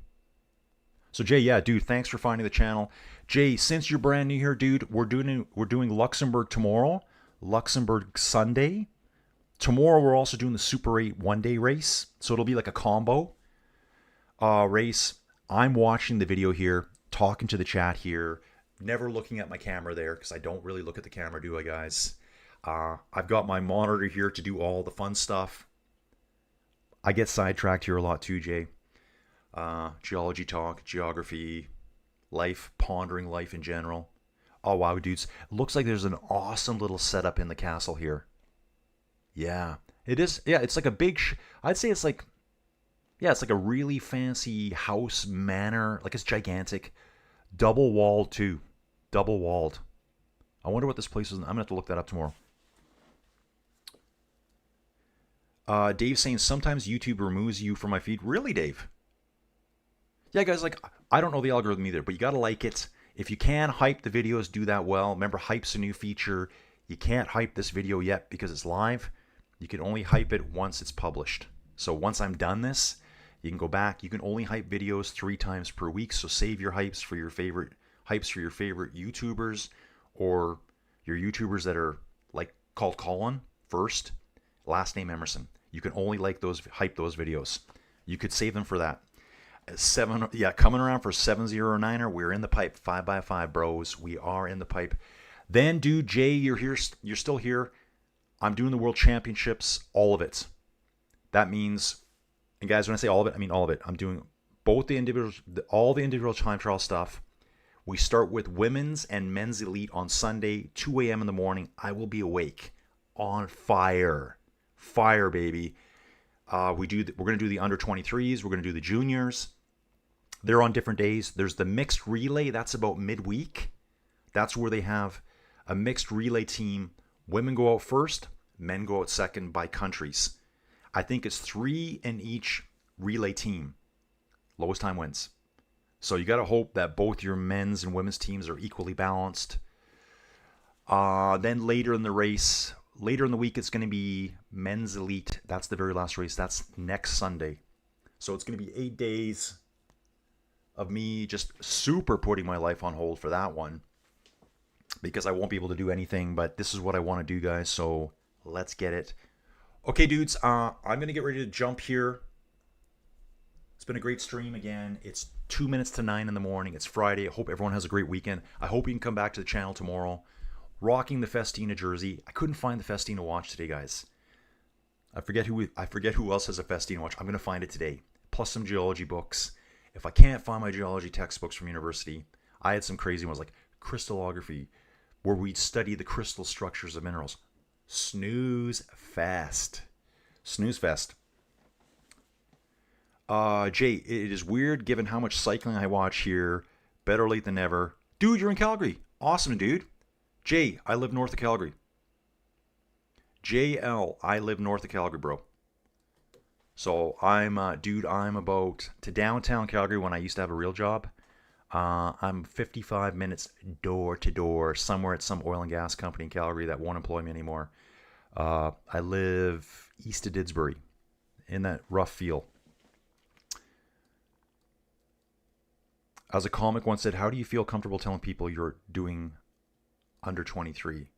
So Jay, yeah, dude, thanks for finding the channel. Jay, since you're brand new here, dude, we're doing Luxembourg tomorrow, Luxembourg Sunday. Tomorrow we're also doing the Super 8 one-day race, so it'll be like a combo race. I'm watching the video here, talking to the chat here, never looking at my camera there because I don't really look at the camera, do I, guys? I've got my monitor here to do all the fun stuff. I get sidetracked here a lot too, Jay. Geology talk, geography, life, pondering life in general. Oh, wow, dudes. Looks like there's an awesome little setup in the castle here. Yeah, it is. Yeah, it's like a big... I'd say it's like... Yeah, it's like a really fancy house manor. Like, it's gigantic. Double-walled, too. Double-walled. I wonder what this place is. I'm going to have to look that up tomorrow. Dave saying, sometimes YouTube removes you from my feed. Really, Dave? Yeah, guys, like, I don't know the algorithm either, but you got to like it. If you can hype the videos, do that well. Remember, hype's a new feature. You can't hype this video yet because it's live. You can only hype it once it's published. So once I'm done this, you can go back. You can only hype videos 3 times per week. So save your hypes for your favorite YouTubers, or your YouTubers that are like called Colin first, last name Emerson. You can only hype those videos. You could save them for that. Coming around for 709er. We're in the pipe. 5x5 bros. We are in the pipe. Then, dude, Jay, you're here. You're still here. I'm doing the World Championships, all of it. That means, and guys, when I say all of it, I mean all of it. I'm doing both all the individual time trial stuff. We start with women's and men's elite on Sunday, 2 a.m. in the morning. I will be awake, on fire, baby. We're going to do the under 23s. We're going to do the juniors. They're on different days. There's the mixed relay. That's about midweek. That's where they have a mixed relay team. Women go out first, men go out second by countries. I think it's 3 in each relay team. Lowest time wins. So you got to hope that both your men's and women's teams are equally balanced. Then later in the week, it's going to be men's elite. That's the very last race. That's next Sunday. So it's going to be 8 days of me just super putting my life on hold for that one, because I won't be able to do anything, but this is what I want to do, guys. So let's get it. Okay, dudes, I'm going to get ready to jump here. It's been a great stream again. It's 2 minutes to 9 in the morning. It's Friday. I hope everyone has a great weekend. I hope you can come back to the channel tomorrow. Rocking the Festina jersey. I couldn't find the Festina watch today, guys. I forget who else has a Festina watch. I'm going to find it today. Plus some geology books. If I can't find my geology textbooks from university, I had some crazy ones like crystallography, where we'd study the crystal structures of minerals. Snooze fest. Snooze fest. Jay, it is weird given how much cycling I watch here. Better late than never. Dude, you're in Calgary. Awesome, dude. Jay, I live north of Calgary. JL, I live north of Calgary, bro. So I'm about to downtown Calgary when I used to have a real job. I'm 55 minutes door to door somewhere at some oil and gas company in Calgary that won't employ me anymore. I live east of Didsbury in that rough feel. As a comic once said, how do you feel comfortable telling people you're doing under 23?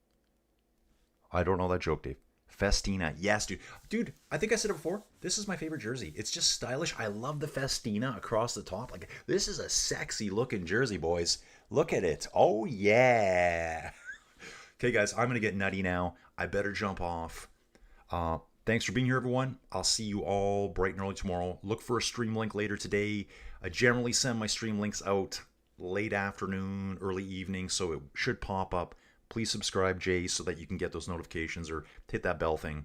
I don't know that joke, Dave. Festina. Yes, dude. Dude, I think I said it before. This is my favorite jersey. It's just stylish. I love the Festina across the top. Like, this is a sexy looking jersey, boys. Look at it. Oh, yeah. Okay, guys, I'm going to get nutty now. I better jump off. Thanks for being here, everyone. I'll see you all bright and early tomorrow. Look for a stream link later today. I generally send my stream links out late afternoon, early evening, so it should pop up. Please subscribe, Jay, so that you can get those notifications, or hit that bell thing.